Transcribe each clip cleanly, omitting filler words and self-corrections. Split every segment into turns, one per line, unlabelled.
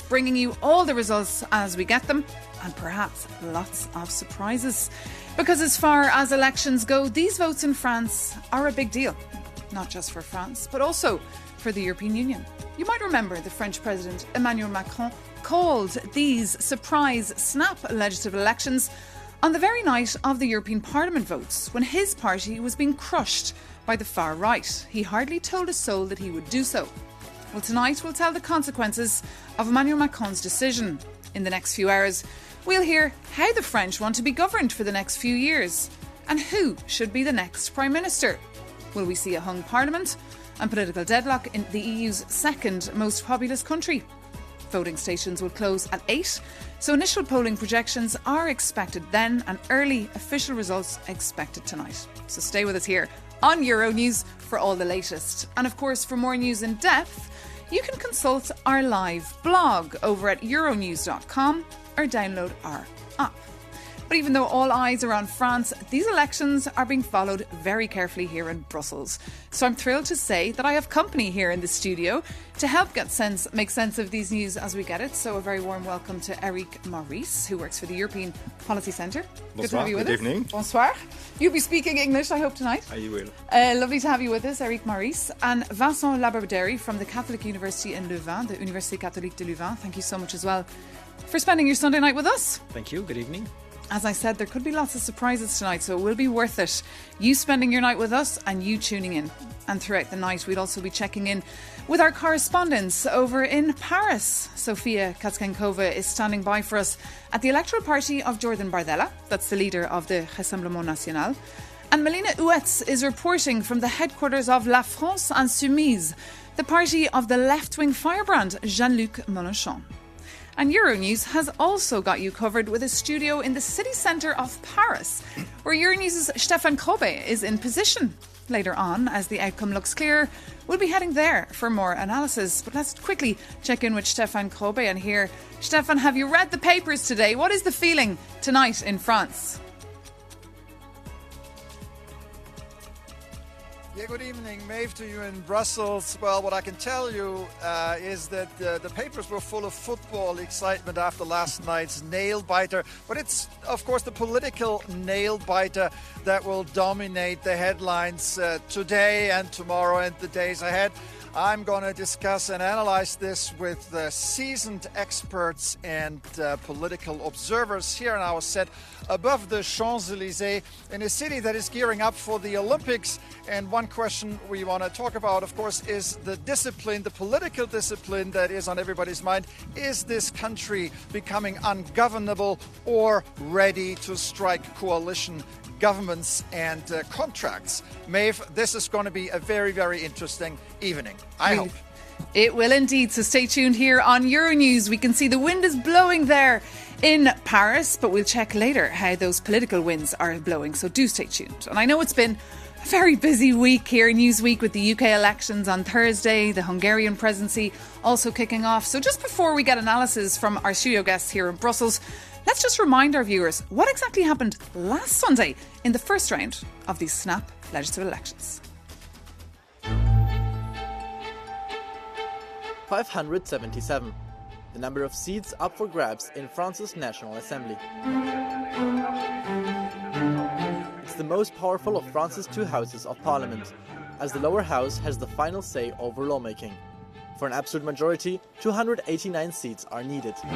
bringing you all the results as we get them, and perhaps lots of surprises. Because as far as elections go, these votes in France are a big deal. Not just for France, but also for the European Union. You might remember the French President Emmanuel Macron called these surprise snap legislative elections on the very night of the European Parliament votes, when his party was being crushed by the far right. He hardly told a soul that he would do so. Well, tonight we'll tell the consequences of Emmanuel Macron's decision. In the next few hours, we'll hear how the French want to be governed for the next few years and who should be the next Prime Minister. Will we see a hung parliament and political deadlock in the EU's second most populous country? Voting stations will close at 8, so initial polling projections are expected then and early official results expected tonight. So stay with us here on Euronews for all the latest. And of course, for more news in depth, you can consult our live blog over at euronews.com or download our app. But even though all eyes are on France, these elections are being followed very carefully here in Brussels. So I'm thrilled to say that I have company here in the studio to help make sense of these news as we get it. So a very warm welcome to Eric Maurice, who works for the European Policy Centre.
Bonsoir,
good to have you with us.
Good evening.
Bonsoir. You'll be speaking English, I hope, tonight.
I will.
Lovely to have you with us, Eric Maurice. And Vincent Labarderi from the Catholic University in Louvain, the Université Catholique de Louvain. Thank you so much as well for spending your Sunday night with us.
Thank you. Good evening.
As I said, there could be lots of surprises tonight, so it will be worth it. You spending your night with us and you tuning in. And throughout the night, we'll also be checking in with our correspondents over in Paris. Sofia Katzkenkova is standing by for us at the electoral party of Jordan Bardella. That's the leader of the Rassemblement National. And Melina Uetz is reporting from the headquarters of La France Insoumise, the party of the left-wing firebrand Jean-Luc Melanchon. And Euronews has also got you covered with a studio in the city centre of Paris, where Euronews' Stefan Kobe is in position. Later on, as the outcome looks clear, we'll be heading there for more analysis. But let's quickly check in with Stefan Kobe and hear, Stefan, have you read the papers today? What is the feeling tonight in France?
Yeah, good evening, Maeve, to you in Brussels. Well, what I can tell you is that the papers were full of football excitement after last night's nail-biter. But it's, of course, the political nail-biter that will dominate the headlines today and tomorrow and the days ahead. I'm going to discuss and analyze this with seasoned experts and political observers here in our set above the Champs-Élysées in a city that is gearing up for the Olympics. And one question we want to talk about, of course, is the discipline, the political discipline that is on everybody's mind. Is this country becoming ungovernable or ready to strike coalition governments and contracts? Maeve, this is going to be a very, very interesting evening, I hope.
It will indeed, so stay tuned here on Euronews. We can see the wind is blowing there in Paris, but we'll check later how those political winds are blowing, so do stay tuned. And I know it's been a very busy week here, Newsweek, with the UK elections on Thursday, the Hungarian presidency also kicking off. So just before we get analysis from our studio guests here in Brussels, let's just remind our viewers what exactly happened last Sunday in the first round of these snap legislative elections.
577, the number of seats up for grabs in France's National Assembly. It's the most powerful of France's two houses of parliament, as the lower house has the final say over lawmaking. For an absolute majority, 289 seats are needed. In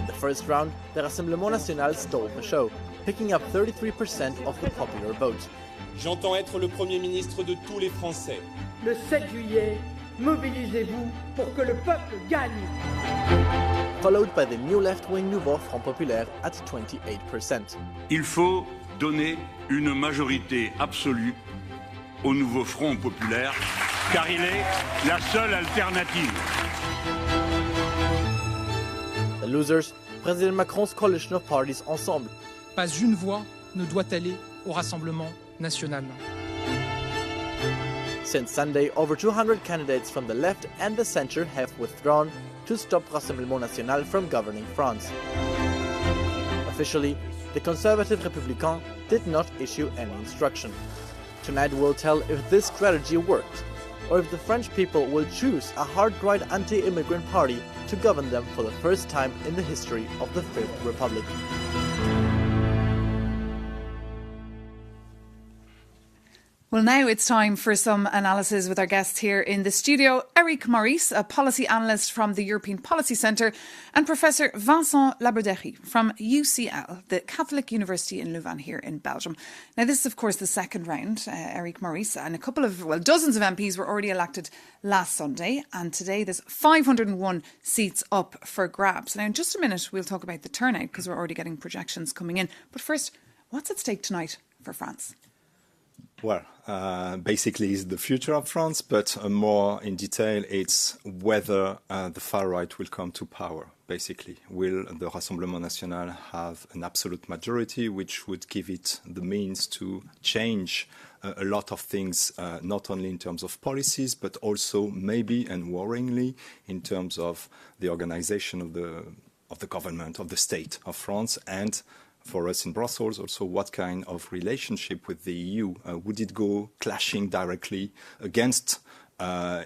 the first round, the Rassemblement National stole the show, picking up 33% of the popular vote.
J'entends être le Premier ministre de tous les Français.
Le 7 juillet, mobilisez-vous pour que le peuple gagne.
Followed by the new left-wing Nouveau Front Populaire at 28%.
Il faut donner une majorité absolue au Nouveau Front Populaire, car il est la seule alternative.
The losers, President Macron's coalition of parties Ensemble.
Pas une voix ne doit aller au Rassemblement national.
Since Sunday, over 200 candidates from the left and the centre have withdrawn to stop Rassemblement National from governing France. Officially, the conservative Républicains did not issue any instruction. Tonight we'll tell if this strategy worked. or if the French people will choose a hard-right anti-immigrant party to govern them for the first time in the history of the Fifth Republic.
Well, now it's time for some analysis with our guests here in the studio. Eric Maurice, a policy analyst from the European Policy Centre, and Professor Vincent Laborderi from UCL, the Catholic University in Louvain here in Belgium. Now, this is, of course, the second round, Eric Maurice, and dozens of MPs were already elected last Sunday, and today there's 501 seats up for grabs. Now, in just a minute, we'll talk about the turnout because we're already getting projections coming in. But first, what's at stake tonight for France?
Well, basically it's the future of France, but more in detail, it's whether the far right will come to power, basically. Will the Rassemblement National have an absolute majority, which would give it the means to change a lot of things, not only in terms of policies, but also maybe, and worryingly, in terms of the organization of the government, of the state of France, and for us in Brussels, also what kind of relationship with the EU? Would it go clashing directly against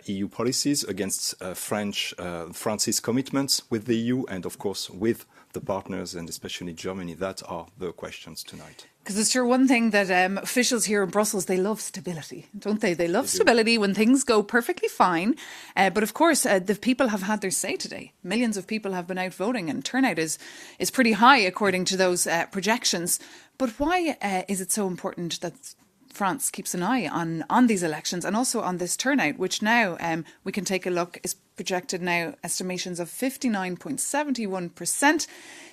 EU policies, against France's commitments with the EU, and of course with the partners, and especially Germany? That are the questions tonight.
Because it's sure one thing that officials here in Brussels, they love stability, don't they? They love stability when things go perfectly fine. But of course, the people have had their say today. Millions of people have been out voting, and turnout is pretty high according to those projections. But why is it so important that France keeps an eye on these elections and also on this turnout, which now we can take a look, is projected now estimations of 59.71%.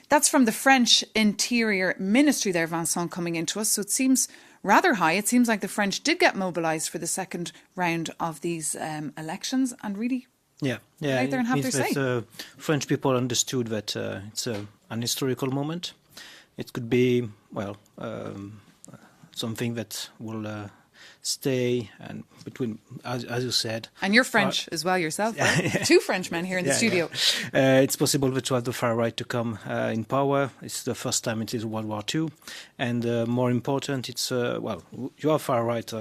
That's from the French Interior Ministry there, Vincent, coming into us. So it seems rather high. It seems like the French did get mobilised for the second round of these elections and really out there and have their say.
French people understood that it's an historical moment. It could be, something that will stay and between, as you said.
And you're French as well yourself, right? Yeah. Two Frenchmen here in the studio.
It's possible to have the far right to come in power. It's the first time it is World War II. And more important, it's, you are far right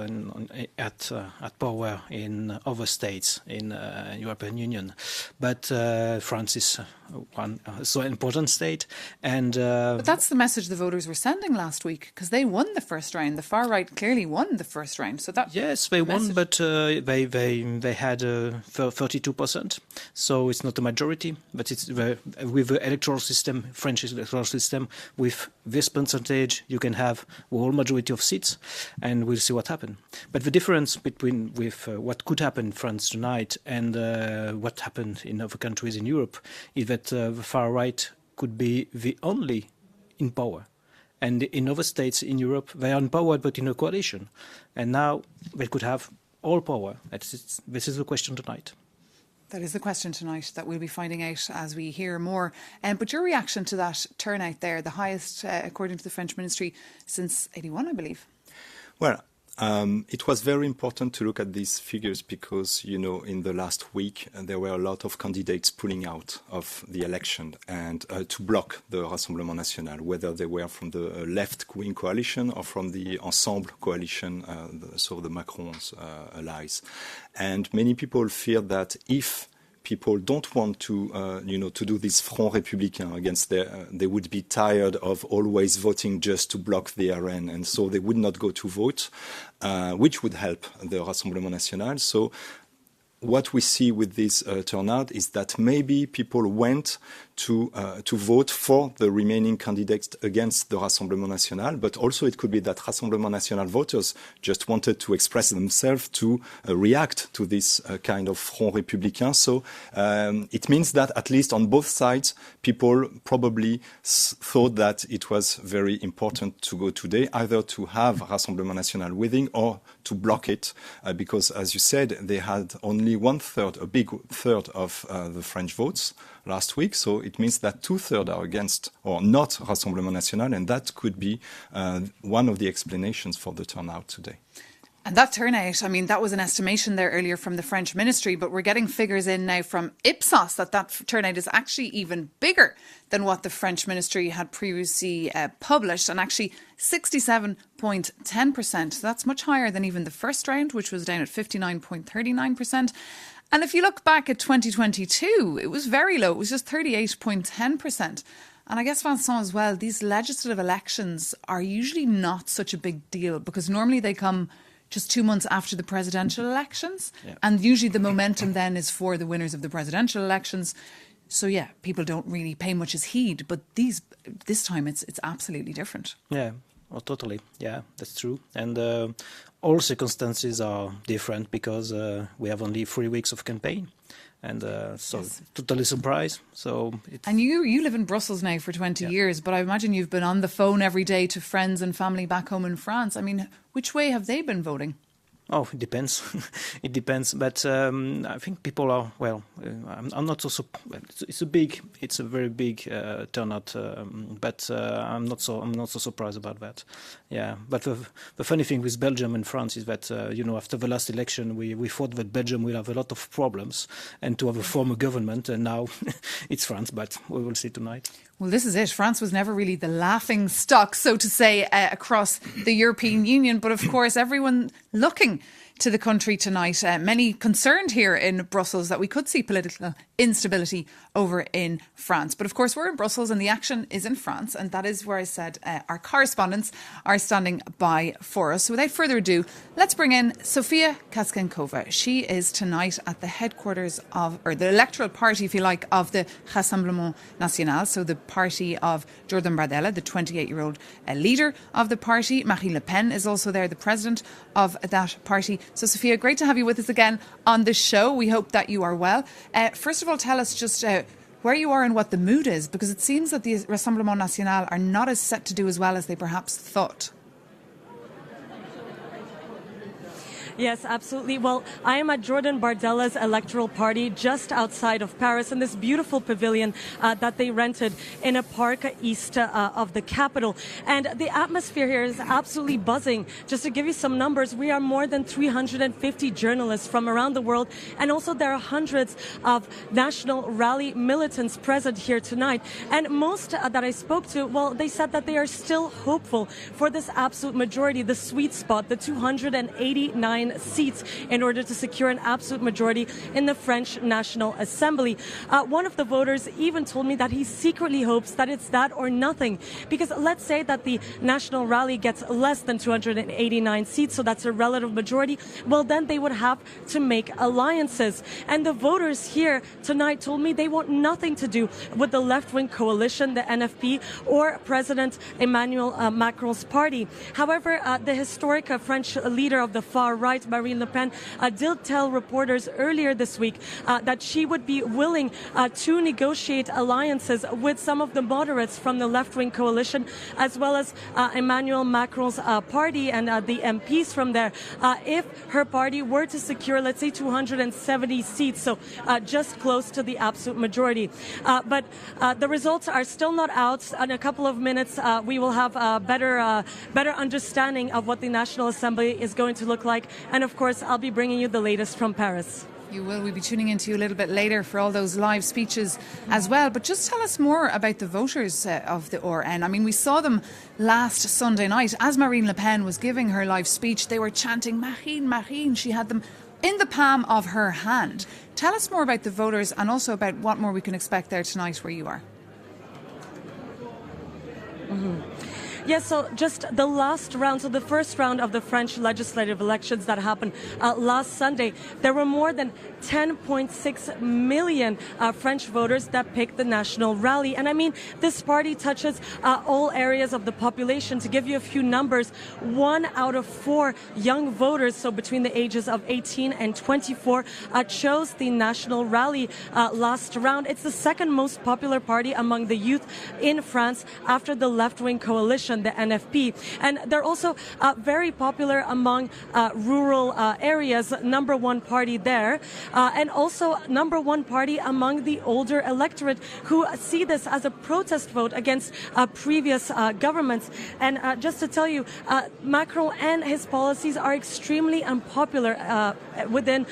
at power in other states in European Union. But France is one so important state. And
but that's the message the voters were sending last week, because they won the first round. The far right clearly won the first round. So that
yes, they won, but they had 32%. So it's not a majority, but it's with the electoral system, French electoral system, with this percentage, you can have a whole majority of seats, and we'll see what happens. But the difference between what could happen in France tonight and what happened in other countries in Europe is that the far right could be the only in power. And in other states in Europe, they are empowered but in a coalition. And now they could have all power. This is the question tonight.
That is the question tonight that we'll be finding out as we hear more. But your reaction to that turnout there, the highest, according to the French ministry, since 81, I believe.
Well, it was very important to look at these figures because, in the last week, there were a lot of candidates pulling out of the election and to block the Rassemblement National, whether they were from the left-wing coalition or from the Ensemble coalition, so the Macron's allies. And many people fear that if people don't want to, to do this Front Républicain against they would be tired of always voting just to block the RN, and so they would not go to vote, which would help the Rassemblement National. So what we see with this turnout is that maybe people went to vote for the remaining candidates against the Rassemblement National, but also it could be that Rassemblement National voters just wanted to express themselves to react to this kind of Front Républicain. So it means that at least on both sides, people probably thought that it was very important to go today, either to have Rassemblement National winning or to block it, because as you said, they had only a big third of the French votes last week. So it means that 2/3 are against or not Rassemblement National, and that could be one of the explanations for the turnout today.
And that turnout, I mean, that was an estimation there earlier from the French ministry, but we're getting figures in now from Ipsos that turnout is actually even bigger than what the French ministry had previously published, and actually 67.10%. So that's much higher than even the first round, which was down at 59.39%. And if you look back at 2022, it was very low. It was just 38.10%. And I guess, Vincent, as well, these legislative elections are usually not such a big deal because normally they come just 2 months after the presidential elections. Yeah. And usually the momentum then is for the winners of the presidential elections. So, yeah, people don't really pay much as heed. But this time it's absolutely different.
Yeah, oh, totally. Yeah, that's true. And all circumstances are different because we have only 3 weeks of campaign. And yes. Totally surprised. And
you live in Brussels now for 20 years, but I imagine you've been on the phone every day to friends and family back home in France. I mean, which way have they been voting?
Oh, it depends. It depends. But I think people are, I'm not so, it's a very big turnout, but I'm not so surprised about that. Yeah. But the funny thing with Belgium and France is that, after the last election, we thought that Belgium will have a lot of problems and to have a former government. And now it's France, but we will see tonight.
Well, this is it. France was never really the laughing stock, so to say, across the European Union. But of course, everyone looking to the country tonight. Many concerned here in Brussels that we could see political instability over in France. But of course, we're in Brussels and the action is in France. And that is where I said our correspondents are standing by for us. So without further ado, let's bring in Sofia Kaskenkova. She is tonight at the headquarters or the electoral party, if you like, of the Rassemblement National. So the party of Jordan Bardella, the 28-year-old leader of the party. Marine Le Pen is also there, the president of that party. So, Sophia, great to have you with us again on this show. We hope that you are well. First of all, tell us just where you are and what the mood is, because it seems that the Rassemblement National are not as set to do as well as they perhaps thought.
Yes, absolutely. Well, I am at Jordan Bardella's electoral party just outside of Paris in this beautiful pavilion that they rented in a park east of the capital. And the atmosphere here is absolutely buzzing. Just to give you some numbers, we are more than 350 journalists from around the world. And also there are hundreds of National Rally militants present here tonight. And most that I spoke to, well, they said that they are still hopeful for this absolute majority, the sweet spot, the 289 seats in order to secure an absolute majority in the French National Assembly. One of the voters even told me that he secretly hopes that it's that or nothing, because let's say that the National Rally gets less than 289 seats, so that's a relative majority, well then they would have to make alliances. And the voters here tonight told me they want nothing to do with the left-wing coalition, the NFP, or President Emmanuel Macron's party. However, the historic French leader of the far right, Marine Le Pen, did tell reporters earlier this week that she would be willing to negotiate alliances with some of the moderates from the left-wing coalition, as well as Emmanuel Macron's party and the MPs from there, if her party were to secure, let's say, 270 seats, so just close to the absolute majority. But the results are still not out. In a couple of minutes, we will have a better understanding of what the National Assembly is going to look like. And of course, I'll be bringing you the latest from Paris.
You will. We'll be tuning into you a little bit later for all those live speeches as well. But just tell us more about the voters of the RN. I mean, we saw them last Sunday night. As Marine Le Pen was giving her live speech, they were chanting, Marine, Marine. She had them in the palm of her hand. Tell us more about the voters and also about what more we can expect there tonight where you are.
Mm-hmm. Yes, so just the last round, so the first round of the French legislative elections that happened last Sunday, there were more than 10.6 million French voters that picked the National Rally. And I mean, this party touches all areas of the population. To give you a few numbers, 1 out of 4 young voters, so between the ages of 18 and 24, chose the National Rally last round. It's the second most popular party among the youth in France after the left-wing coalition. coalition, the NFP. And they're also very popular among rural areas, number one party there, and also number one party among the older electorate who see this as a protest vote against previous governments. And just to tell you, Macron and his policies are extremely unpopular within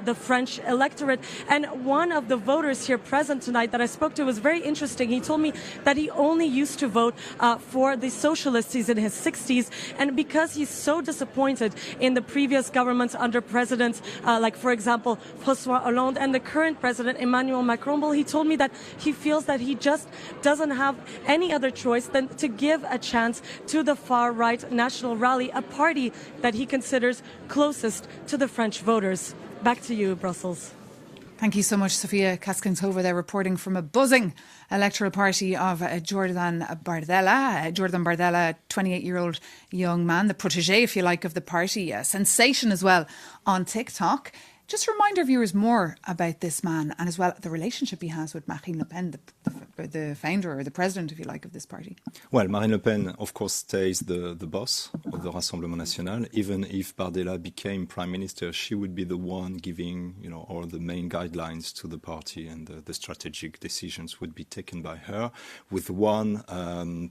the French electorate. And one of the voters here present tonight that I spoke to was very interesting. He told me that he only used to vote for the socialists. He's in his 60s. And because he's so disappointed in the previous governments under presidents like, for example, François Hollande and the current president, Emmanuel Macron, well, he told me that he feels that he just doesn't have any other choice than to give a chance to the far-right National Rally, a party that he considers closest to the French voters. Back to you, Brussels.
Thank you so much, Sofia Kaskintova there, reporting from a buzzing electoral party of Jordan Bardella. Jordan Bardella, 28-year-old young man, the protégé, if you like, of the party. A sensation as well on TikTok. Just remind our viewers more about this man and as well the relationship he has with Marine Le Pen, the founder or the president, if you like, of this party.
Well, Marine Le Pen, of course, stays the boss of the Rassemblement National. Even if Bardella became prime minister, she would be the one giving, all the main guidelines to the party, and the strategic decisions would be taken by her, with one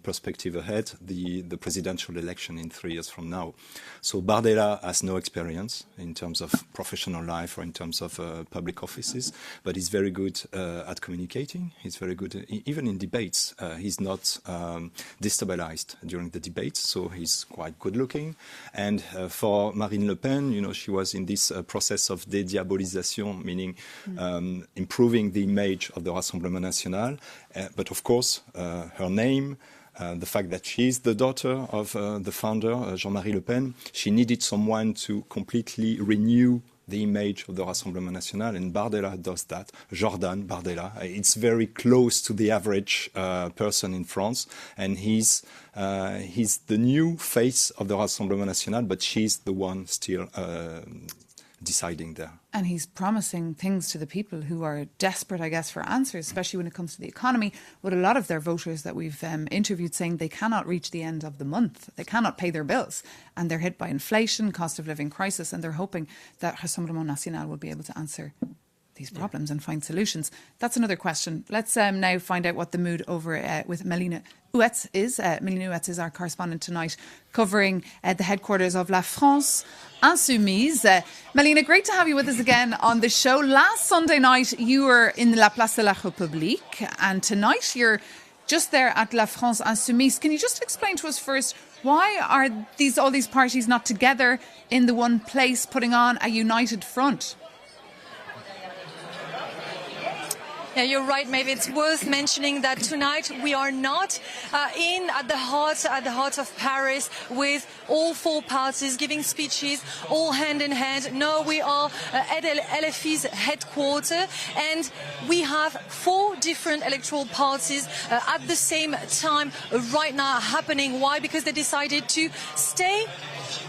perspective ahead, the presidential election in 3 years from now. So Bardella has no experience in terms of professional life or in terms of public offices, but he's very good at communicating. He's very good even in debates. He's not destabilized during the debates, so he's quite good looking. And for Marine Le Pen, she was in this process of dédiabolisation, meaning improving the image of the Rassemblement National. But of course, her name, the fact that she is the daughter of the founder, Jean-Marie Le Pen, she needed someone to completely renew the image of the Rassemblement National, and Bardella does that. Jordan Bardella. It's very close to the average person in France, and he's the new face of the Rassemblement National, but she's the one still deciding there.
And he's promising things to the people who are desperate, I guess, for answers, especially when it comes to the economy, with a lot of their voters that we've interviewed saying they cannot reach the end of the month. They cannot pay their bills. And they're hit by inflation, cost of living crisis, and they're hoping that Rassemblement National will be able to answer these problems and find solutions. That's another question. Let's now find out what the mood over with Melina Huetz is. Melina Huetz is our correspondent tonight, covering the headquarters of La France Insoumise. Melina, great to have you with us again on the show. Last Sunday night you were in La Place de la République, and tonight you're just there at La France Insoumise. Can you just explain to us first, why are all these parties not together in the one place, putting on a united front?
Yeah, you're right, Maeve. It's worth mentioning that tonight we are not at the heart of Paris with all four parties giving speeches, all hand in hand. No, we are at LFI's headquarters, and we have 4 different electoral parties at the same time right now happening. Why? Because they decided to stay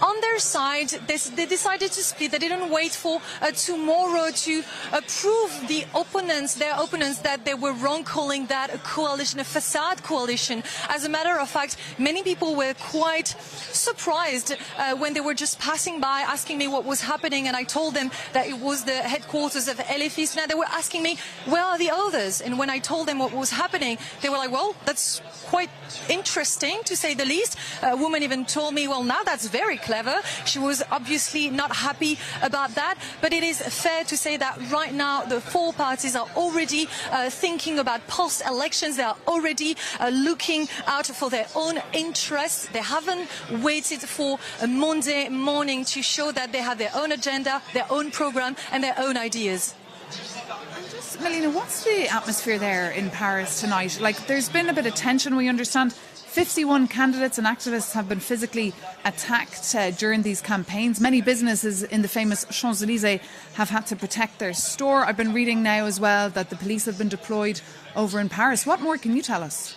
on their side. They decided to split. They didn't wait for tomorrow to prove their opponents that they were wrong calling that a coalition, a facade coalition. As a matter of fact, many people were quite surprised when they were just passing by, asking me what was happening, and I told them that it was the headquarters of LFI. Now they were asking me, where are the others? And when I told them what was happening, they were like, well, that's quite interesting, to say the least. A woman even told me, well, now that's very clever. She was obviously not happy about that, but it is fair to say that right now the 4 parties are already thinking about post-elections. They are already looking out for their own interests. They haven't waited for a Monday morning to show that they have their own agenda, their own program and their own ideas.
Melina, what's the atmosphere there in Paris tonight? Like, there's been a bit of tension, we understand. 51 candidates and activists have been physically attacked during these campaigns. Many businesses in the famous Champs-Élysées have had to protect their store. I've been reading now as well that the police have been deployed over in Paris. What more can you tell us?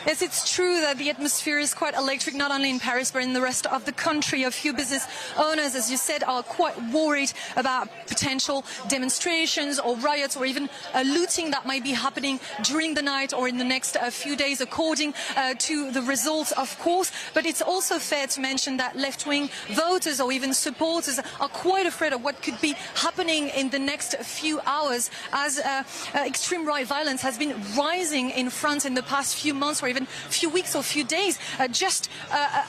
Yes, it's true that the atmosphere is quite electric, not only in Paris, but in the rest of the country. A few business owners, as you said, are quite worried about potential demonstrations or riots or even looting that might be happening during the night or in the next few days, according to the results, of course. But it's also fair to mention that left-wing voters or even supporters are quite afraid of what could be happening in the next few hours, as extreme right violence has been rising in France in the past few months or even few weeks or few days. Just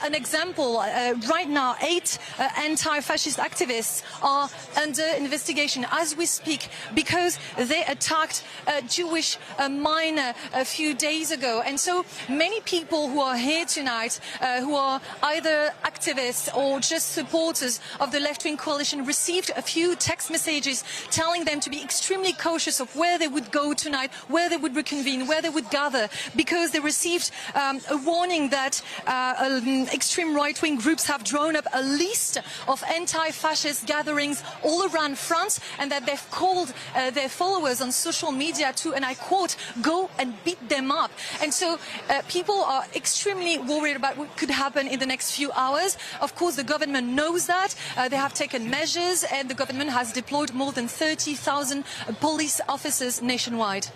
an example, right now 8 anti-fascist activists are under investigation as we speak because they attacked a Jewish miner a few days ago. And so many people who are here tonight, who are either activists or just supporters of the left-wing coalition, received a few text messages telling them to be extremely cautious of where they would go tonight, where they would reconvene, where they would gather, because they received a warning that extreme right-wing groups have drawn up a list of anti-fascist gatherings all around France, and that they've called their followers on social media to, and I quote, go and beat them up. And so people are extremely worried about what could happen in the next few hours. Of course, the government knows that. They have taken measures, and the government has deployed more than 30,000 police officers nationwide.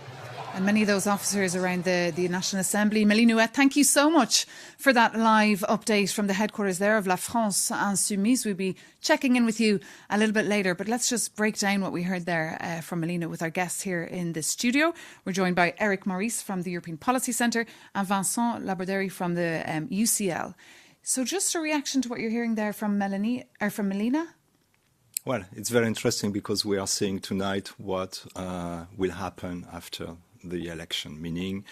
And many of those officers around the National Assembly. Melanchon, thank you so much for that live update from the headquarters there of La France Insoumise. We'll be checking in with you a little bit later, but let's just break down what we heard there from Melanchon with our guests here in the studio. We're joined by Eric Maurice from the European Policy Centre and Vincent Laborderi from the UCL. So just a reaction to what you're hearing there from Melina?
Well, it's very interesting because we are seeing tonight what will happen after the election, meaning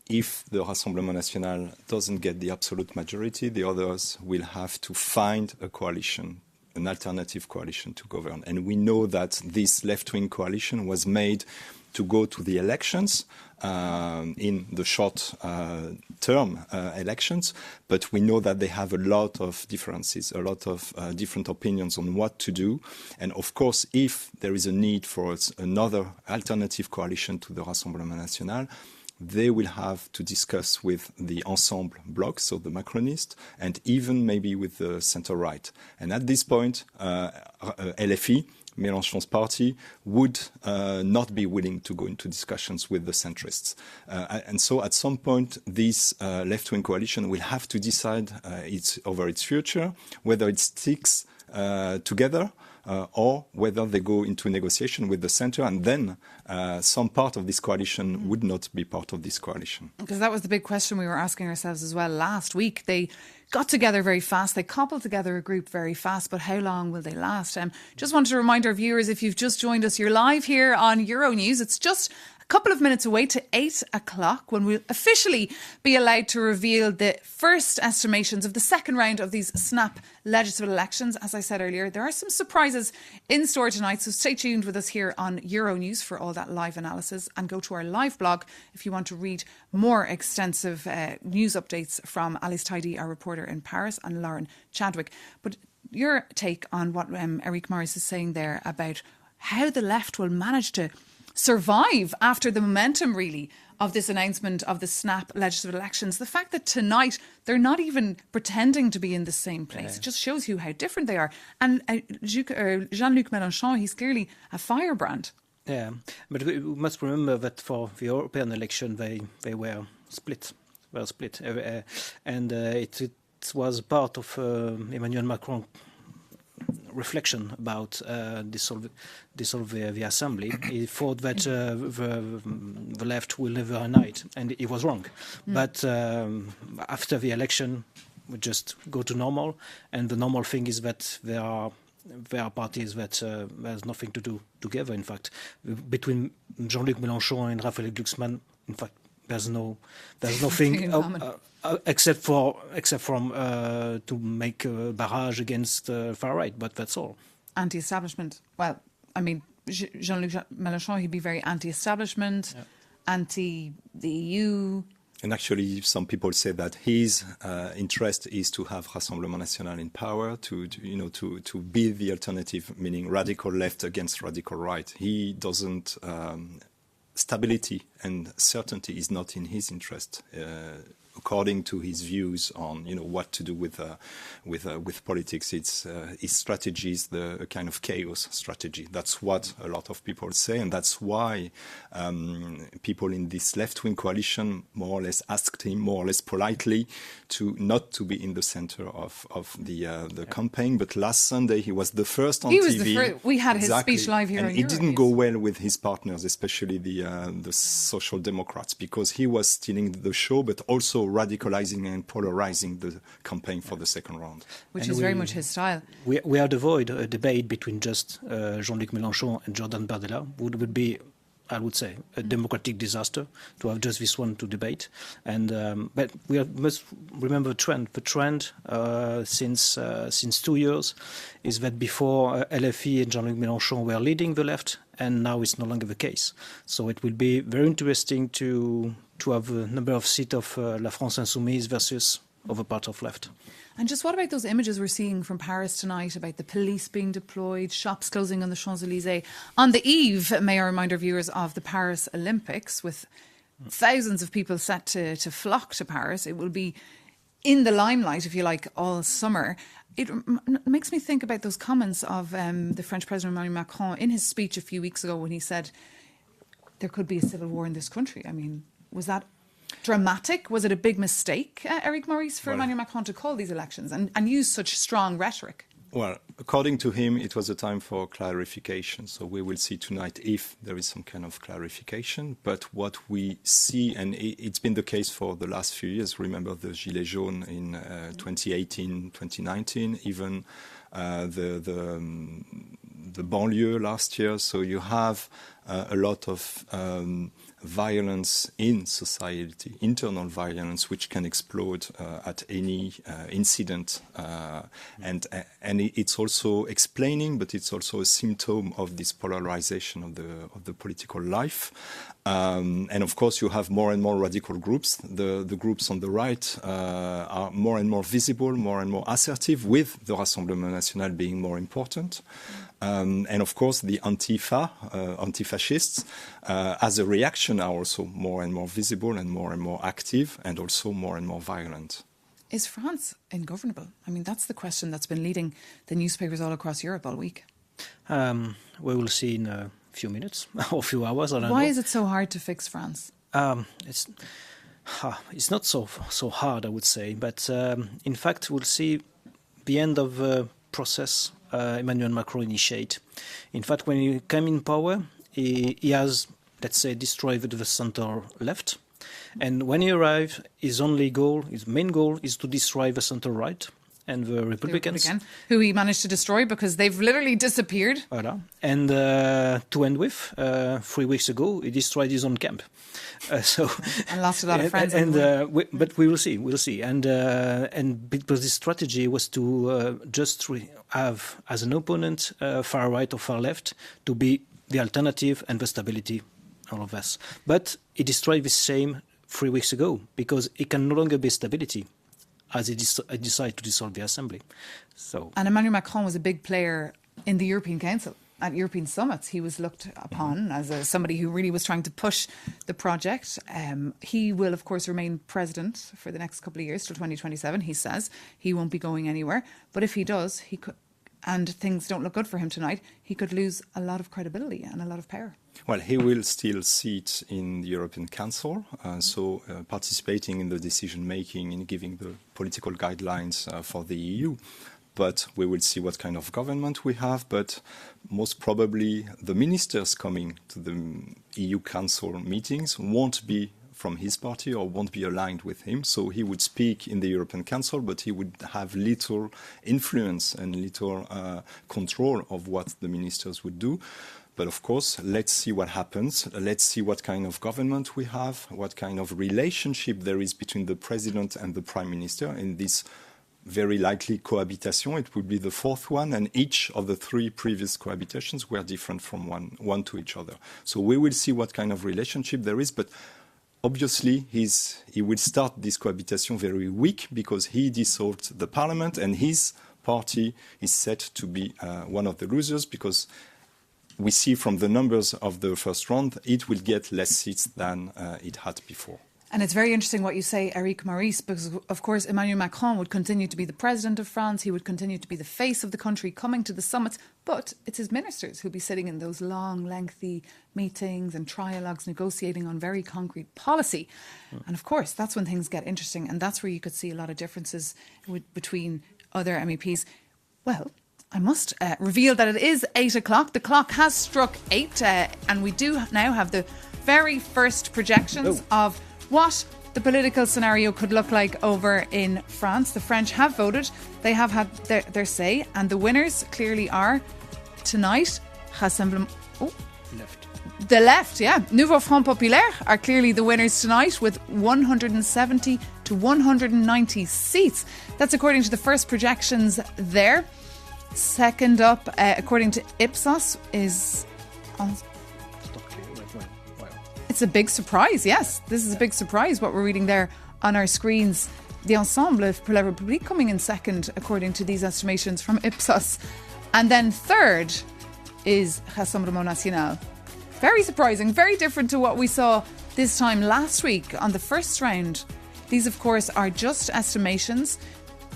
if the Rassemblement National doesn't get the absolute majority, the others will have to find a coalition, an alternative coalition to govern. And we know that this left-wing coalition was made to go to the elections in the short-term elections, but we know that they have a lot of differences, a lot of different opinions on what to do. And of course, if there is a need for another alternative coalition to the Rassemblement National, they will have to discuss with the Ensemble bloc, so the Macronists, and even maybe with the centre-right. And at this point, LFI, Melanchon's party, would not be willing to go into discussions with the centrists. And so at some point, this left-wing coalition will have to decide over its future, whether it sticks together or whether they go into negotiation with the centre, and then some part of this coalition would not be part of this coalition.
Because that was the big question we were asking ourselves as well last week. They got together very fast. They cobbled together a group very fast, but how long will they last? Just wanted to remind our viewers, if you've just joined us, you're live here on Euronews. It's just a couple of minutes away to 8 o'clock when we'll officially be allowed to reveal the first estimations of the second round of these snap legislative elections. As I said earlier, there are some surprises in store tonight, so stay tuned with us here on Euronews for all that live analysis, and go to our live blog if you want to read more extensive news updates from Alice Tidy, our reporter in Paris, and Lauren Chadwick. But your take on what Eric Maurice is saying there about how the left will manage to survive after the momentum, really, of this announcement of the snap legislative elections. The fact that tonight they're not even pretending to be in the same place, it just shows you how different they are. And Jean-Luc Mélenchon, he's clearly a firebrand.
Yeah, but we must remember that for the European election, they were split. And it was part of Emmanuel Macron reflection about dissolve the assembly. He thought that the left will never unite, and he was wrong. But after the election, we just go to normal, and the normal thing is that there are parties that has nothing to do together. In fact, between Jean-Luc Mélenchon and Raphaël Glucksmann, in fact, there's nothing except from to make a barrage against far right, but that's all.
Anti-establishment. Well, I mean, Jean-Luc Mélenchon, he'd be very anti-establishment, anti the EU.
And actually, some people say that his interest is to have Rassemblement National in power, to be the alternative, meaning radical left against radical right. He doesn't stability and certainty is not in his interest. According to his views on, what to do with politics, it's his strategy is a kind of chaos strategy. That's what a lot of people say, and that's why people in this left-wing coalition more or less asked him, more or less politely, not to be in the center of the campaign. But last Sunday he was the first on TV.
He was the first. We had his speech live here,
and it didn't go well with his partners, especially the Social Democrats, because he was stealing the show, but also radicalizing and polarizing the campaign for the second round.
Which is very much his style.
We had avoid a debate between just Jean-Luc Mélenchon and Jordan Bardella, would be, I would say, a democratic disaster to have just this one to debate. And but we must remember the trend. The trend since 2 years is that before LFI and Jean-Luc Mélenchon were leading the left, and now it's no longer the case. So it will be very interesting to have a number of seats of La France Insoumise versus other part of left.
And just what about those images we're seeing from Paris tonight about the police being deployed, shops closing on the Champs-Élysées on the eve, may I remind our viewers, of the Paris Olympics, with thousands of people set to flock to Paris. It will be in the limelight, if you like, all summer. It makes me think about those comments of the French President Emmanuel Macron in his speech a few weeks ago when he said there could be a civil war in this country. I mean, was that dramatic? Was it a big mistake, Eric Maurice, for Emmanuel Macron to call these elections and use such strong rhetoric?
Well, according to him, it was a time for clarification. So we will see tonight if there is some kind of clarification. But what we see, and it's been the case for the last few years, remember the Gilets jaunes in 2018, 2019, even the banlieue last year. So you have a lot of violence in society, internal violence, which can explode at any incident, and it's also explaining, but it's also a symptom of this polarization of the political life. And of course, you have more and more radical groups. The groups on the right are more and more visible, more and more assertive, with the Rassemblement National being more important. And of course, the anti-fascists, as a reaction, are also more and more visible and more active, and also more and more violent.
Is France ungovernable? I mean, that's the question that's been leading the newspapers all across Europe all week.
We will see in a few minutes or a few hours.
Why is it so hard to fix France?
It's not so hard, I would say. But in fact, we'll see the end of the process Emmanuel Macron initiate. In fact, when he came in power, he has, let's say, destroyed the center left. And when he arrived, his main goal is to destroy the center right and the Republicans.
Who he managed to destroy because they've literally disappeared.
Voilà. And to end with, 3 weeks ago, he destroyed his own camp.
And lost a lot of friends.
But we will see. We'll see. And because his strategy was to just have as an opponent far right or far left to be the alternative and the stability, all of us. But he destroyed the same 3 weeks ago because it can no longer be stability, as he decided to dissolve the assembly.
And Emmanuel Macron was a big player in the European Council. At European summits, he was looked upon as somebody who really was trying to push the project. He will, of course, remain president for the next couple of years till 2027. He says he won't be going anywhere. But if he does, he could, and things don't look good for him tonight, he could lose a lot of credibility and a lot of power.
Well, he will still sit in the European Council, participating in the decision-making and giving the political guidelines for the EU. But we will see what kind of government we have. But most probably the ministers coming to the EU Council meetings won't be from his party or won't be aligned with him. So he would speak in the European Council, but he would have little influence and little control of what the ministers would do. But of course, let's see what happens. Let's see what kind of government we have, what kind of relationship there is between the president and the prime minister in this very likely cohabitation. It would be the fourth one, and each of the 3 previous cohabitations were different from one to each other. So we will see what kind of relationship there is, but obviously he will start this cohabitation very weak because he dissolved the parliament and his party is set to be one of the losers because we see from the numbers of the first round, it will get less seats than it had before.
And it's very interesting what you say, Eric Maurice, because, of course, Emmanuel Macron would continue to be the president of France. He would continue to be the face of the country coming to the summits. But it's his ministers who'll be sitting in those long, lengthy meetings and trialogues, negotiating on very concrete policy. And, of course, that's when things get interesting. And that's where you could see a lot of differences between other MEPs. Well, I must reveal that it is 8 o'clock. The clock has struck 8. And we do now have the very first projections of what the political scenario could look like over in France. The French have voted. They have had their say. And the winners clearly are tonight. The left, yeah. Nouveau Front Populaire are clearly the winners tonight with 170 to 190 seats. That's according to the first projections there. Second up, according to Ipsos, is... It's a big surprise, yes. This is a big surprise, what we're reading there on our screens. The Ensemble pour la République coming in second, according to these estimations from Ipsos. And then third is Rassemblement National. Very surprising, very different to what we saw this time last week on the first round. These, of course, are just estimations.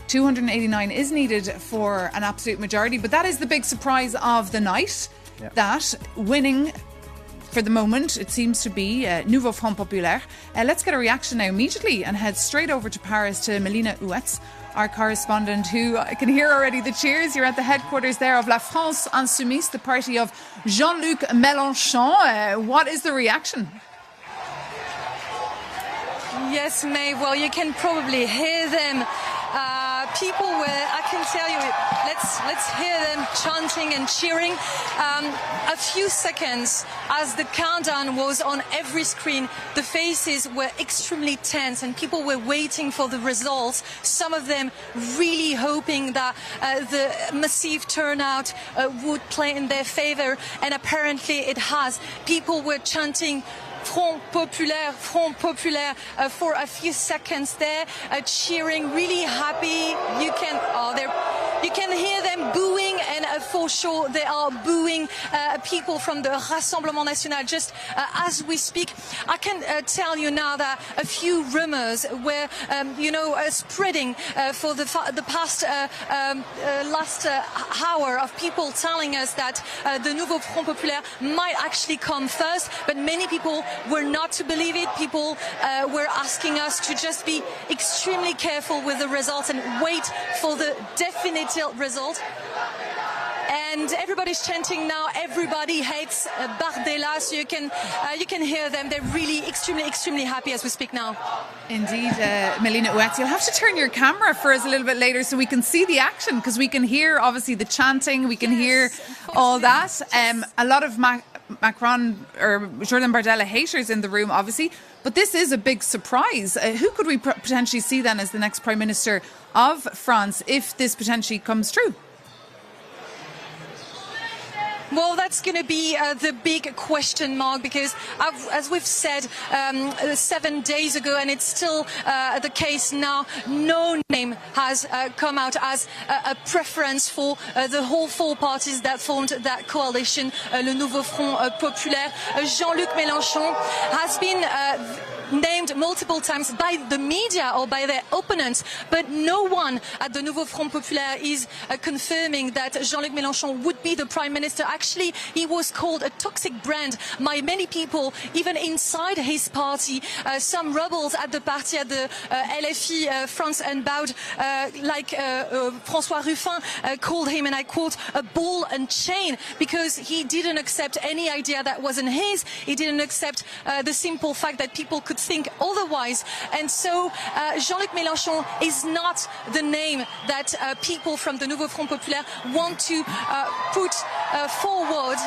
289 is needed for an absolute majority, but that is the big surprise of the night. Yeah. That winning... For the moment, it seems to be Nouveau Front Populaire. Let's get a reaction now immediately and head straight over to Paris to Melina Ouetz, our correspondent, who I can hear already the cheers. You're at the headquarters there of La France Insoumise, the party of Jean-Luc Mélenchon. What is the reaction?
Yes, Maeve. Well, you can probably hear them. People were, I can tell you, let's hear them chanting and cheering. A few seconds as the countdown was on every screen, the faces were extremely tense and people were waiting for the results. Some of them really hoping that the massive turnout would play in their favor, and apparently it has. People were chanting Front Populaire for a few seconds there, cheering, really happy. You can hear them booing, and for sure they are booing people from the Rassemblement National just as we speak. I can tell you now that a few rumors were, spreading for the past last hour of people telling us that the Nouveau Front Populaire might actually come first, but many people were not to believe it. People were asking us to just be extremely careful with the results and wait for the definitive result. And everybody's chanting now. Everybody hates Bardella, so you can hear them. They're really extremely happy as we speak now.
Indeed, Melina Ouetz, you'll have to turn your camera for us a little bit later so we can see the action, because we can hear obviously the chanting, we can hear all that. A lot of Macron or Jordan Bardella haters in the room, obviously, but this is a big surprise. Who could we potentially see then as the next Prime Minister of France if this potentially comes true?
Well, that's going to be the big question mark, because as we've said 7 days ago, and it's still the case now, no name has come out as a preference for the whole four parties that formed that coalition, Le Nouveau Front Populaire. Jean-Luc Mélenchon has been named multiple times by the media or by their opponents, but no one at the Nouveau Front Populaire is confirming that Jean-Luc Mélenchon would be the Prime Minister. Actually, he was called a toxic brand by many people, even inside his party. Some rebels at the party, at the LFI, France Unbowed, like François Ruffin, called him, and I quote, a ball and chain, because he didn't accept any idea that wasn't his. He didn't accept the simple fact that people could think otherwise. And so Jean-Luc Mélenchon is not the name that people from the Nouveau Front Populaire want to put forward.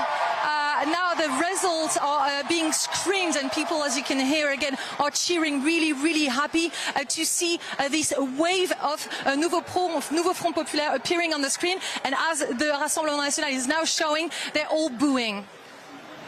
Now the results are being screamed, and people, as you can hear again, are cheering, really happy to see this wave of Nouveau Front Populaire appearing on the screen. And as the Rassemblement National is now showing, they're all booing.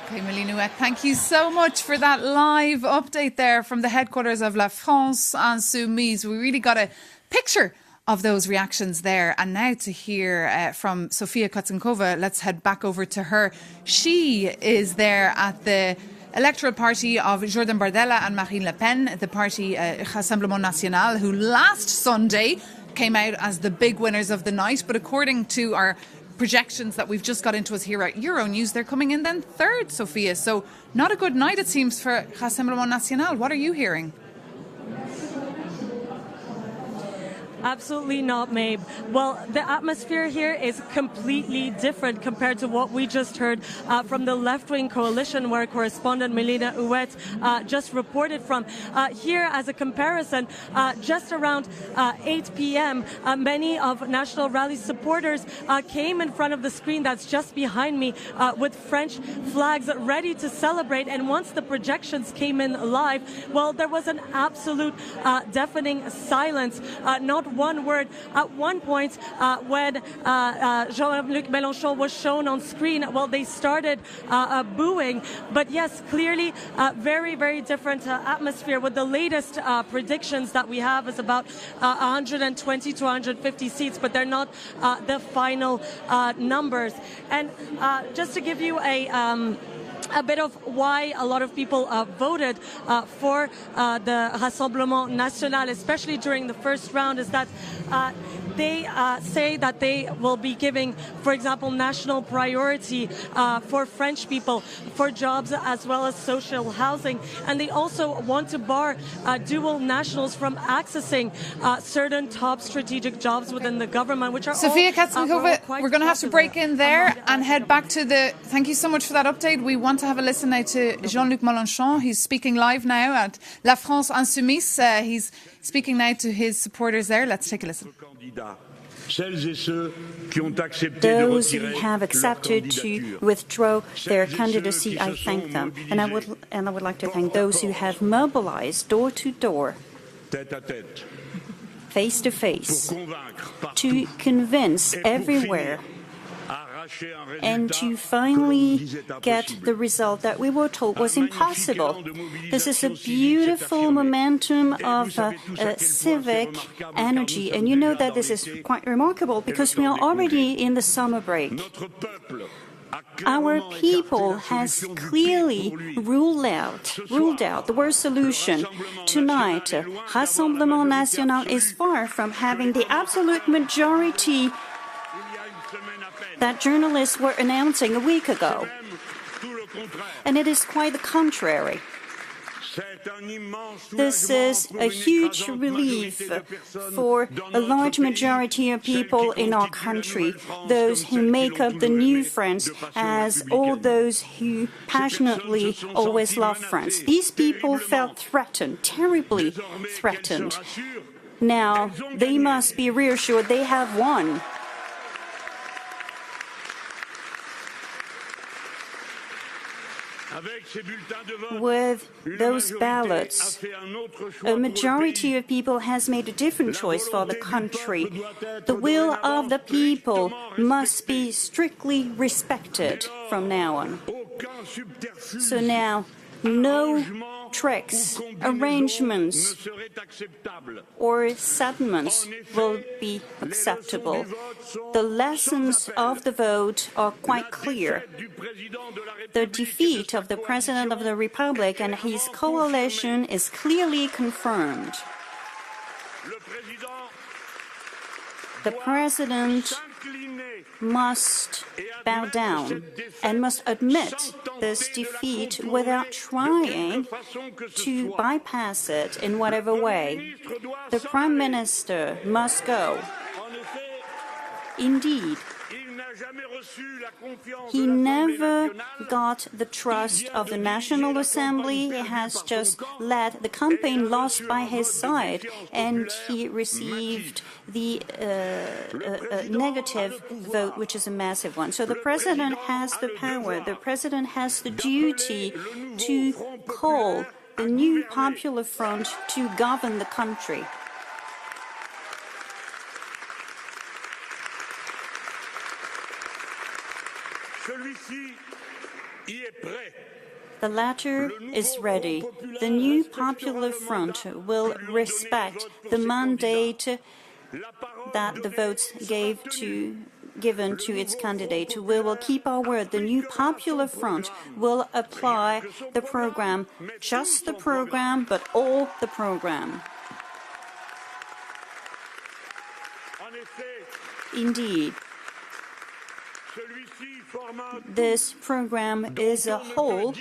Okay, Melina Ouetz, thank you so much for that live update there from the headquarters of La France Insoumise. We really got a picture of those reactions there. And now to hear from Sofia Kotzenkova, let's head back over to her. She is there at the electoral party of Jordan Bardella and Marine Le Pen, the party Rassemblement National, who last Sunday came out as the big winners of the night. But according to our projections that we've just got into us here at Euronews, they're coming in then third, Sophia. So not a good night, it seems, for Rassemblement National. What are you hearing?
Absolutely not, Mabe. Well, the atmosphere here is completely different compared to what we just heard from the left-wing coalition, where correspondent Melina Huet just reported from. Here, as a comparison, just around 8 p.m., many of National Rally's supporters came in front of the screen that's just behind me with French flags ready to celebrate. And once the projections came in live, well, there was an absolute deafening silence. Not one word. At one point, when Jean-Luc Melanchon was shown on screen, well, they started booing. But yes, clearly, very, very different atmosphere. With the latest predictions that we have is about 120 to 150 seats, but they're not the final numbers. And just to give you a bit of why a lot of people voted for the Rassemblement National, especially during the first round, is that they say that they will be giving, for example, national priority for French people, for jobs as well as social housing. And they also want to bar dual nationals from accessing certain top strategic jobs within the government, which are
Sofia Kotzenkova, we're going to have to break in there and head back to the... Thank you so much for that update. We want to have a listen now to Jean-Luc Melanchon. He's speaking live now at La France Insoumise. He's speaking now to his supporters there. Let's take a listen.
Those who have accepted to withdraw their candidacy, I thank them. And I would like to thank those who have mobilized door to door, face to face, to convince everywhere and to finally get the result that we were told was impossible. This is a beautiful momentum of civic energy, and you know that this is quite remarkable because we are already in the summer break. Our people has clearly ruled out the worst solution. Tonight, Rassemblement National is far from having the absolute majority that journalists were announcing a week ago. And it is quite the contrary. This is a huge relief for a large majority of people in our country, those who make up the new France, as all those who passionately always loved France. These people felt threatened, terribly threatened. Now, they must be reassured they have won. With those ballots, a majority of people has made a different choice for the country. The will of the people must be strictly respected from now on. So now, no tricks, arrangements, or settlements will be acceptable. The lessons of the vote are quite clear. The defeat of the President of the Republic and his coalition is clearly confirmed. The President must bow down and must admit this defeat without trying to bypass it in whatever way. The Prime Minister must go. Indeed, he never got the trust of the National Assembly. He has just led the campaign lost by his side, and he received the negative vote, which is a massive one. So the President has the power. The President has the duty to call the new Popular Front to govern the country. The latter is ready. The new Popular Front will respect the mandate that the votes given to its candidate. We will keep our word. The new Popular Front will apply the program, just the program, but all the program. Indeed, this program is a whole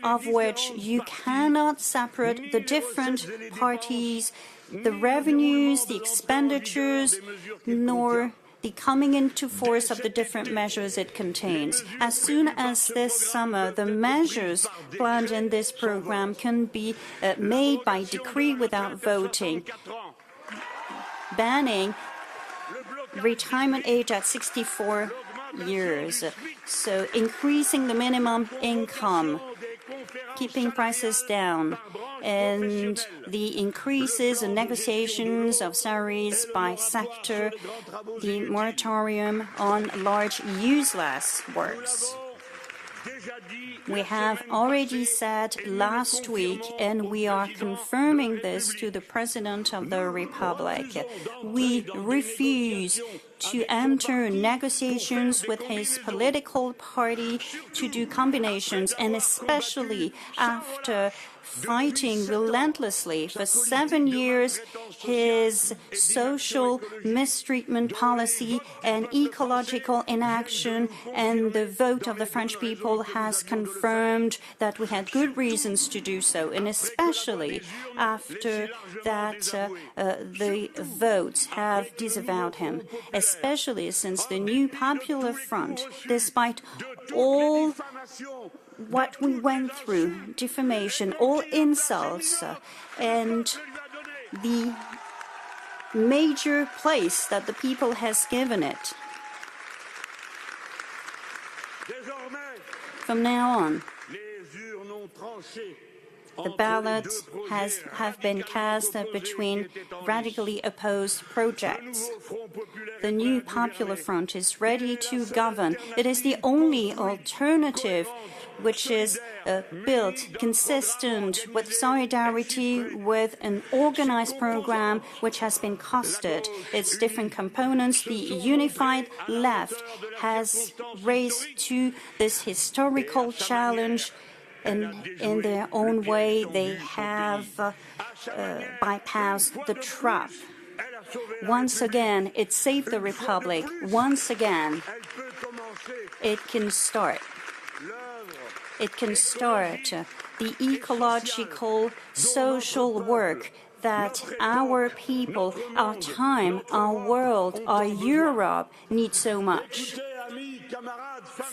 of which you cannot separate the different parties, the revenues, the expenditures, nor the coming into force of the different measures it contains. As soon as this summer the measures planned in this program can be made by decree without voting, banning retirement age at 64 years, so increasing the minimum income, keeping prices down, and the increases in negotiations of salaries by sector, the moratorium on large useless works. We have already said last week, and we are confirming this to the President of the Republic, we refuse to enter negotiations with his political party to do combinations, and especially after fighting relentlessly for 7 years his social mistreatment policy and ecological inaction, and the vote of the French people has confirmed that we had good reasons to do so, and especially after that the votes have disavowed him, especially since the new Popular Front, despite all what we went through, defamation, all insults, and the major place that the people has given it. From now on, the ballots have been cast between radically opposed projects. The new Popular Front is ready to govern. It is the only alternative which is built consistent with solidarity, with an organized program which has been costed its different components. The unified left has raised to this historical challenge, and in their own way they have bypassed the trap. Once again, it saved the Republic. Once again, it can start. It can start the ecological, social work that our people, our time, our world, our Europe need so much.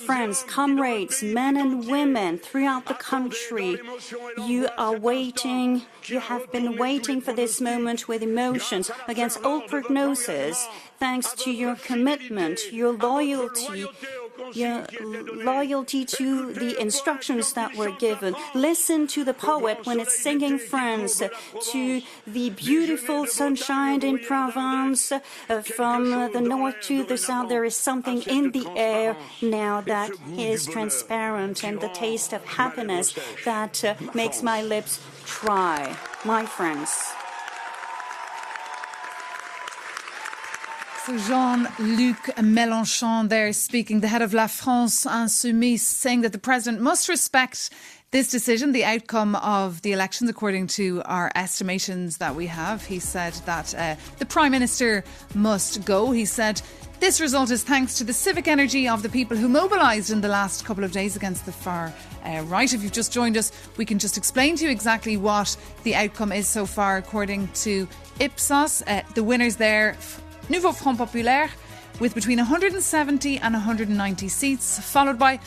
Friends, comrades, men and women throughout the country, you are waiting, you have been waiting for this moment with emotions against all prognosis, thanks to your commitment, your loyalty to the instructions that were given. Listen to the poet when it's singing France, to the beautiful sunshine in Provence, from the north to the south. There is something in the air now that is transparent, and the taste of happiness that makes my lips dry. My friends.
So Jean-Luc Melanchon there speaking, the head of La France Insoumise, saying that the president must respect this decision, the outcome of the elections, according to our estimations that we have. He said that the Prime Minister must go. He said this result is thanks to the civic energy of the people who mobilised in the last couple of days against the far right. If you've just joined us, we can just explain to you exactly what the outcome is so far, according to Ipsos. The winners there, Nouveau Front Populaire, with between 170 and 190 seats, followed by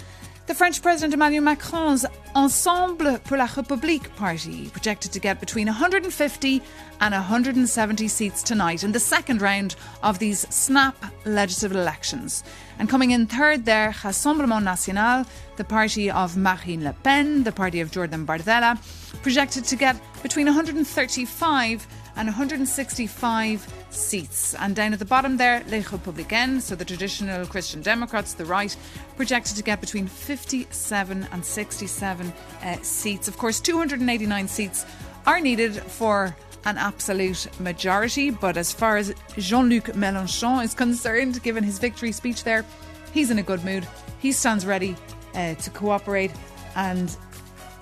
the French President Emmanuel Macron's Ensemble pour la République party, projected to get between 150 and 170 seats tonight in the second round of these snap legislative elections. And coming in third there, Rassemblement National, the party of Marine Le Pen, the party of Jordan Bardella, projected to get between 135 and 165 seats. And down at the bottom there, Les Républicains, so the traditional Christian Democrats, the right, projected to get between 57 and 67 seats. Of course, 289 seats are needed for an absolute majority. But as far as Jean-Luc Mélenchon is concerned, given his victory speech there, he's in a good mood. He stands ready to cooperate and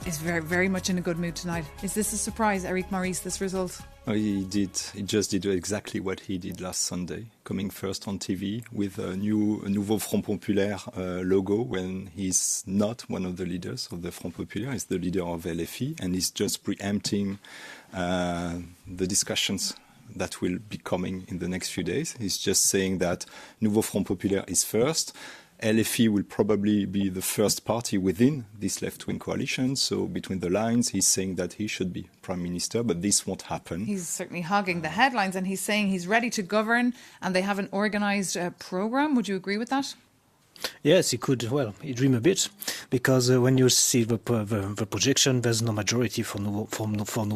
is very, very much in a good mood tonight. Is this a surprise, Eric Maurice, this result?
Oh, he just did exactly what he did last Sunday, coming first on TV with a Nouveau Front Populaire logo when he's not one of the leaders of the Front Populaire, he's the leader of LFI, and he's just preempting the discussions that will be coming in the next few days. He's just saying that Nouveau Front Populaire is first. LFI will probably be the first party within this left-wing coalition. So between the lines, he's saying that he should be prime minister, but this won't happen.
He's certainly hogging the headlines, and he's saying he's ready to govern, and they have an organised programme. Would you agree with that?
Yes, he could. Well, he dream a bit, because when you see the projection, there's no majority for Nouveau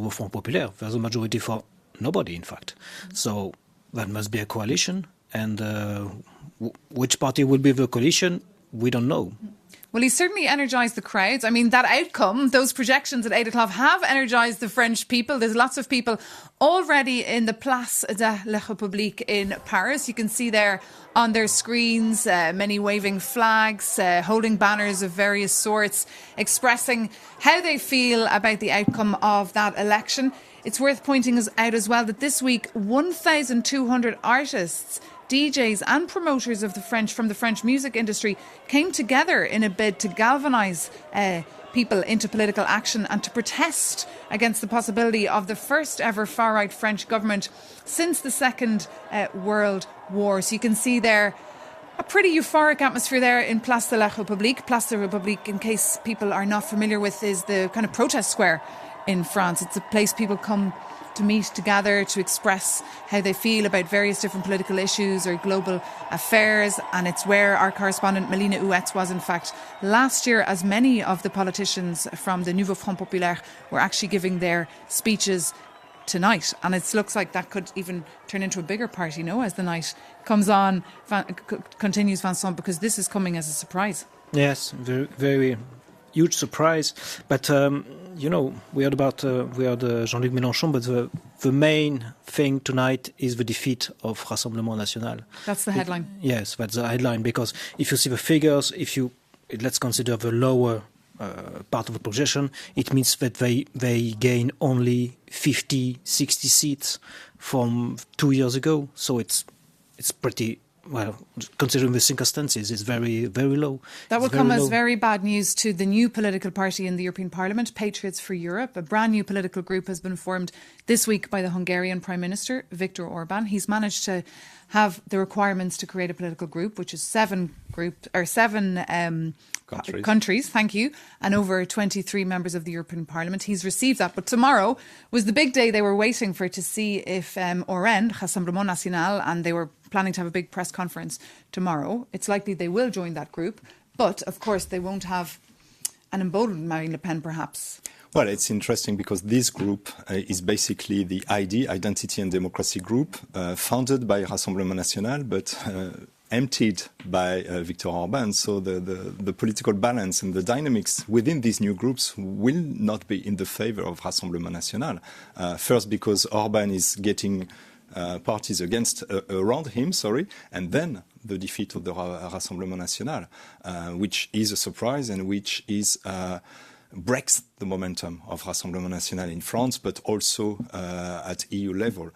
Front Populaire. There's a majority for nobody, in fact. So that must be a coalition, and which party will be the coalition, we don't know.
Well, he certainly energised the crowds. I mean, that outcome, those projections at 8 o'clock have energised the French people. There's lots of people already in the Place de la République in Paris. You can see there on their screens many waving flags, holding banners of various sorts, expressing how they feel about the outcome of that election. It's worth pointing out as well that this week 1,200 artists, DJs and promoters of from the French music industry came together in a bid to galvanise people into political action and to protest against the possibility of the first ever far-right French government since the Second World War. So you can see there a pretty euphoric atmosphere there in Place de la République. Place de la République, in case people are not familiar with, is the kind of protest square in France. It's a place people come to meet, to gather, to express how they feel about various different political issues or global affairs. And it's where our correspondent Melina Uetz was, in fact, last year, as many of the politicians from the Nouveau Front Populaire were actually giving their speeches tonight. And it looks like that could even turn into a bigger party, no, as the night comes on, continues Vincent, because this is coming as a surprise.
Yes, very, very huge surprise. But we heard about Jean-Luc Mélenchon, but the main thing tonight is the defeat of Rassemblement National.
That's the headline.
Yes, that's the headline, because if you see the figures, let's consider the lower part of the projection, it means that they gain only 50, 60 seats from 2 years ago. So it's pretty, well, considering the circumstances, it's very, very low.
That will come as very bad news to the new political party in the European Parliament, Patriots for Europe. A brand new political group has been formed this week by the Hungarian Prime Minister, Viktor Orban. He's managed to have the requirements to create a political group, which is seven countries, thank you, and over 23 members of the European Parliament. He's received that. But tomorrow was the big day they were waiting for, to see if RN, Rassemblement National, and they were planning to have a big press conference tomorrow. It's likely they will join that group. But, of course, they won't have an emboldened Marine Le Pen, perhaps.
Well, it's interesting because this group is basically the Identity and Democracy group, founded by Rassemblement National, but emptied by Viktor Orban. So the political balance and the dynamics within these new groups will not be in the favor of Rassemblement National. First, because Orban is getting parties around him, and then the defeat of the Rassemblement National, which is a surprise and which breaks the momentum of Rassemblement National in France, but also at EU level.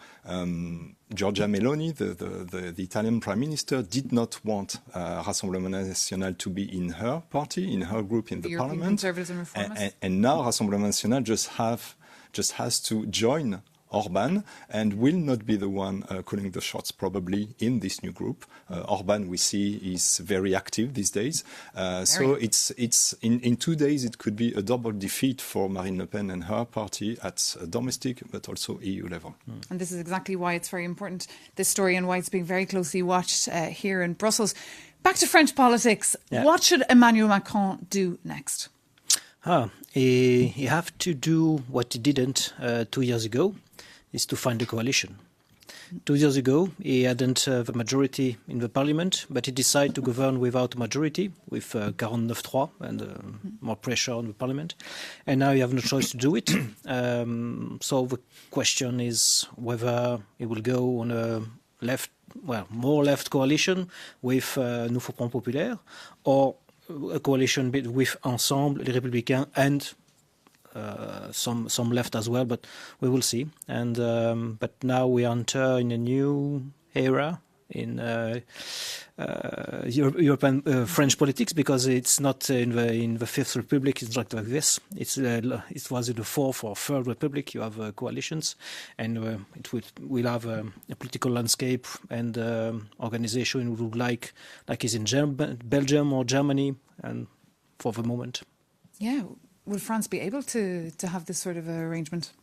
Giorgia Meloni, the Italian Prime Minister, did not want Rassemblement National to be in her party, in her group in the
European
Parliament.
Conservatives and Reformists.
And now Rassemblement National just has to join Orban and will not be the one calling the shots probably in this new group. Orban, we see, is very active these days. So it's in 2 days it could be a double defeat for Marine Le Pen and her party at domestic but also EU level.
And this is exactly why it's very important, this story, and why it's being very closely watched here in Brussels. Back to French politics. Yeah. What should Emmanuel Macron do next?
He have to do what he didn't 2 years ago, is to find a coalition. 2 years ago, he hadn't the majority in the parliament, but he decided to govern without a majority, with 49.3 and more pressure on the parliament. And now you have no choice to do it. So the question is whether he will go on a more left coalition with Nouveau Front Populaire, or a coalition with Ensemble, les Républicains, and some left as well, but we will see. And but now we enter in a new era in European French politics, because it's not in the Fifth Republic. It's not like this. It was in the Fourth or Third Republic. You have coalitions, and we'll have a political landscape and organization would like is in Belgium or Germany, and for the moment.
Yeah. Will France be able to have this sort of arrangement?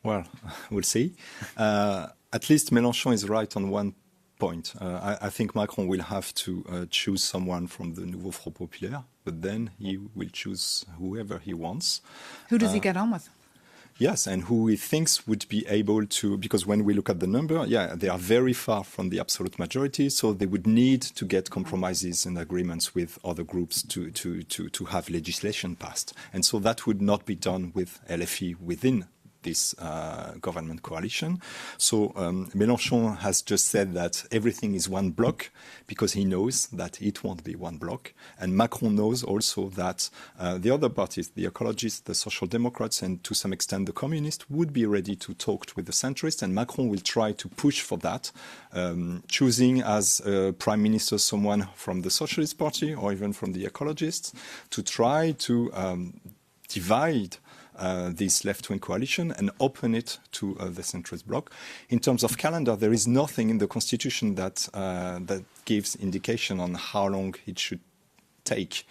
Well, we'll see. At least Melanchon is right on one point. I think Macron will have to choose someone from the Nouveau Front Populaire, but then he will choose whoever he wants.
Who does he get on with?
Yes, and who he thinks would be able to, because when we look at the number, they are very far from the absolute majority, so they would need to get compromises and agreements with other groups to have legislation passed. And so that would not be done with LFI within this government coalition. So Mélenchon has just said that everything is one bloc, because he knows that it won't be one bloc. And Macron knows also that the other parties, the ecologists, the social democrats, and to some extent the communists, would be ready to talk with the centrists. And Macron will try to push for that, choosing as prime minister someone from the Socialist Party or even from the ecologists, to try to divide this left-wing coalition and open it to the centrist bloc. In terms of calendar, there is nothing in the constitution that gives indication on how long it should take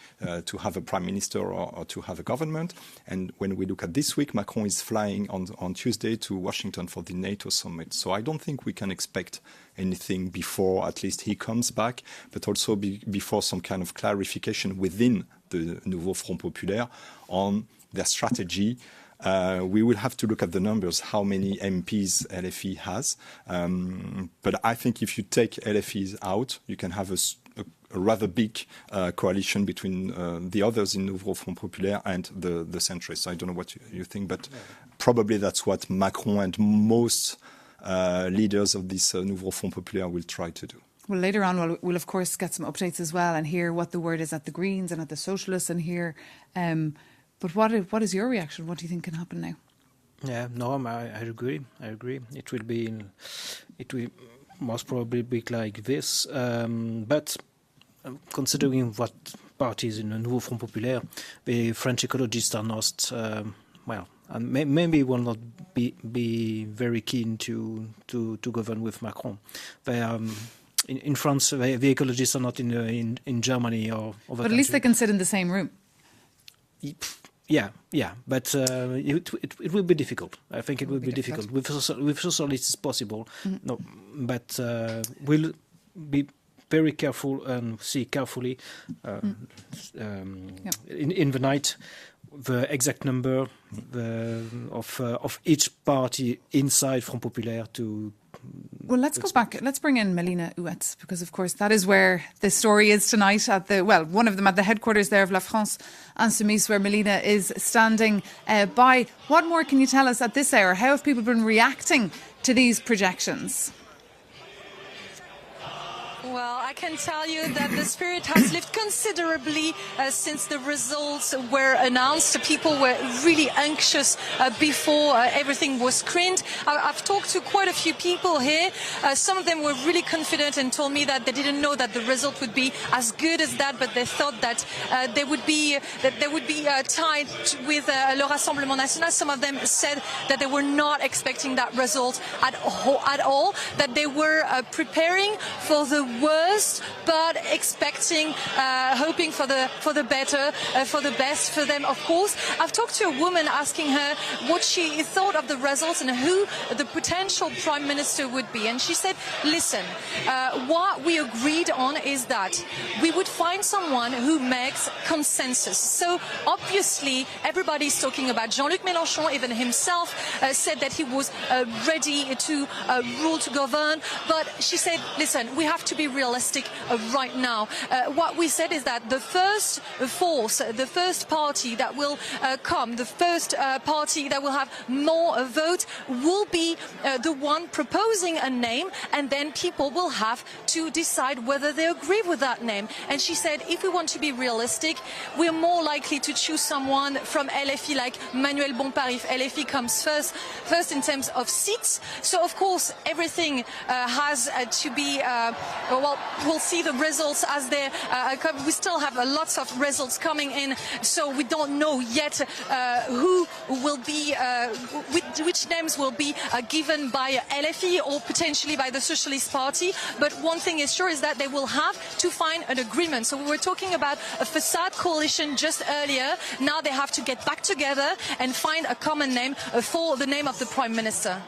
to have a prime minister or to have a government. And when we look at this week, Macron is flying on Tuesday to Washington for the NATO summit. So I don't think we can expect anything before at least he comes back, but also before some kind of clarification within the Nouveau Front Populaire on their strategy. We will have to look at the numbers, how many MPs LFI has. But I think if you take LFIs out, you can have a rather big coalition between the others in Nouveau Front Populaire and the centrists. I don't know what you think, but probably that's what Macron and most leaders of this Nouveau Front Populaire will try to do.
Well, later on, we'll of course get some updates as well and hear what the word is at the Greens and at the Socialists and hear... But what is your reaction? What do you think can happen now?
Yeah, no, I agree. It will most probably be like this. But considering what parties in the Nouveau Front Populaire, the French ecologists are not, maybe will not be very keen to govern with Macron. They in France, the ecologists are not in Germany or other
But at least they can sit in the same room.
Yeah, but it will be difficult. I think it will be difficult. With socialists it's possible. Mm-hmm. No, but we'll be very careful and see carefully in the night the exact number of each party inside Front Populaire to.
Well, let's go back. Let's bring in Melina Huet, because, of course, that is where the story is tonight one of them at the headquarters there of La France Insoumise, where Melina is standing by. What more can you tell us at this hour? How have people been reacting to these projections?
Well, I can tell you that the spirit has lifted considerably since the results were announced. People were really anxious before everything was screened. I've talked to quite a few people here. Some of them were really confident and told me that they didn't know that the result would be as good as that, but they thought that they would be tied with Le Rassemblement National. Some of them said that they were not expecting that result at all, that they were preparing for the worst, but expecting, hoping for the better, for the best for them, of course. I've talked to a woman asking her what she thought of the results and who the potential prime minister would be. And she said, listen, what we agreed on is that we would find someone who makes consensus. So obviously everybody's talking about Jean-Luc Mélenchon. Even himself said that he was ready to rule, to govern. But she said, listen, we have to be realistic right now. What we said is that the first force, the first party that will come, the first party that will have more votes will be the one proposing a name, and then people will have to decide whether they agree with that name. And she said, if we want to be realistic, we're more likely to choose someone from LFI like Manuel Bompard if LFI comes first in terms of seats. So of course everything has to be, well, we'll see the results as they come. We still have lots of results coming in, so we don't know yet who will be, which names will be given by LFI or potentially by the Socialist Party. But one thing is sure is that they will have to find an agreement. So we were talking about a facade coalition just earlier. Now they have to get back together and find a common name for the name of the Prime Minister.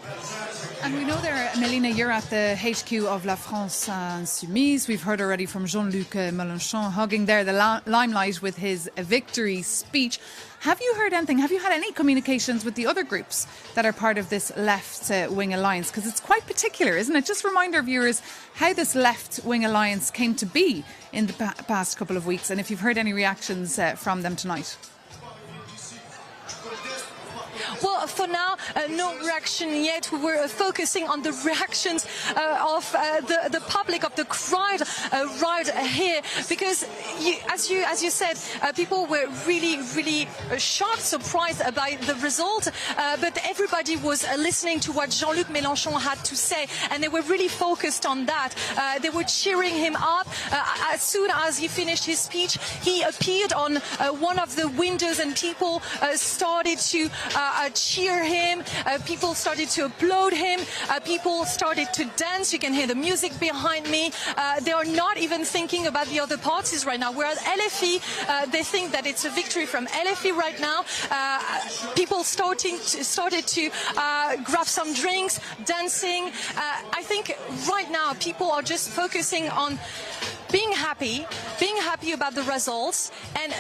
And we know there, Melina, you're at the HQ of La France Insoumise. We've heard already from Jean-Luc Melanchon hugging there the limelight with his victory speech. Have you heard anything? Have you had any communications with the other groups that are part of this left-wing alliance? Because it's quite particular, isn't it? Just remind our viewers how this left-wing alliance came to be in the past couple of weeks, and if you've heard any reactions from them tonight.
Well, for now, no reaction yet. We were focusing on the reactions of the public, of the crowd right here, because as you said, people were really shocked, surprised about the result, but everybody was listening to what Jean-Luc Mélenchon had to say, and they were really focused on that. They were cheering him up. As soon as he finished his speech, he appeared on one of the windows, and people started to cheer him, people started to applaud him, people started to dance. You can hear the music behind me. They are not even thinking about the other parties right now. Whereas LFI, they think that it's a victory from LFI right now. People started to grab some drinks, dancing. I think right now people are just focusing on being happy about the results, and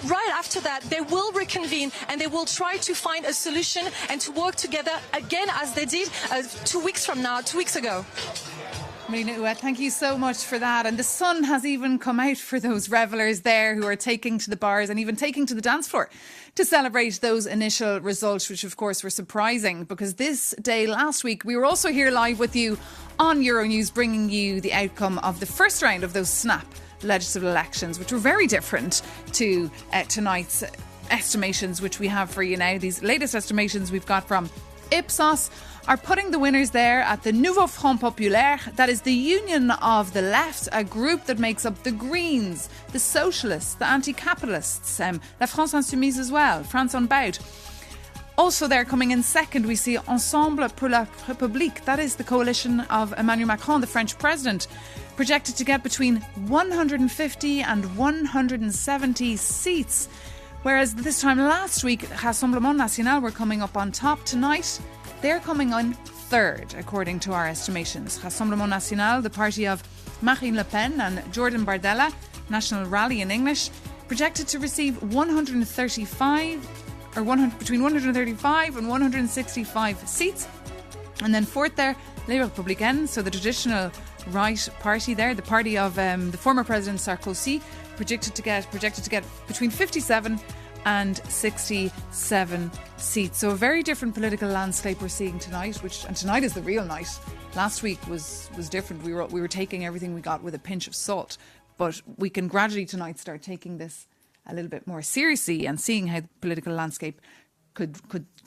right after that they will reconvene and they will try to find a solution and to work together again as they did 2 weeks ago.
Marina, thank you so much for that. And the sun has even come out for those revellers there who are taking to the bars and even taking to the dance floor to celebrate those initial results, which of course were surprising, because this day last week we were also here live with you on Euronews, bringing you the outcome of the first round of those snap legislative elections, which were very different to tonight's estimations, which we have for you now. These latest estimations we've got from Ipsos are putting the winners there at the Nouveau Front Populaire. That is the union of the left, a group that makes up the Greens, the Socialists, the Anti-Capitalists, La France Insoumise as well, France Unbowed. Also there coming in second, we see Ensemble pour la République. That is the coalition of Emmanuel Macron, the French president, projected to get between 150 and 170 seats. Whereas this time last week, Rassemblement National were coming up on top. Tonight, they're coming on third, according to our estimations. Rassemblement National, the party of Marine Le Pen and Jordan Bardella, National Rally in English, projected to receive between 135 and 165 seats. And then fourth there, Les Républicains, so the traditional right party there, the party of the former President Sarkozy, projected to get between 57 and 67 seats. So a very different political landscape we're seeing tonight, and tonight is the real night. Last week was different. We were taking everything we got with a pinch of salt, but we can gradually tonight start taking this a little bit more seriously and seeing how the political landscape could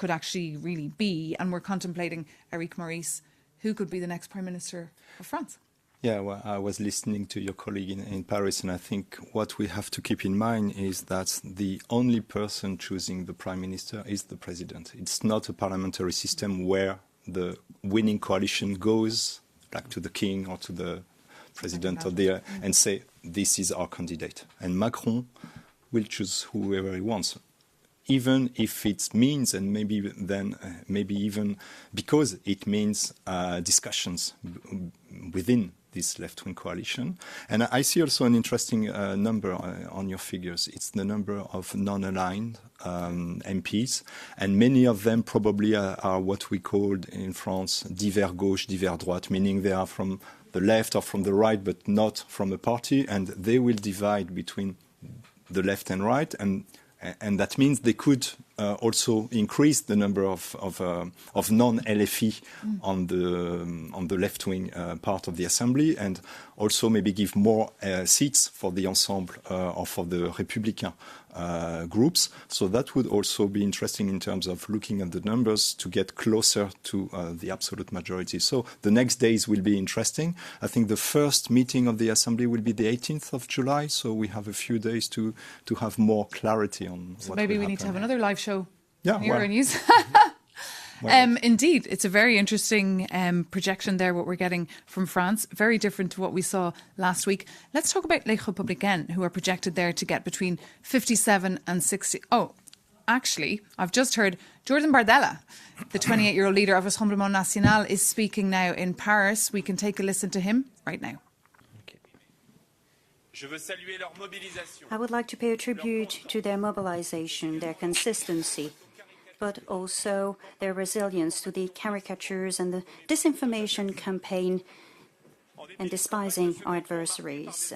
actually really be. And we're contemplating, Eric Maurice, who could be the next Prime Minister of France.
Yeah, well, I was listening to your colleague in Paris, and I think what we have to keep in mind is that the only person choosing the Prime Minister is the President. It's not a parliamentary system where the winning coalition goes, like to the King or to the president of the and say, this is our candidate. And Macron will choose whoever he wants, even if it means, and maybe even because it means discussions within this left-wing coalition. And I see also an interesting number on your figures. It's the number of non-aligned MPs, and many of them probably are what we called in France divers gauche, divers droite, meaning they are from the left or from the right, but not from a party, and they will divide between the left and right, and that means they could also increase the number of non-LFI on the left-wing part of the Assembly, and also maybe give more seats for the Ensemble or for the Républicains groups. So that would also be interesting in terms of looking at the numbers to get closer to the absolute majority. So the next days will be interesting. I think the first meeting of the Assembly will be the 18th of July, so we have a few days to have more clarity on what
maybe
will
we need to have
happen.
another live show
Yeah,
on Euronews. Indeed, it's a very interesting projection there, what we're getting from France. Very different to what we saw last week. Let's talk about Les Républicains, who are projected there to get between 57 and 60. Oh, actually, I've just heard Jordan Bardella, the 28-year-old leader of Rassemblement National, is speaking now in Paris. We can take a listen to him right now.
I would like to pay a tribute to their mobilization, their consistency, but also their resilience to the caricatures and the disinformation campaign and despising our adversaries.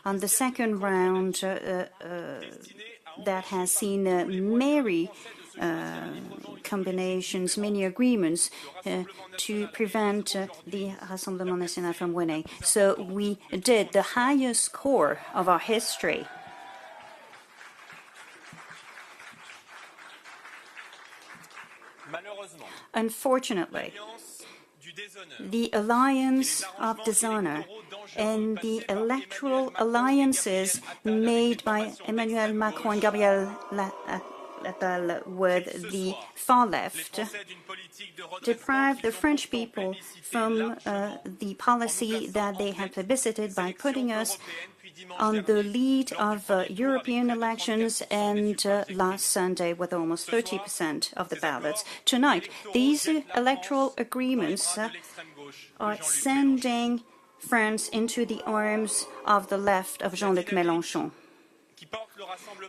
On the second round, that has seen many combinations, many agreements to prevent the Rassemblement National from winning. So we did the highest score of our history. Unfortunately, the alliance of dishonor and the electoral alliances made by Emmanuel Macron and Gabriel Attal with the far left deprived the French people from the policy that they had plebiscited by putting us on the lead of European elections, and last Sunday with almost 30% of the ballots. Tonight, these electoral agreements are sending France into the arms of the left of Jean-Luc Mélenchon.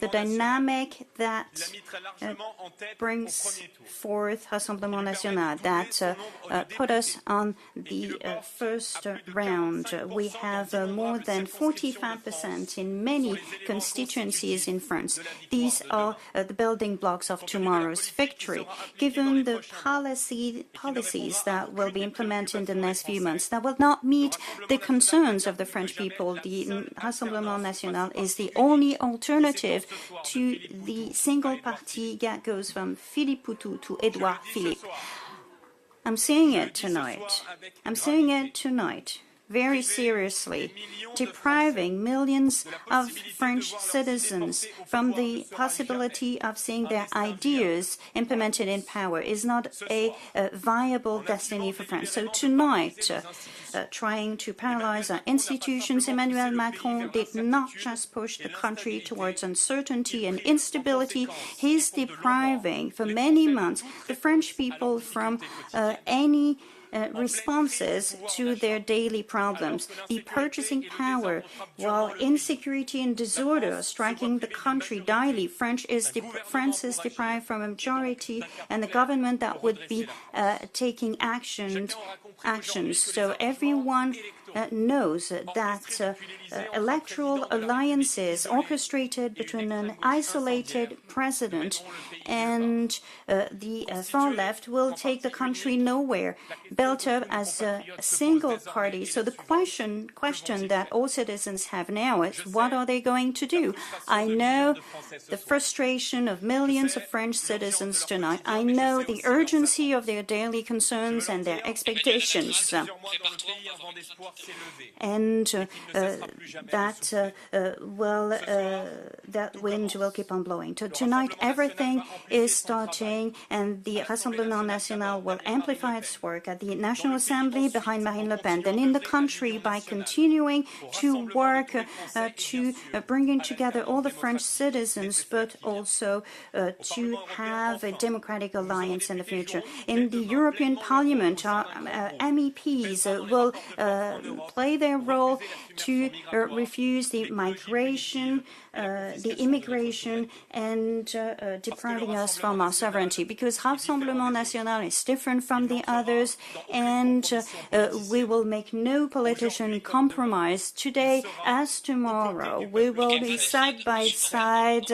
The dynamic that brings forth Rassemblement National, that put us on the first round. We have more than 45% in many constituencies in France. These are the building blocks of tomorrow's victory. Given the policies that will be implemented in the next few months that will not meet the concerns of the French people, the Rassemblement National is the only alternative to the single party that goes from Philippe Poutou to Edouard Philippe. I'm saying it tonight. Very seriously, depriving millions of French citizens from the possibility of seeing their ideas implemented in power is not a viable destiny for France. So tonight, trying to paralyze our institutions, Emmanuel Macron did not just push the country towards uncertainty and instability. He's depriving for many months the French people from any responses to their daily problems. The purchasing power, while insecurity and disorder are striking the country daily, France is deprived from a majority and the government that would be taking actions. So everyone knows that electoral alliances orchestrated between an isolated president and the far left will take the country nowhere, built up as a single party. So the question that all citizens have now is, what are they going to do? I know the frustration of millions of French citizens tonight. I know the urgency of their daily concerns and their expectations. and that wind will keep on blowing. So tonight, everything is starting, and the Rassemblement National will amplify its work at the National Assembly behind Marine Le Pen, then in the country by continuing to work to bringing together all the French citizens, but also to have a democratic alliance in the future. In the European Parliament, our MEPs will play their role to refuse the migration, the immigration, and depriving us from our sovereignty, because Rassemblement National is different from the others, and we will make no politician compromise today as tomorrow. We will be side by side.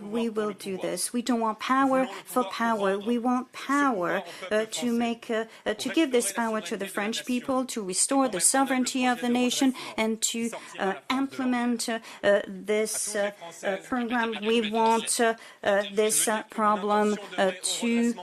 We will do this. We don't want power for power. We want power to give this power to the French people, to restore the sovereignty of the nation, and to implement this program. We want this problem to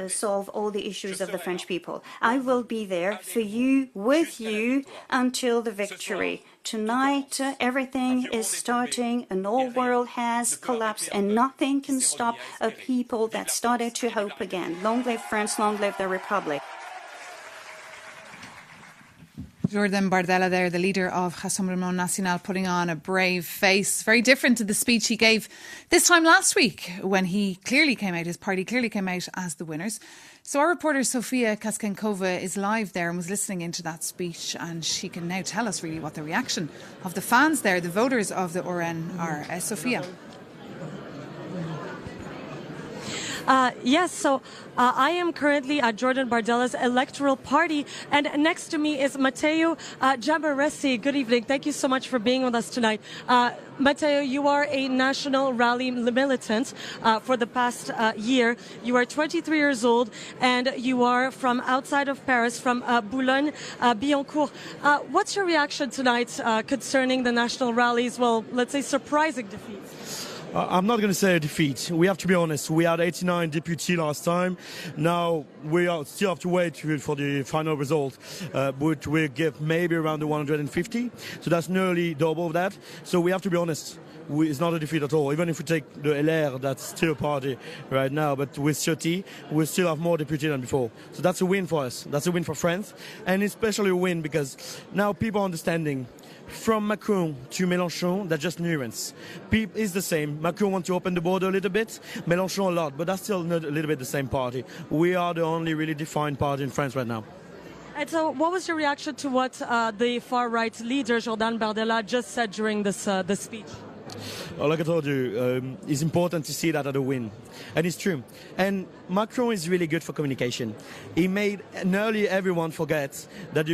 solve all the issues of the French people. I will be there for you, with you, until the victory. Tonight, everything is starting, an old world has collapsed, and nothing can stop a people that started to hope again. Long live France, long live the Republic.
Jordan Bardella there, the leader of Rassemblement National, putting on a brave face, very different to the speech he gave this time last week when his party clearly came out as the winners. So our reporter Sofia Kaskenkova is live there and was listening into that speech, and she can now tell us really what the reaction of the fans there, the voters of the RN are. Sofia.
Yes, so I am currently at Jordan Bardella's Electoral party, and next to me is Matteo Giamaresi. Good evening. Thank you so much for being with us tonight. Matteo, you are a National Rally militant for the past year. You are 23 years old, and you are from outside of Paris, from Boulogne-Billancourt. What's your reaction tonight concerning the National Rally's, well, let's say, surprising defeat?
I'm not going to say a defeat. We have to be honest. We had 89 deputies last time. Now we still have to wait for the final result, which will give maybe around the 150. So that's nearly double of that. So we have to be honest. It's not a defeat at all. Even if we take the LR, that's still a party right now. But with 30, we still have more deputies than before. So that's a win for us. That's a win for France. And especially a win because now people are understanding. From Macron to Melanchon, that's just nuance. It's the same. Macron wants to open the border a little bit, Melanchon a lot, but that's still not a little bit the same party. We are the only really defined party in France right now.
And so what was your reaction to what the far-right leader, Jordan Bardella, just said during this speech?
Well, like I told you, it's important to see that as a win. And it's true. And Macron is really good for communication. He made nearly everyone forget that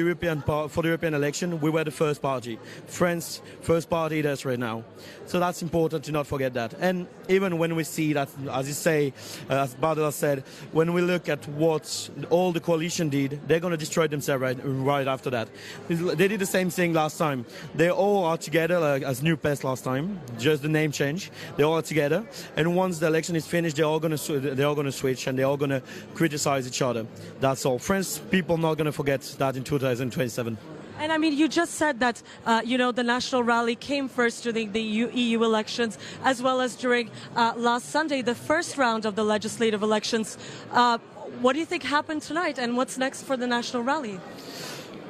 for the European election, we were the first party. France, first party that's right now. So that's important to not forget that. And even when we see that, as you say, as Bardella said, when we look at what all the coalition did, they're going to destroy themselves right after that. They did the same thing last time. They all are together as New PES last time. Just the name change. They're all together, and once the election is finished, they're all going to switch, and they're all going to criticize each other. That's all. French people not going to forget that in 2027.
And I mean, you just said that, the National Rally came first during the EU elections, as well as during last Sunday, the first round of the legislative elections. What do you think happened tonight, and what's next for the National Rally?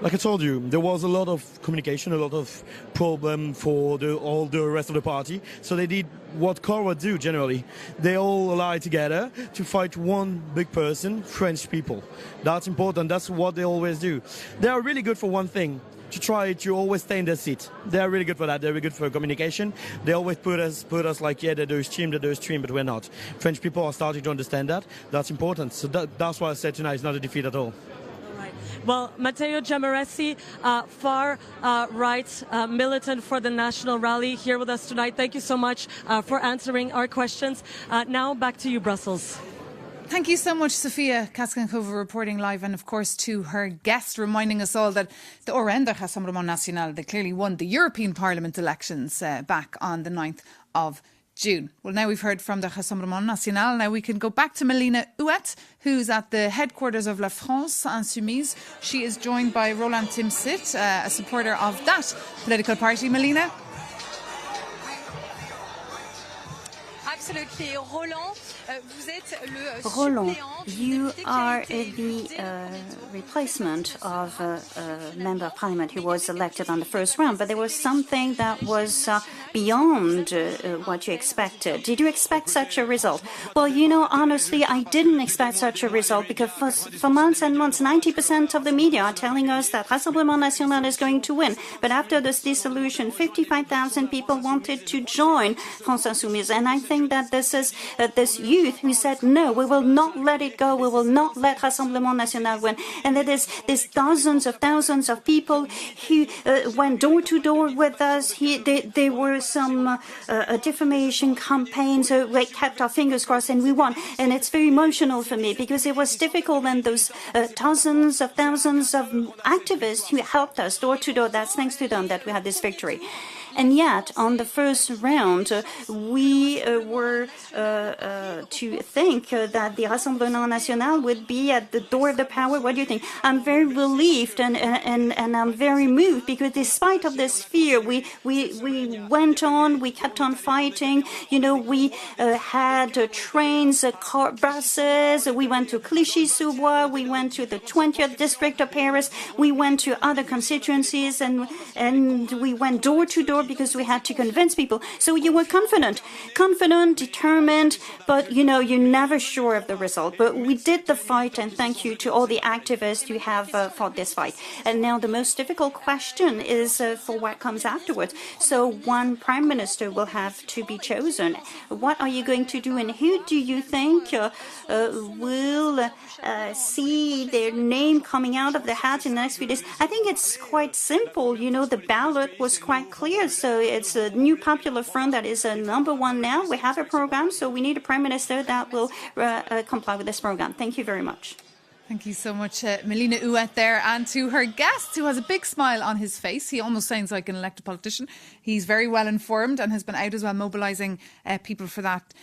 Like I told you, there was a lot of communication, a lot of problem for all the rest of the party. So they did what Cora do generally. They all ally together to fight one big person, French people. That's important. That's what they always do. They are really good for one thing, to try to always stay in their seat. They are really good for that. They're really good for communication. They always put us like, yeah, they're doing stream, but we're not. French people are starting to understand that. That's important. So that's why I said tonight it's not a defeat at all.
Well, Matteo Giamaresi, far-right militant for the National Rally, here with us tonight. Thank you so much for answering our questions. Now back to you, Brussels.
Thank you so much, Sofia Kaskenkova, reporting live, and of course to her guest, reminding us all that the RN, the Rassemblement National, they clearly won the European Parliament elections back on the 9th of June. Well, now we've heard from the Rassemblement National. Now we can go back to Melina Huet, who's at the headquarters of La France Insoumise. She is joined by Roland Timsit, a supporter of that political party. Melina?
Absolutely.
Roland, you are the replacement of a member of parliament who was elected on the first round, but there was something that was beyond what you expected. Did you expect such a result? Well, honestly, I didn't expect such a result because for months and months, 90% of the media are telling us that Rassemblement National is going to win. But after this dissolution, 55,000 people wanted to join France Insoumise, and I think that this is this youth who said, no, we will not let it go. We will not let Rassemblement National win. And there's dozens of thousands of people who went door to door with us. There were some defamation campaigns. We kept our fingers crossed and we won. And it's very emotional for me because it was difficult, and those dozens of thousands of activists who helped us door to door, that's thanks to them that we had this victory. And yet, on the first round, we were to think that the Rassemblement National would be at the door of the power. What do you think? I'm very relieved and I'm very moved because despite of this fear, we went on, we kept on fighting. We had trains, buses, we went to Clichy-sous-Bois, we went to the 20th district of Paris, we went to other constituencies, and we went door to door because we had to convince people. So you were confident, determined, but you're never sure of the result. But we did the fight, and thank you to all the activists who have fought this fight. And now the most difficult question is for what comes afterwards. So one prime minister will have to be chosen. What are you going to do, and who do you think will see their name coming out of the hat in the next few days? I think it's quite simple. The ballot was quite clear. So it's a new popular front that is number one now. We have a program, so we need a prime minister that will comply with this program. Thank you very much.
Thank you so much, Melina Huet there. And to her guest, who has a big smile on his face. He almost sounds like an elected politician. He's very well informed and has been out as well, mobilising people for that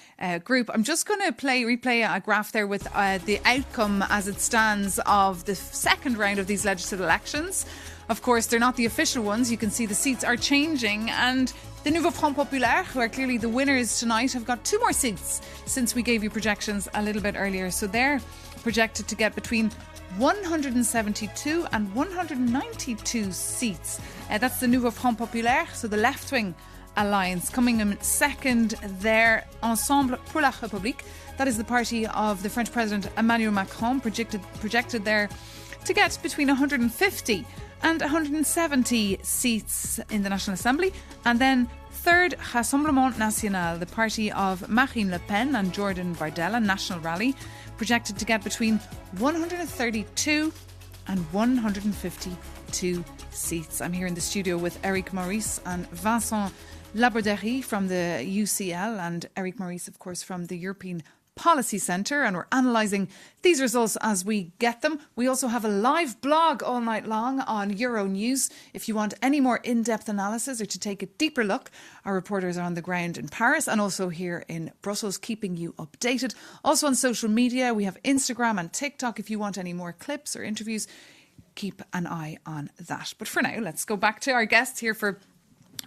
group. I'm just going to replay a graph there with the outcome as it stands of the second round of these legislative elections. Of course, they're not the official ones. You can see the seats are changing, and the Nouveau Front Populaire, who are clearly the winners tonight, have got 2 more seats since we gave you projections a little bit earlier. So they're projected to get between 172 and 192 seats. That's the Nouveau Front Populaire, so the left-wing alliance. Coming in second there, Ensemble pour la République. That is the party of the French President Emmanuel Macron, projected there to get between 150 and 170 seats in the National Assembly. And then third, Rassemblement National, the party of Marine Le Pen and Jordan Bardella, National Rally, projected to get between 132 and 152 seats. I'm here in the studio with Eric Maurice and Vincent Laborderie from the UCL, and Eric Maurice, of course, from the European Policy Centre, and we're analysing these results as we get them. We also have a live blog all night long on Euronews. If you want any more in-depth analysis or to take a deeper look, our reporters are on the ground in Paris and also here in Brussels, keeping you updated. Also on social media, we have Instagram and TikTok. If you want any more clips or interviews, keep an eye on that. But for now, let's go back to our guests here for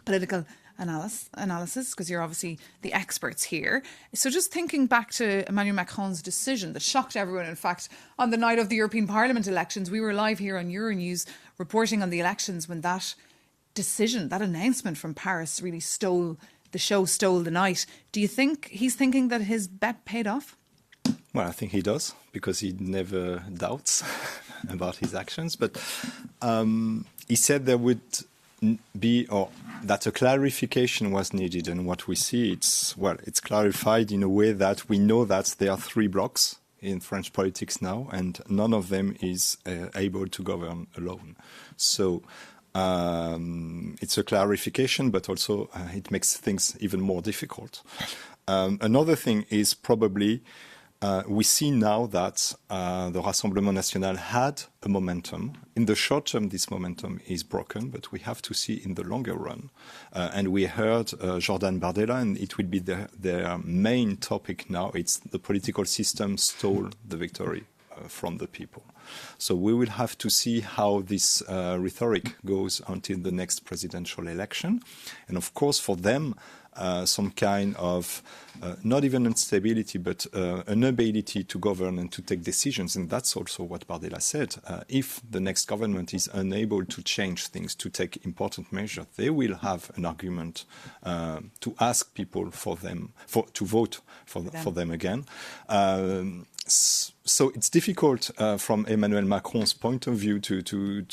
political analysis, because you're obviously the experts here. So just thinking back to Emmanuel Macron's decision that shocked everyone, in fact, on the night of the European Parliament elections, we were live here on Euronews reporting on the elections when that decision, that announcement from Paris really stole the night. Do you think he's thinking that his bet paid off?
Well, I think he does, because he never doubts about his actions. But he said there would that a clarification was needed, and what we see, it's clarified in a way that we know that there are 3 blocks in French politics now, and none of them is able to govern alone. So it's a clarification, but also it makes things even more difficult. Another thing is probably we see now that the Rassemblement National had a momentum. In the short term, this momentum is broken, but we have to see in the longer run. And we heard Jordan Bardella, and it will be their main topic now. It's the political system stole the victory from the people. So we will have to see how this rhetoric goes until the next presidential election. And of course, for them, some kind of not even instability, but an ability to govern and to take decisions. And that's also what Bardella said. If the next government is unable to change things, to take important measures, they will have an argument to ask people to vote for them again. So it's difficult from Emmanuel Macron's point of view to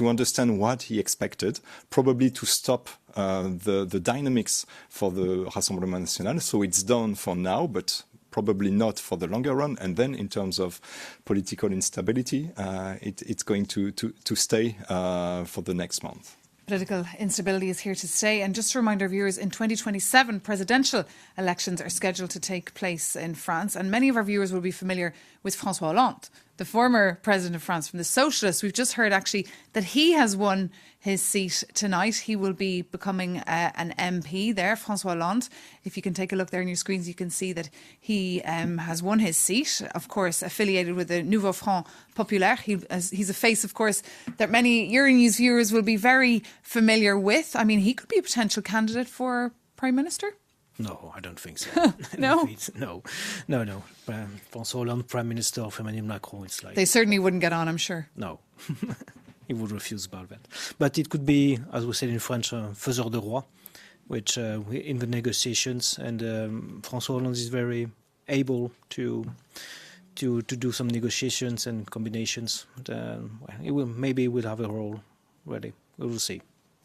understand what he expected, probably to stop the dynamics for the Rassemblement National. So it's done for now, but probably not for the longer run. And then in terms of political instability, it's going to stay for the next month.
Political instability is here to stay. And just to remind our viewers, in 2027, presidential elections are scheduled to take place in France. And many of our viewers will be familiar with François Hollande, the former president of France from the Socialists. We've just heard actually that he has won his seat tonight. He will be becoming an MP there, François Hollande. If you can take a look there on your screens, you can see that he has won his seat, of course, affiliated with the Nouveau Front Populaire. He's a face, of course, that many Euronews viewers will be very familiar with. I mean, he could be a potential candidate for Prime Minister.
No, I don't think so.
No?
No. François Hollande, Prime Minister of Emmanuel Macron, it's like...
They certainly wouldn't get on, I'm sure.
No. He would refuse about that. But it could be, as we said in French, faiseur de roi, which in the negotiations, and François Hollande is very able to do some negotiations and combinations. He will have a role, really. We will see.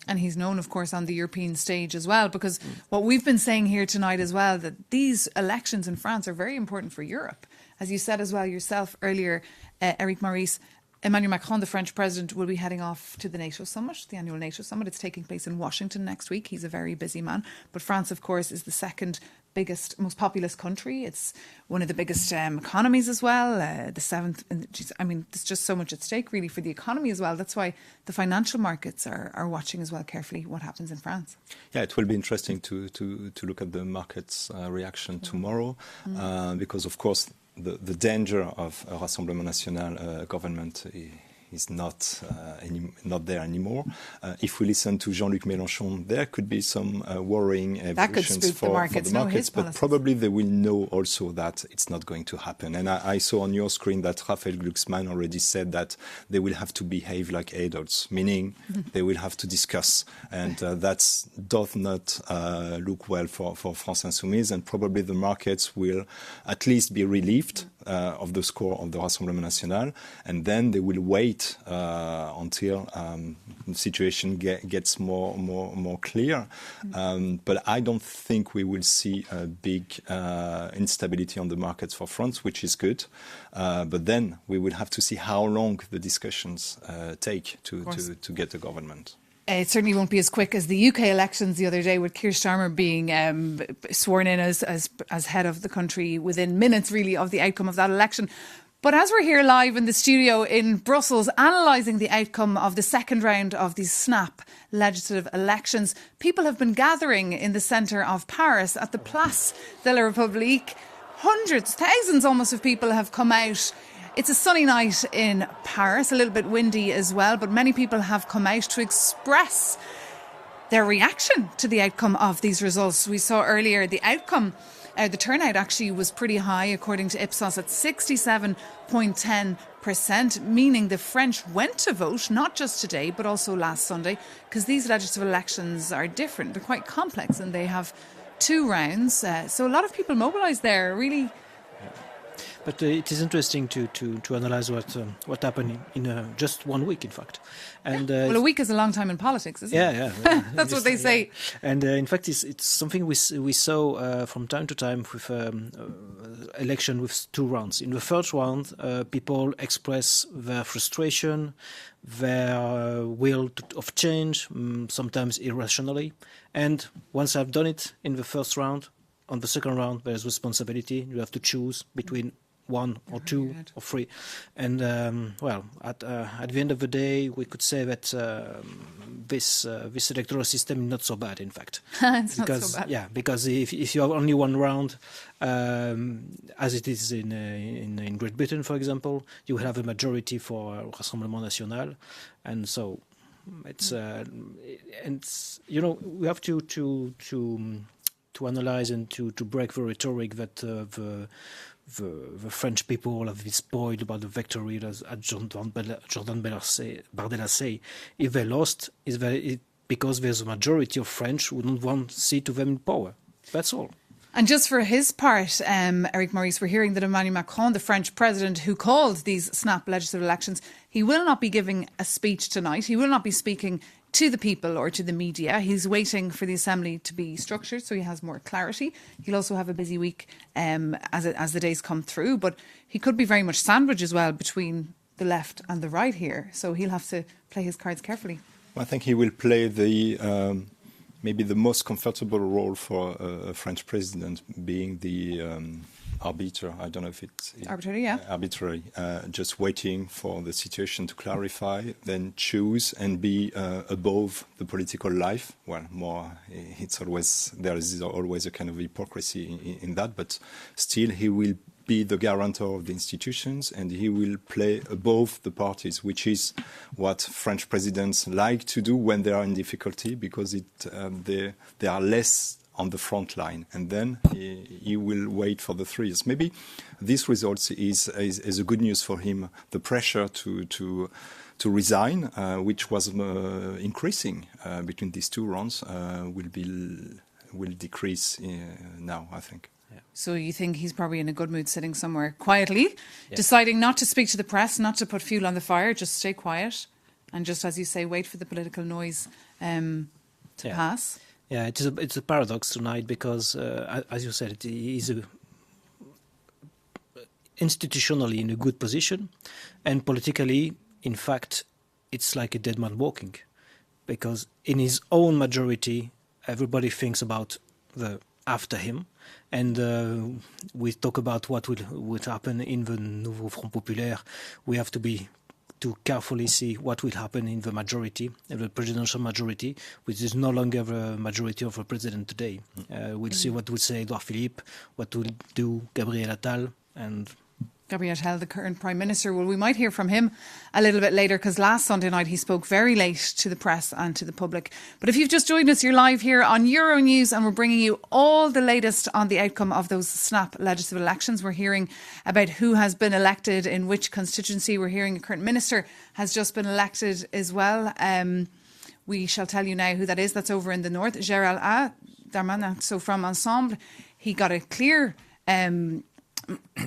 And he's known, of course, on the European stage as well, because what we've been saying here tonight as well, that these elections in France are very important for Europe. As you said as well yourself earlier, Eric Maurice, Emmanuel Macron, the French president, will be heading off to the NATO summit, the annual NATO summit. It's taking place in Washington next week. He's a very busy man. But France, of course, is the second biggest, most populous country. It's one of the biggest economies as well. The seventh. I mean, there's just so much at stake, really, for the economy as well. That's why the financial markets are watching as well carefully what happens in France.
Yeah, it will be interesting to look at the market's reaction tomorrow, because, of course, the danger of a Rassemblement National government is not there anymore. If we listen to Jean-Luc Melanchon, there could be some worrying evolutions for the markets, but probably they will know also that it's not going to happen. And I saw on your screen that Raphael Glucksmann already said that they will have to behave like adults, meaning they will have to discuss. And that does not look well for France Insoumise, and probably the markets will at least be relieved of the score of the Rassemblement National, and then they will wait until the situation gets more clear. But I don't think we will see a big instability on the markets for France, which is good. But then we will have to see how long the discussions take to get a government.
It certainly won't be as quick as the UK elections the other day, with Keir Starmer being sworn in as head of the country within minutes, really, of the outcome of that election. But as we're here live in the studio in Brussels, analysing the outcome of the second round of these snap legislative elections, people have been gathering in the centre of Paris at the Place de la République. Hundreds, thousands almost of people have come out. It's a sunny night in Paris, a little bit windy as well, but many people have come out to express their reaction to the outcome of these results. We saw earlier the outcome, the turnout actually was pretty high, according to Ipsos, at 67.10%, meaning the French went to vote, not just today, but also last Sunday, because these legislative elections are different. They're quite complex and they have 2 rounds. So a lot of people mobilised there, really.
But it is interesting to analyse what happened in just 1 week, in fact. And
well, a week is a long time in politics, isn't it?
Yeah.
That's what they say.
And in fact, it's something we saw from time to time with election with 2 rounds. In the first round, people express their frustration, their will of change, sometimes irrationally. And once I've done it in the first round, on the second round, there's responsibility. You have to choose between one or two or three. And, at the end of the day, we could say that this electoral system is not so bad, in fact.
It's not so bad.
Yeah, because if you have only one round, as it is in Great Britain, for example, you will have a majority for Rassemblement National. And so it's, we have to analyze and to break the rhetoric that the French people have been spoiled about the victory, as Jordan Bardella say. If they lost, it's because there's a majority of French who don't want to see them in power. That's all.
And just for his part, Eric Maurice, we're hearing that Emmanuel Macron, the French president who called these snap legislative elections, he will not be giving a speech tonight. He will not be speaking to the people or to the media. He's waiting for the assembly to be structured so he has more clarity. He'll also have a busy week as the days come through, but he could be very much sandwiched as well between the left and the right here. So he'll have to play his cards carefully.
I think he will play maybe the most comfortable role for a French president, being the arbiter. I don't know if it's
arbitrary, yeah.
Arbitrary, just waiting for the situation to clarify, then choose and be above the political life. Well, there is always a kind of hypocrisy in that, but still he will be the guarantor of the institutions, and he will play above the parties, which is what French presidents like to do when they are in difficulty, because they are less on the front line, and then he will wait for the 3 years. Maybe this result is a good news for him. The pressure to resign, which was increasing between these two rounds, will decrease now, I think.
So you think he's probably in a good mood, sitting somewhere quietly, deciding not to speak to the press, not to put fuel on the fire, just stay quiet, and just, as you say, wait for the political noise to pass.
Yeah, it's a paradox tonight because, as you said, he's institutionally in a good position, and politically, in fact, it's like a dead man walking, because in his own majority, everybody thinks about the after him, and we talk about what would happen in the Nouveau Front Populaire. We have to carefully see what will happen in the majority, the presidential majority, which is no longer the majority of the president today. We'll see what will say Edouard Philippe, what will do Gabriel Attal, and
Gabriel Attal, the current Prime Minister. Well, we might hear from him a little bit later, because last Sunday night he spoke very late to the press and to the public. But if you've just joined us, you're live here on Euronews, and we're bringing you all the latest on the outcome of those snap legislative elections. We're hearing about who has been elected in which constituency. We're hearing the current minister has just been elected as well. We shall tell you now who that is. That's over in the north, Gabriel Attal. So from Ensemble, he got a clear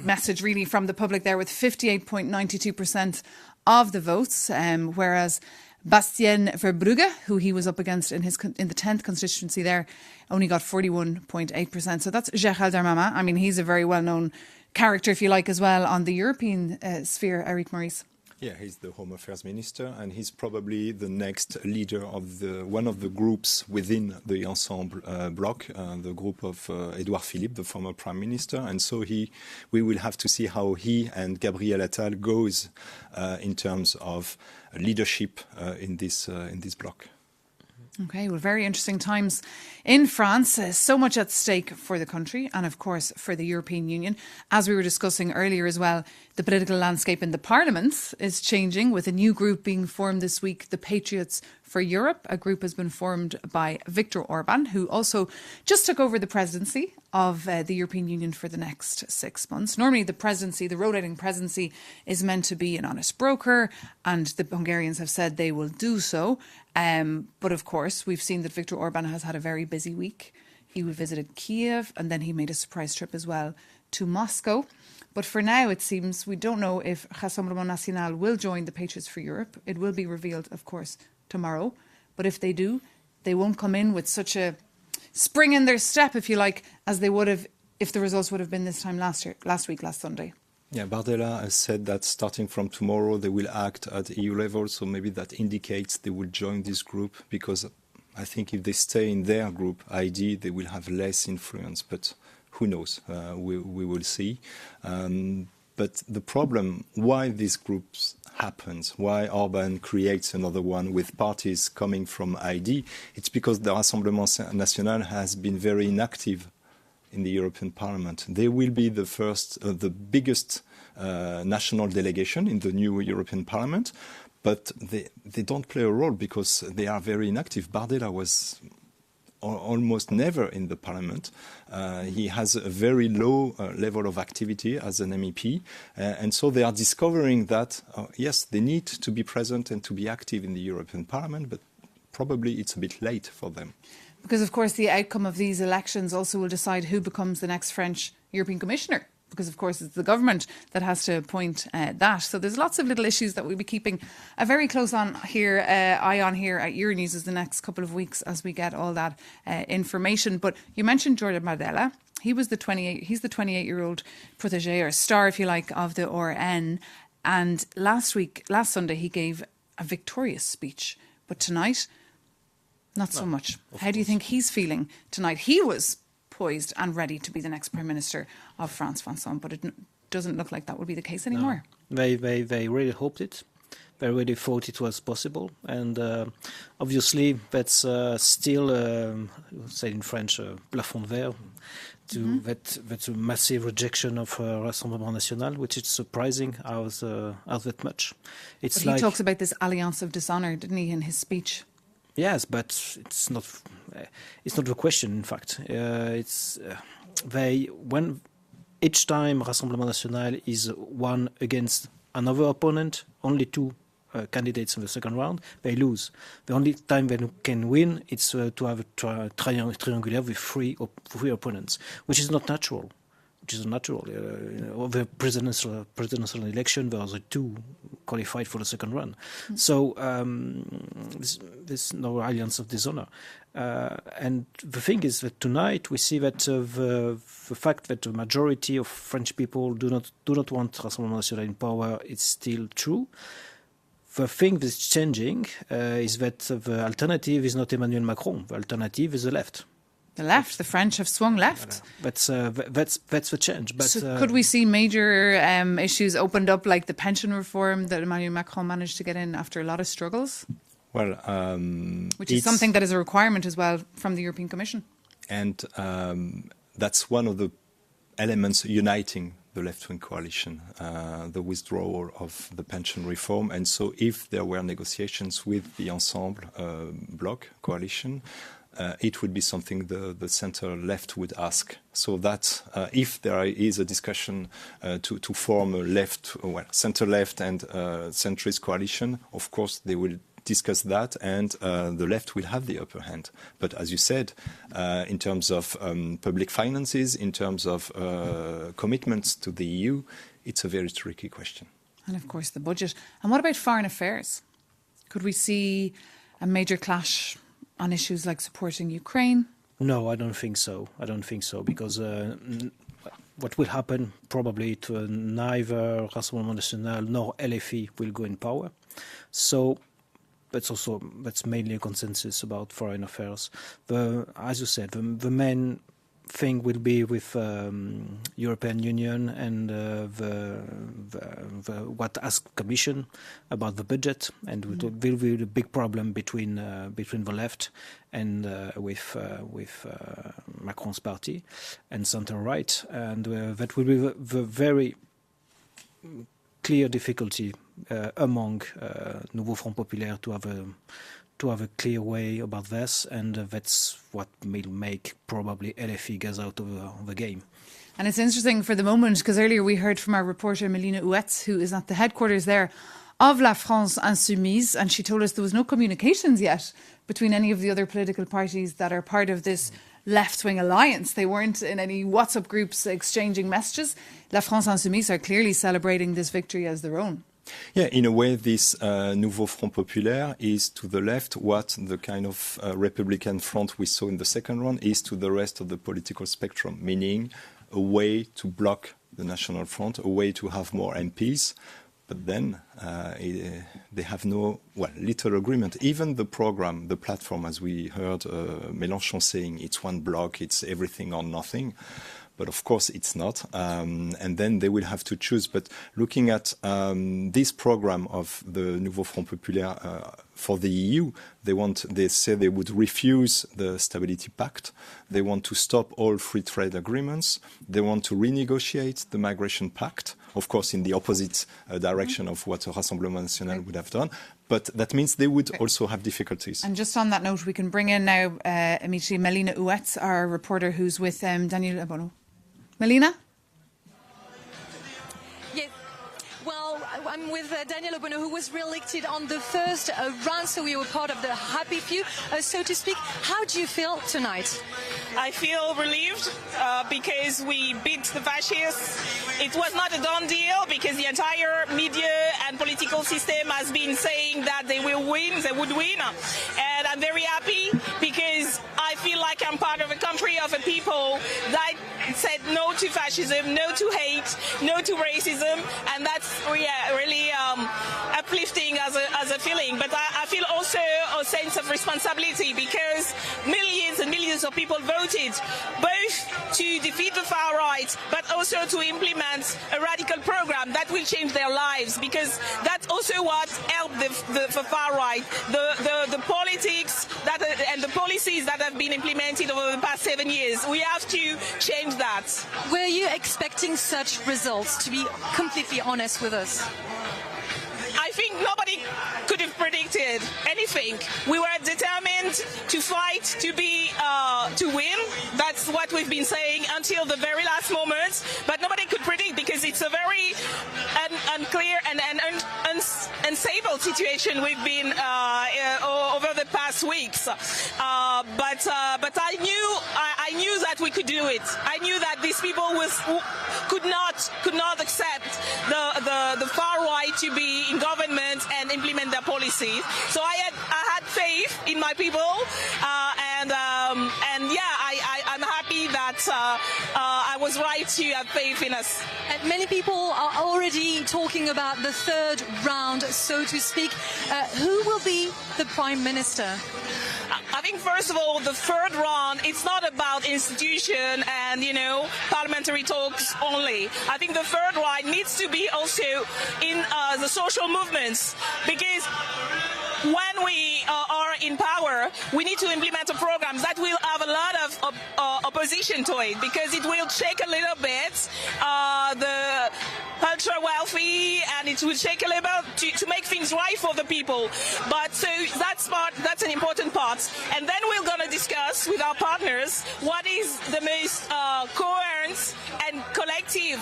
message really from the public there, with 58.92% of the votes, whereas Bastien Verbrugge, who he was up against in the 10th constituency there, only got 41.8%. So that's Gérald Darmanin. I mean, he's a very well-known character, if you like, as well on the European sphere, Eric Maurice.
Yeah, he's the Home Affairs Minister, and he's probably the next leader of one of the groups within the Ensemble bloc, the group of Edouard Philippe, the former Prime Minister. And so we will have to see how he and Gabriel Attal goes in terms of leadership in this bloc.
Okay, well, very interesting times in France. So much at stake for the country and, of course, for the European Union. As we were discussing earlier as well, the political landscape in the Parliament is changing, with a new group being formed this week, the Patriots for Europe. A group has been formed by Viktor Orban, who also just took over the presidency of the European Union for the next 6 months. Normally the presidency, the rotating presidency, is meant to be an honest broker, and the Hungarians have said they will do so. But of course, we've seen that Viktor Orban has had a very busy week. He visited Kiev, and then he made a surprise trip as well to Moscow. But for now, it seems we don't know if Rassemblement National will join the Patriots for Europe. It will be revealed, of course, tomorrow. But if they do, they won't come in with such a spring in their step, if you like, as they would have if the results would have been this time last Sunday.
Yeah, Bardella has said that starting from tomorrow they will act at EU level, so maybe that indicates they will join this group, because I think if they stay in their group, ID, they will have less influence, but who knows? We will see. But the problem, why these groups happens, why Orban creates another one with parties coming from ID, it's because the Rassemblement National has been very inactive in the European Parliament. They will be the biggest national delegation in the new European Parliament, but they don't play a role because they are very inactive. Bardella was almost never in the parliament. He has a very low level of activity as an MEP. And so they are discovering that, yes, they need to be present and to be active in the European Parliament, but probably it's a bit late for them.
Because, of course, the outcome of these elections also will decide who becomes the next French European Commissioner. Because, of course, it's the government that has to appoint that. So there's lots of little issues that we'll be keeping a very close eye on here at Euronews as the next couple of weeks as we get all that information. But you mentioned Jordan Bardella. He's the 28-year-old protégé, or star, if you like, of the RN. And last Sunday, he gave a victorious speech. But tonight, not so much. How do you think he's feeling tonight? He was poised and ready to be the next Prime Minister of France, Vincent, but it doesn't look like that will be the case anymore.
No. They really hoped it. They really thought it was possible. And obviously that's still, say in French, plafond vert. That's a massive rejection of Rassemblement National, which is surprising how that much. But
he talks about this alliance of dishonour, didn't he, in his speech?
Yes, but it's not the question. In fact, when each time Rassemblement National is one against another opponent, only two candidates in the second round, they lose. The only time they can win is to have a triangular with three opponents, which is not natural. The presidential election, there are two qualified for the second run. So there's no alliance of dishonour. And the thing is that tonight we see that the fact that the majority of French people do not want Rassemblement National in power is still true. The thing that's changing is that the alternative is not Emmanuel Macron. The alternative is the left.
The left, the French have swung left.
That's the change. But
so could we see major issues opened up, like the pension reform that Emmanuel Macron managed to get in after a lot of struggles?
Well,
which is something that is a requirement as well from the European Commission.
And that's one of the elements uniting the left-wing coalition, the withdrawal of the pension reform. And so if there were negotiations with the Ensemble bloc coalition, it would be something the centre-left would ask. So that if there is a discussion to form a centre-left and centrist coalition, of course they will discuss that, and the left will have the upper hand. But as you said, in terms of public finances, in terms of commitments to the EU, it's a very tricky question.
And of course the budget. And what about foreign affairs? Could we see a major clash on issues like supporting Ukraine?
No, I don't think so. Because what will happen probably to neither Rassemblement National nor LFI will go in power. So that's mainly a consensus about foreign affairs. As you said, the main thing will be with European Union and what asked Commission about the budget, and it will be the big problem between the left and with Macron's party and centre-right, and that will be the very clear difficulty among Nouveau Front Populaire to have a clear way about this, and that's what will make probably LFI goes out of the game.
And it's interesting for the moment, because earlier we heard from our reporter Melina Huetz, who is at the headquarters there of La France Insoumise, and she told us there was no communications yet between any of the other political parties that are part of this left-wing alliance. They weren't in any WhatsApp groups exchanging messages. La France Insoumise are clearly celebrating this victory as their own.
Yeah, in a way, this Nouveau Front Populaire is to the left what the kind of Republican front we saw in the second round is to the rest of the political spectrum, meaning a way to block the National Front, a way to have more MPs, But then they have little agreement. Even the program, the platform, as we heard Melanchon saying, it's one block, it's everything or nothing. But of course, it's not. And then they will have to choose. But looking at this program of the Nouveau Front Populaire for the EU, they say they would refuse the Stability Pact. They want to stop all free trade agreements. They want to renegotiate the Migration Pact, of course, in the opposite direction of what Rassemblement National would have done. But that means they would also have difficulties.
And just on that note, we can bring in now immediately Melina Huet, our reporter who's with Daniel Obono. Melina?
Yes. Well, I'm with Daniel Obono, who was re-elected on the first round, so we were part of the happy few, so to speak. How do you feel tonight?
I feel relieved because we beat the fascists. It was not a done deal because the entire media and political system has been saying that they will win, they would win. And I'm very happy because I feel like I'm part of a country, of a people that said no to fascism, no to hate, no to racism, and that's really uplifting as a feeling. But I feel also a sense of responsibility because millions and millions of people voted both to defeat the far right, but also to implement a radical program that will change their lives, because that's also what helped the far right, the politics and the policies that have been implemented over the past 7 years. We have to change that.
Were you expecting such results, to be completely honest with us?
I think nobody could have predicted anything. We were determined to fight, to win. That's what we've been saying until the very last moment. But nobody could predict because it's a very unclear and unstable situation we've been over the past weeks. But I knew that we could do it. I knew that these people could not accept the far right to be in government and implement their policies. So I had faith in my people, I'm happy that I was right to have faith in us.
And many people are already talking about the third round, so to speak. Who will be the Prime Minister?
I think, first of all, the third round, it's not about institution and, parliamentary talks only. I think the third round needs to be also in the social movements, because when we are in power, we need to implement a program that will have a lot of opposition to it, because it will shake a little bit the ultra wealthy, and it will shake a little bit to make things right for the people. But so that's an important part. And then we're going to discuss with our partners what is the most coherent and collective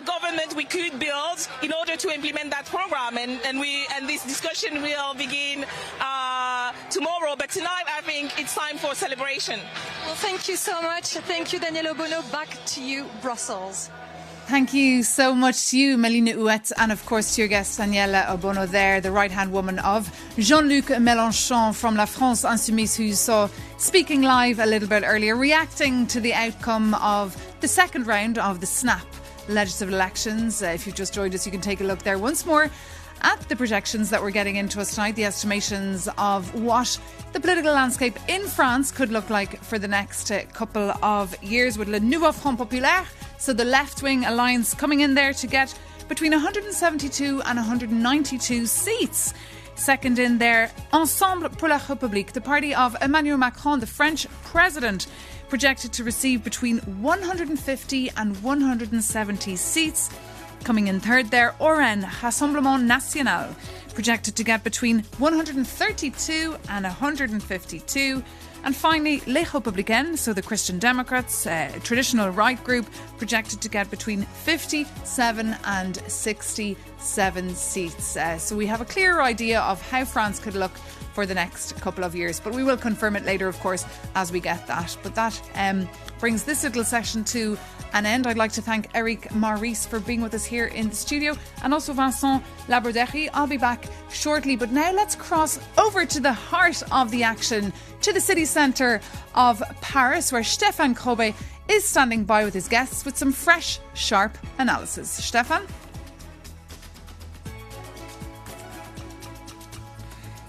government we could build in order to implement that program. And this discussion will begin tomorrow. But tonight, I think it's time for celebration.
Well, thank you so much. Thank you, Daniel Obono. Back to you, Brussels.
Thank you so much to you, Melina Huet, and of course to your guest, Daniela Obono there, the right-hand woman of Jean-Luc Melanchon from La France Insoumise, who you saw speaking live a little bit earlier, reacting to the outcome of the second round of the SNAP legislative elections. If you've just joined us, you can take a look there once more at the projections that we're getting into us tonight, the estimations of what the political landscape in France could look like for the next couple of years, with Le Nouveau Front Populaire, so the left-wing alliance, coming in there to get between 172 and 192 seats. Second in there, Ensemble pour la République, the party of Emmanuel Macron, the French president, projected to receive between 150 and 170 seats. Coming in third there, Rassemblement National, projected to get between 132 and 152. And finally, Les Républicains, so the Christian Democrats, traditional right group, projected to get between 57 and 67 seats. So we have a clearer idea of how France could look for the next couple of years. But we will confirm it later, of course, as we get that. But that brings this little session to an end. I'd like to thank Eric Maurice for being with us here in the studio, and also Vincent Laborderi. I'll be back shortly, but now let's cross over to the heart of the action, to the city centre of Paris, where Stéphane Krobbe is standing by with his guests with some fresh, sharp analysis. Stéphane?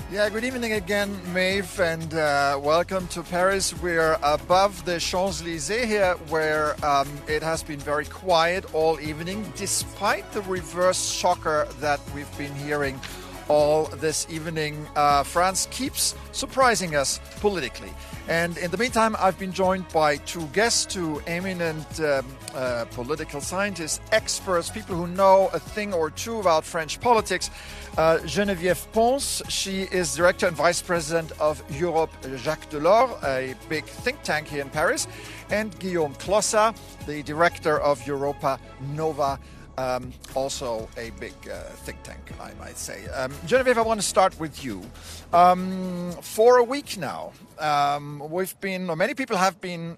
Yeah, good evening again, Maeve, and welcome to Paris. We're above the Champs-Élysées here, where it has been very quiet all evening, despite the reverse shocker that we've been hearing all this evening. France keeps surprising us politically. And in the meantime, I've been joined by two guests, two eminent political scientists, experts, people who know a thing or two about French politics. Geneviève Pons, she is Director and Vice President of Europe Jacques Delors, a big think tank here in Paris, and Guillaume Clossa, the Director of Europa Nova, also a big think tank, I might say. Geneviève, I want to start with you. For a week now, many people have been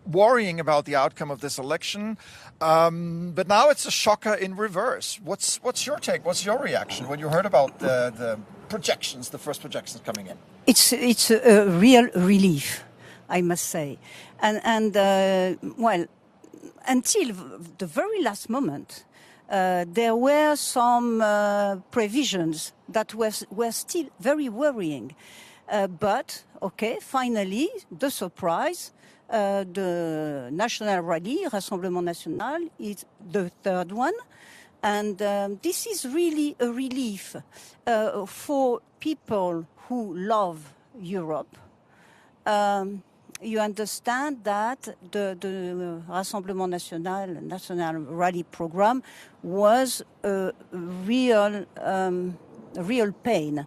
worrying about the outcome of this election, but now it's a shocker in reverse. What's your take? What's your reaction when you heard about the projections, the first projections coming in?
It's a real relief, I must say, and until the very last moment, there were some provisions that were still very worrying. But, okay, finally, the surprise, the National Rally, Rassemblement National, is the third one. And this is really a relief for people who love Europe. You understand that the Rassemblement National Rally program was a real pain.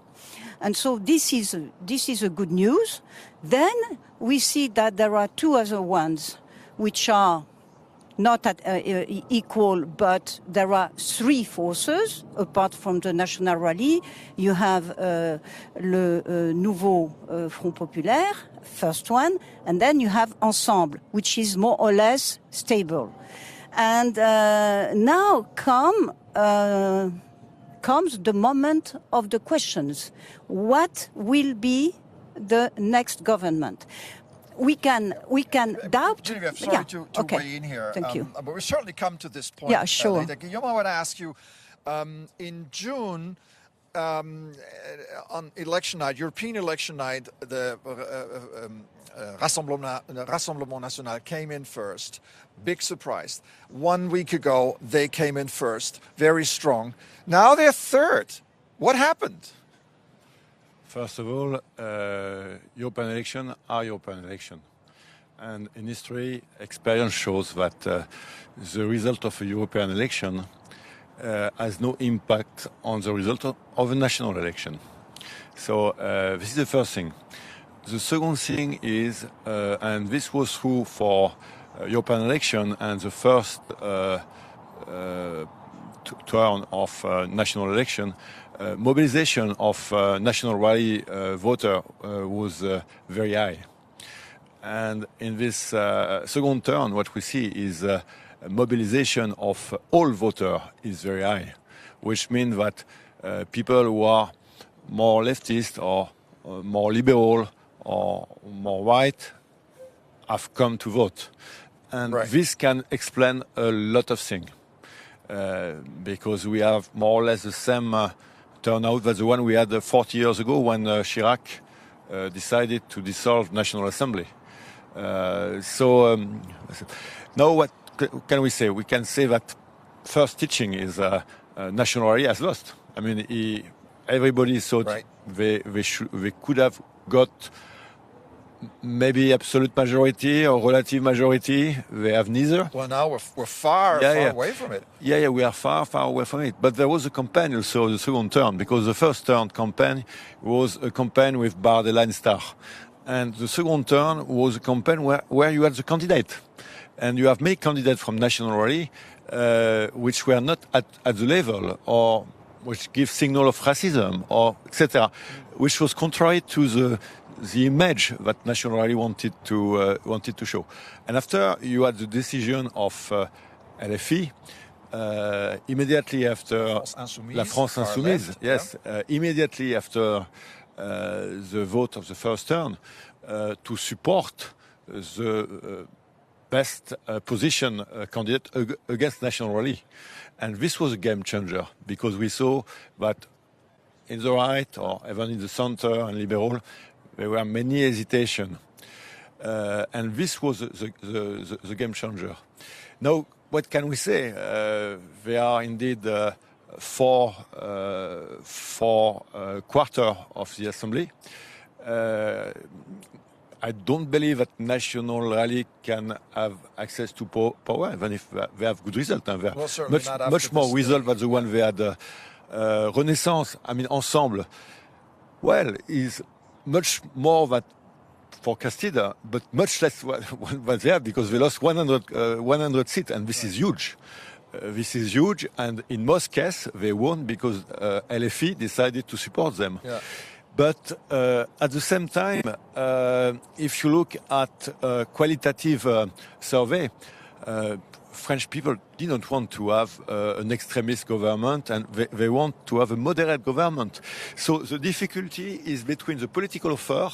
And so this is a good news. Then we see that there are two other ones which are not at equal, but there are three forces apart from the National Rally. You have le Nouveau Front Populaire, first one, and then you have Ensemble, which is more or less stable. And now comes the moment of the questions. What will be the next government? We can doubt.
Geneviève, sorry to weigh in here.
Thank you.
But we'll certainly come to this point.
Yeah, sure.
Later. Guillaume, I want to ask you, in June, on election night, European election night, the Rassemblement National came in first. Big surprise. 1 week ago, they came in first. Very strong. Now they're third. What happened?
First of all, European elections are European elections. And in history, experience shows that the result of a European election has no impact on the result of a national election. So this is the first thing. The second thing is, and this was true for European election and the first turn of national election, mobilization of National Rally voter was very high. And in this second turn, what we see is mobilization of all voters is very high, which means that people who are more leftist or more liberal or more white have come to vote. And this can explain a lot of things. Because we have more or less the same turnout as the one we had 40 years ago when Chirac decided to dissolve National Assembly. Now what can we say? We can say that first teaching is National Rally has lost. I mean, everybody thought they could have got maybe absolute majority or relative majority. They have neither.
Well, now we're far away from it.
Yeah, we are far away from it. But there was a campaign also, the second turn, because the first turn campaign was a campaign with Bardella and Star. And the second turn was a campaign where you had the candidate. And you have many candidates from National Rally which were not at the level or which give signal of racism or etc., which was contrary to the image that National Rally wanted to show. And after you had the decision of LFI, immediately after La France Insoumise, immediately after the vote of the first turn, to support the best position candidate against National Rally. And this was a game changer because we saw that in the right or even in the center and liberal, there were many hesitation. And this was the game changer. Now, what can we say? There are indeed four quarters of the assembly. I don't believe that National Rally can have access to power, even if they have good results. They have much more results than the one they had. Renaissance, I mean, Ensemble, well, is much more than for Castilla, but much less what they have, because they lost 100 seats, and this is huge. This is huge, and in most cases, they won because LFI decided to support them. Yeah. But at the same time, if you look at qualitative survey, French people didn't want to have an extremist government, and they want to have a moderate government. So the difficulty is between the political offer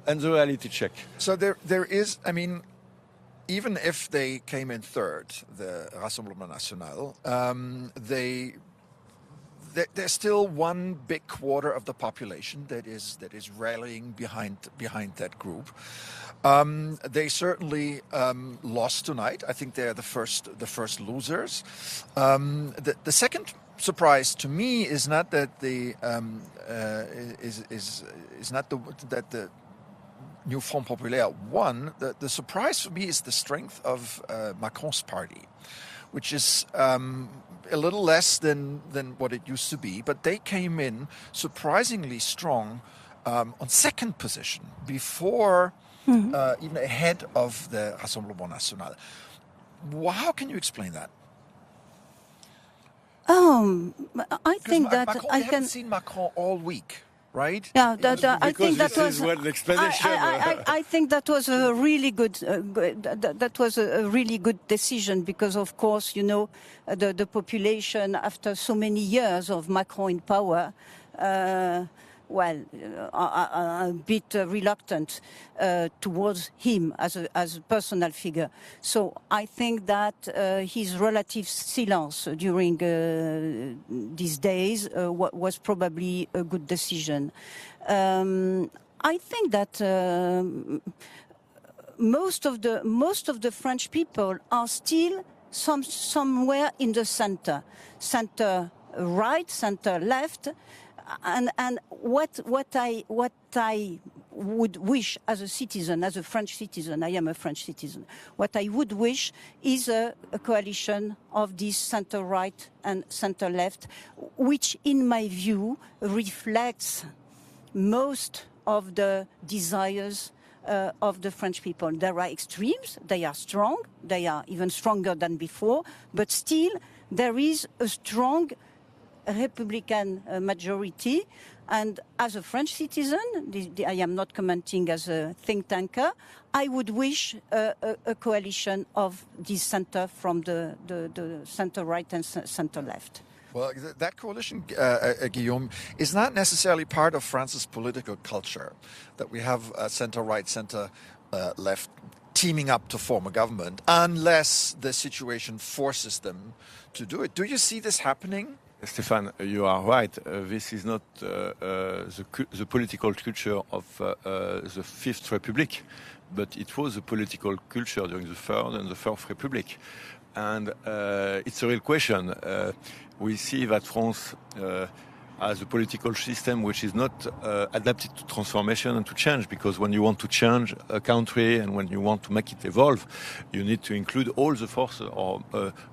and the reality check.
So there is, I mean, even if they came in third, the Rassemblement National, there's still one big quarter of the population that is rallying behind that group. They certainly lost tonight. I think they're the first losers. The second surprise to me is not that the New Front Populaire won. The surprise for me is the strength of Macron's party, which is a little less than what it used to be, but they came in surprisingly strong on second position, before even ahead of the Rassemblement National. How can you explain that?
I think that
Macron,
I
haven't
can
seen Macron all week. Right?
Yeah, I think that was.
I
think that was a really good. That was a really good decision, because, of course, you know, the population, after so many years of Macron in power, a bit reluctant towards him as a personal figure. So I think that his relative silence during these days was probably a good decision. I think that most of the French people are still somewhere in the center right, center left. And what I would wish as a citizen, as a French citizen, I am a French citizen, what I would wish is a coalition of this center-right and center-left, which, in my view, reflects most of the desires of the French people. There are extremes, they are strong, they are even stronger than before, but still there is a strong Republican majority. And as a French citizen, I am not commenting as a think tanker, I would wish a coalition of this center from the center right and center left.
Well, that coalition, Guillaume, is not necessarily part of France's political culture, that we have center-right, center-left teaming up to form a government, unless the situation forces them to do it. Do you see this happening?
Stéphane, you are right. This is not the political culture of the Fifth Republic, but it was a political culture during the Third and the Fourth Republic. And it's a real question. We see that France has a political system which is not adapted to transformation and to change, because when you want to change a country and when you want to make it evolve, you need to include all the forces, or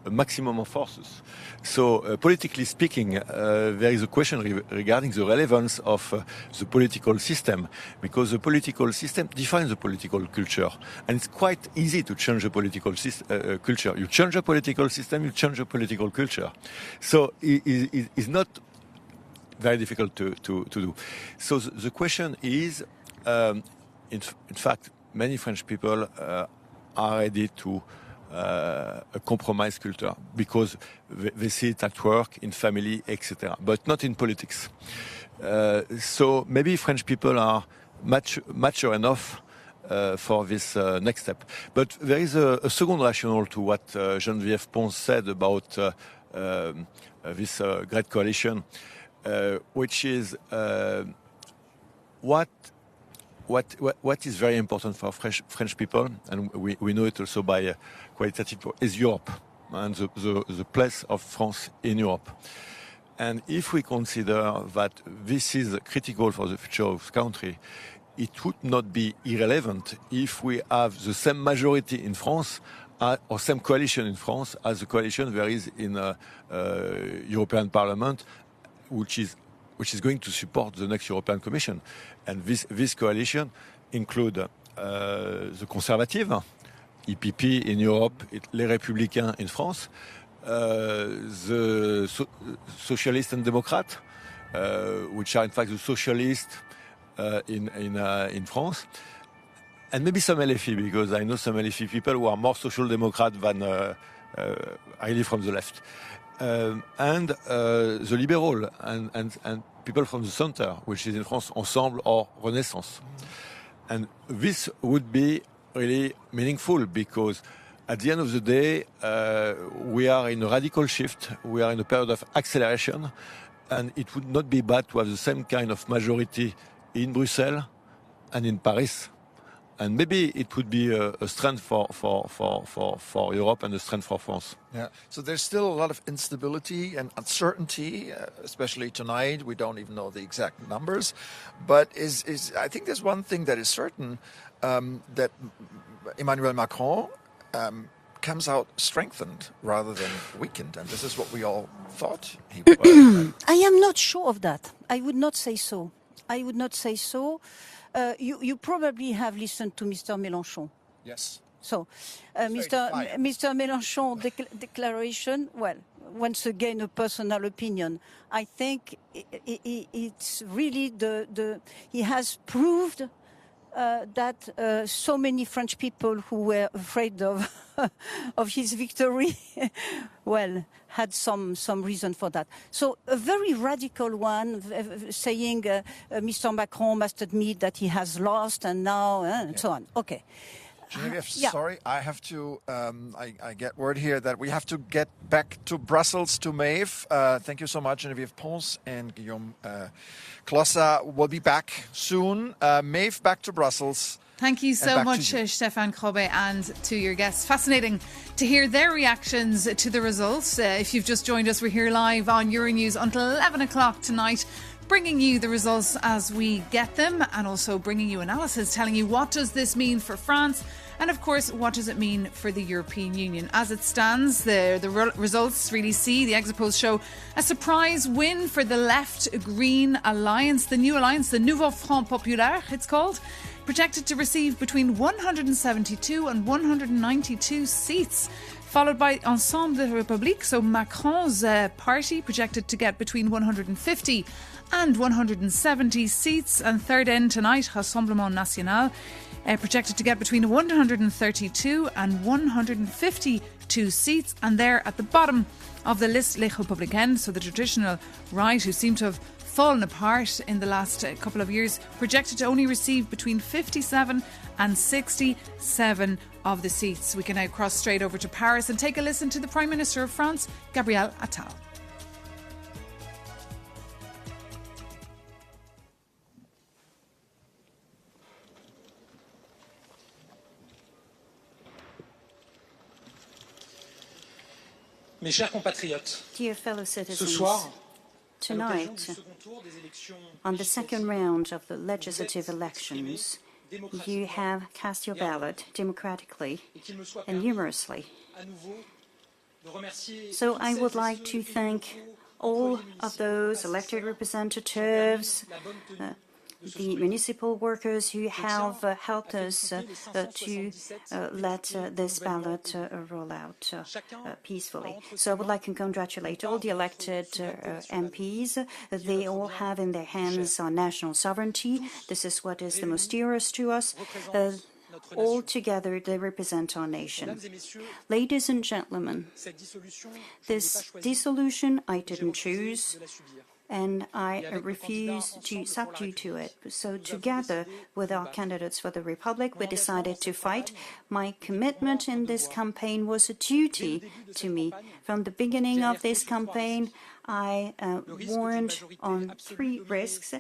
a maximum of forces. So politically speaking, there is a question regarding the relevance of the political system, because the political system defines the political culture, and it's quite easy to change the political culture. You change a political system, you change a political culture. So it's not very difficult to do. So the question is, in fact, many French people are ready to a compromise culture, because they see it at work, in family, etc., but not in politics. So maybe French people are mature enough for this next step. But there is a second rationale to what Geneviève Pons said about this great coalition. which is what is very important for French people, and we know it also by qualitative, is Europe and the place of France in Europe. And if we consider that this is critical for the future of the country, it would not be irrelevant if we have the same majority in France or same coalition in France as the coalition there is in European Parliament, which is going to support the next European Commission. And this coalition include the Conservative, EPP in Europe, les Républicains in France, the Socialists and Democrats, which are in fact the Socialists in France, and maybe some LFI, because I know some LFI people who are more Social Democrat than really from the left, and the Liberal and people from the center, which is in France Ensemble or Renaissance. And this would be really meaningful because at the end of the day, we are in a radical shift. We are in a period of acceleration, and it would not be bad to have the same kind of majority in Brussels and in Paris. And maybe it would be a strength for Europe and a strength for France.
Yeah. So there's still a lot of instability and uncertainty, especially tonight. We don't even know the exact numbers. But I think there's one thing that is certain, that Emmanuel Macron comes out strengthened rather than weakened. And this is what we all thought he would.
I am not sure of that. I would not say so. You probably have listened to Mr. Melanchon.
Yes.
So, Mr. Melanchon declaration, well, once again, a personal opinion. I think it's really he has proved that so many French people who were afraid of his victory, well, had some reason for that. So a very radical one, saying Mr. Macron must admit that he has lost and now, and so on. Okay.
Genevieve, sorry, I have to, I get word here that we have to get back to Brussels, to Maeve. Thank you so much, Genevieve Pons and Guillaume Clossa. We'll be back soon. Maeve, back to Brussels.
Thank you so much, Stefan Krobbe, and to your guests. Fascinating to hear their reactions to the results. If you've just joined us, we're here live on Euronews until 11 o'clock tonight, bringing you the results as we get them, and also bringing you analysis, telling you what does this mean for France, and of course, what does it mean for the European Union? As it stands, the results really see, the exit polls show a surprise win for the left-green alliance, the new alliance, the Nouveau Front Populaire, it's called, projected to receive between 172 and 192 seats, followed by Ensemble de République, so Macron's party, projected to get between 150 and 170 seats, and third in tonight, Rassemblement National, projected to get between 132 and 152 seats, and they're at the bottom of the list, Les Républicains, so the traditional right, who seem to have fallen apart in the last couple of years, projected to only receive between 57 and 67 of the seats. We can now cross straight over to Paris and take a listen to the Prime Minister of France, Gabriel Attal.
Mes chers compatriotes,
dear fellow
ce
citizens,
soir,
tonight, on the second round of the legislative elections, you have cast your ballot democratically and numerously. So I would like to thank all of those elected representatives, the municipal workers who have helped us to let this ballot roll out peacefully. So I would like to congratulate all the elected MPs. They all have in their hands our national sovereignty. This is what is the most dearest to us. All together, they represent our nation. Ladies and gentlemen, this dissolution I didn't choose, and I refuse to subdue to it. So together with our candidates for the Republic, we decided to fight. My commitment in this campaign was a duty to me. From the beginning of this campaign, I warned on three risks: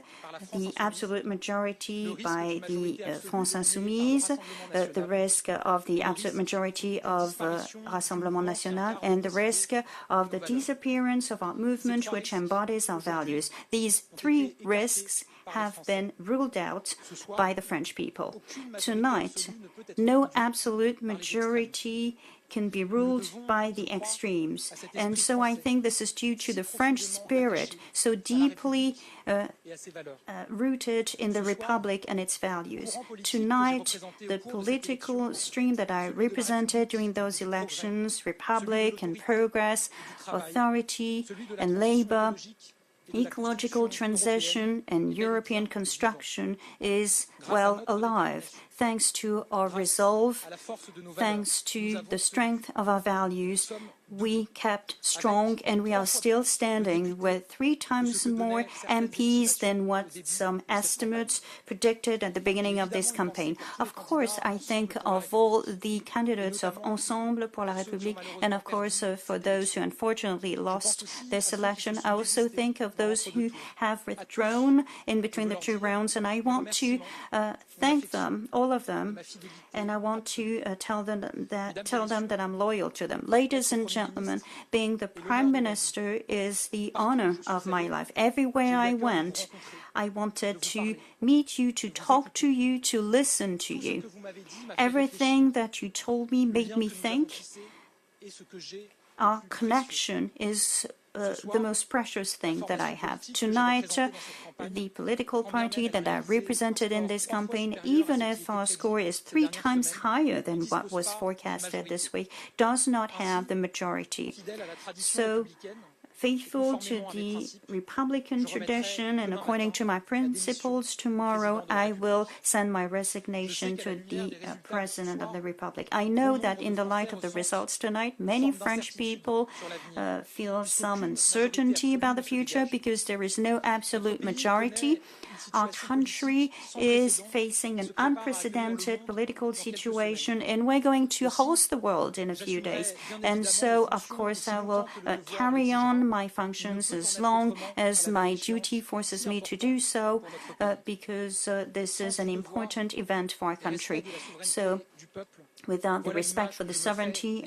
the absolute majority by the France Insoumise, the risk of the absolute majority of Rassemblement National, and the risk of the disappearance of our movement, which embodies our values. These three risks have been ruled out by the French people. Tonight, no absolute majority can be ruled by the extremes. And so I think this is due to the French spirit, so deeply rooted in the Republic and its values. Tonight, the political stream that I represented during those elections, Republic and Progress, Authority and Labour, ecological transition and European construction, is, well, alive, thanks to our resolve, thanks to the strength of our values. We kept strong, and we are still standing with 3 times more MPs than what some estimates predicted at the beginning of this campaign. Of course, I think of all the candidates of Ensemble pour la République, and of course for those who unfortunately lost this election. I also think of those who have withdrawn in between the 2 rounds, and I want to thank them, all of them, and I want to tell them that I'm loyal to them. Ladies and gentlemen, being the Prime Minister is the honor of my life. Everywhere I went, I wanted to meet you, to talk to you, to listen to you. Everything that you told me made me think. Our connection is the most precious thing that I have. Tonight, the political party that I represented in this campaign, even if our score is 3 times higher than what was forecasted this week, does not have the majority. So, faithful to the Republican tradition and according to my principles, tomorrow I will send my resignation to the President of the Republic. I know that in the light of the results tonight, many French people feel some uncertainty about the future because there is no absolute majority. Our country is facing an unprecedented political situation, and we're going to host the world in a few days. And so, of course, I will carry on my functions as long as my duty forces me to do so, because this is an important event for our country. So, without the respect for the sovereignty,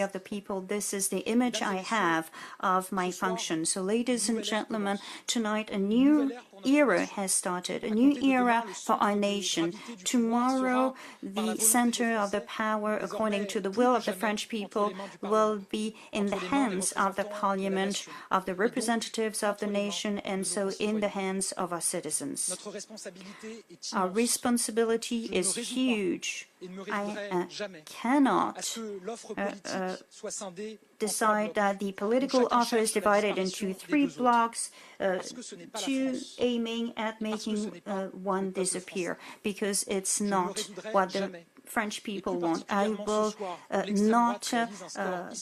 of the people, this is the image I have of my function. So, ladies and gentlemen, tonight a new era has started, a new era for our nation. Tomorrow, the center of the power, according to the will of the French people, will be in the hands of the Parliament, of the representatives of the nation, and so in the hands of our citizens. Our responsibility is huge. I cannot decide that the political offer is divided into 3 blocks, 2 aiming at making one disappear, because it's not what the French people want. I will not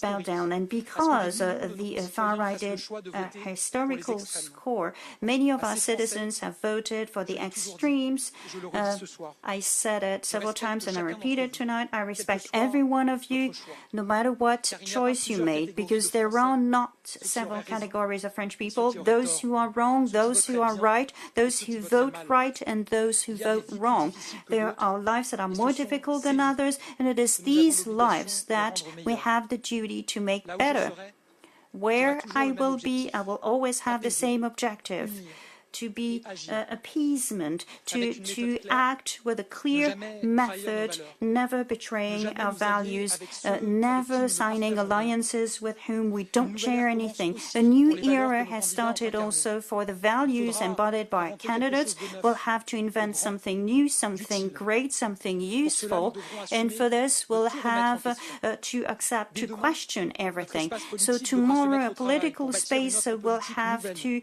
bow down. And because the far-right did a historical score, many of our citizens have voted for the extremes. I said it several times and I repeat it tonight. I respect every one of you, no matter what choice you made, because there are not several categories of French people: those who are wrong, those who are right, those who vote right, and those who vote wrong. There are lives that are more difficult than others, and it is these lives that we have the duty to make better. Where I will be, I will always have the same objective: to be appeasement, to act with a clear method, never betraying our values, never signing alliances with whom we don't share anything. A new era has started also for the values embodied by our candidates. We'll have to invent something new, something great, something useful, and for this we'll have to accept, to question everything. So tomorrow, a political space will have to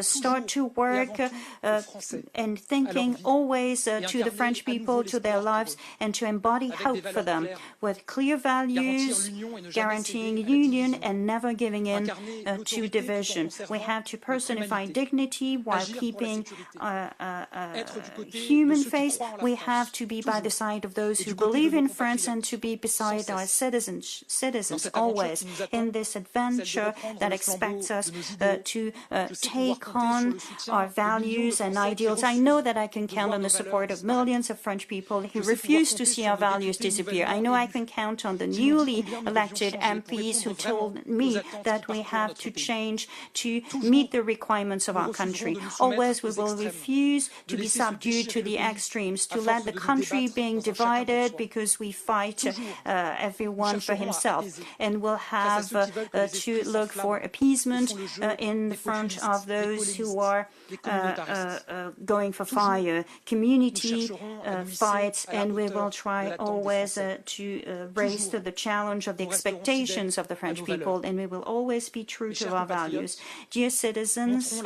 start to work and thinking always to the French people, to their lives, and to embody hope for them with clear values, guaranteeing union and never giving in to division. We have to personify dignity while keeping human face. We have to be by the side of those who believe in France and to be beside our citizens always in this adventure that expects us to take on our values and ideals. I know that I can count on the support of millions of French people who refuse to see our values disappear. I know I can count on the newly elected MPs who told me that we have to change to meet the requirements of our country. Always we will refuse to be subdued to the extremes, to let the country being divided because we fight everyone for himself, and we'll have to look for appeasement in front of those who are going for fire, community fights, and we will try always to raise to the challenge of the expectations of the French people, and we will always be true to our values. Dear citizens,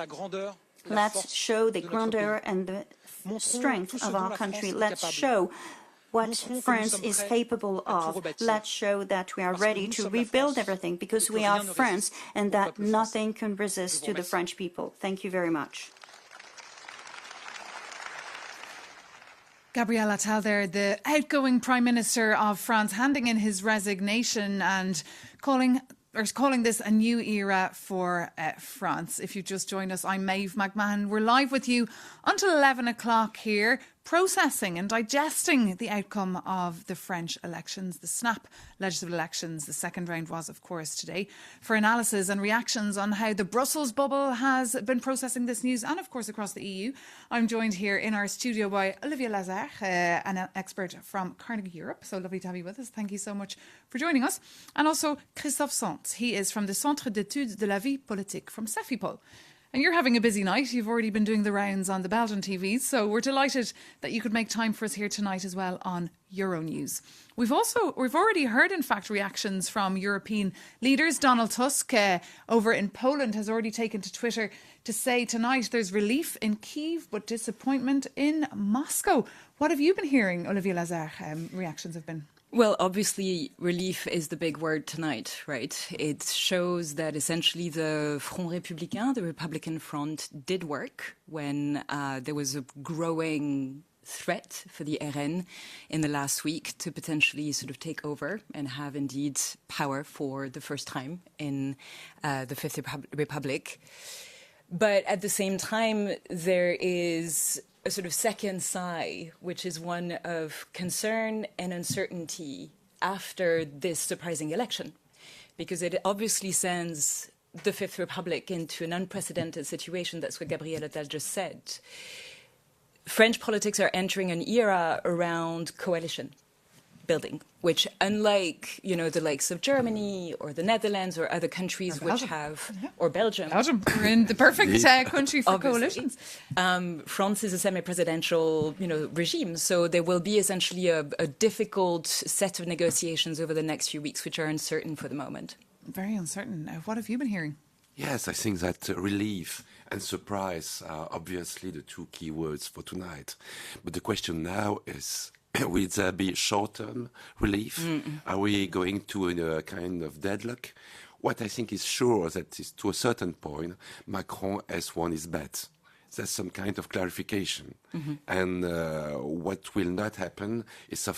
let's show the grandeur and the strength of our country. Let's show what France is capable of. Let's show that we are ready to rebuild everything because we are France and that nothing can resist to the French people. Thank you very much.
Gabriel Attal there, the outgoing Prime Minister of France, handing in his resignation and calling this a new era for France. If you've just joined us, I'm Maeve McMahon. We're live with you until 11 o'clock here, processing and digesting the outcome of the French elections, the snap legislative elections. The second round was, of course, today, for analysis and reactions on how the Brussels bubble has been processing this news and, of course, across the EU. I'm joined here in our studio by Olivier Lazare, an expert from Carnegie Europe. So lovely to have you with us. Thank you so much for joining us. And also Christophe Sant. He is from the Centre d'études de la vie politique from Cefipol. And you're having a busy night. You've already been doing the rounds on the Belgian TVs. So we're delighted that you could make time for us here tonight as well on Euronews. We've already heard, in fact, reactions from European leaders. Donald Tusk over in Poland has already taken to Twitter to say tonight there's relief in Kyiv but disappointment in Moscow. What have you been hearing, Olivier Lazare? Reactions have been?
Well, obviously, relief is the big word tonight, right? It shows that essentially the Front Républicain, the Republican Front, did work when there was a growing threat for the RN in the last week to potentially sort of take over and have indeed power for the first time in the Fifth Republic. But at the same time, there is a sort of second sigh, which is one of concern and uncertainty after this surprising election, because it obviously sends the Fifth Republic into an unprecedented situation. That's what Gabriel Attal just said. French politics are entering an era around coalition building, which, unlike, the likes of Germany or the Netherlands or other countries which have, or Belgium.
We're in the perfect country for coalitions.
France is a semi-presidential, regime, so there will be essentially a difficult set of negotiations over the next few weeks, which are uncertain for the moment.
Very uncertain. What have you been hearing?
Yes, I think that relief and surprise are obviously the two key words for tonight. But the question now is, will there be short-term relief? Are we going to a kind of deadlock? What I think is sure that is, to a certain point, Macron has won his bet. There's some kind of clarification. And what will not happen is some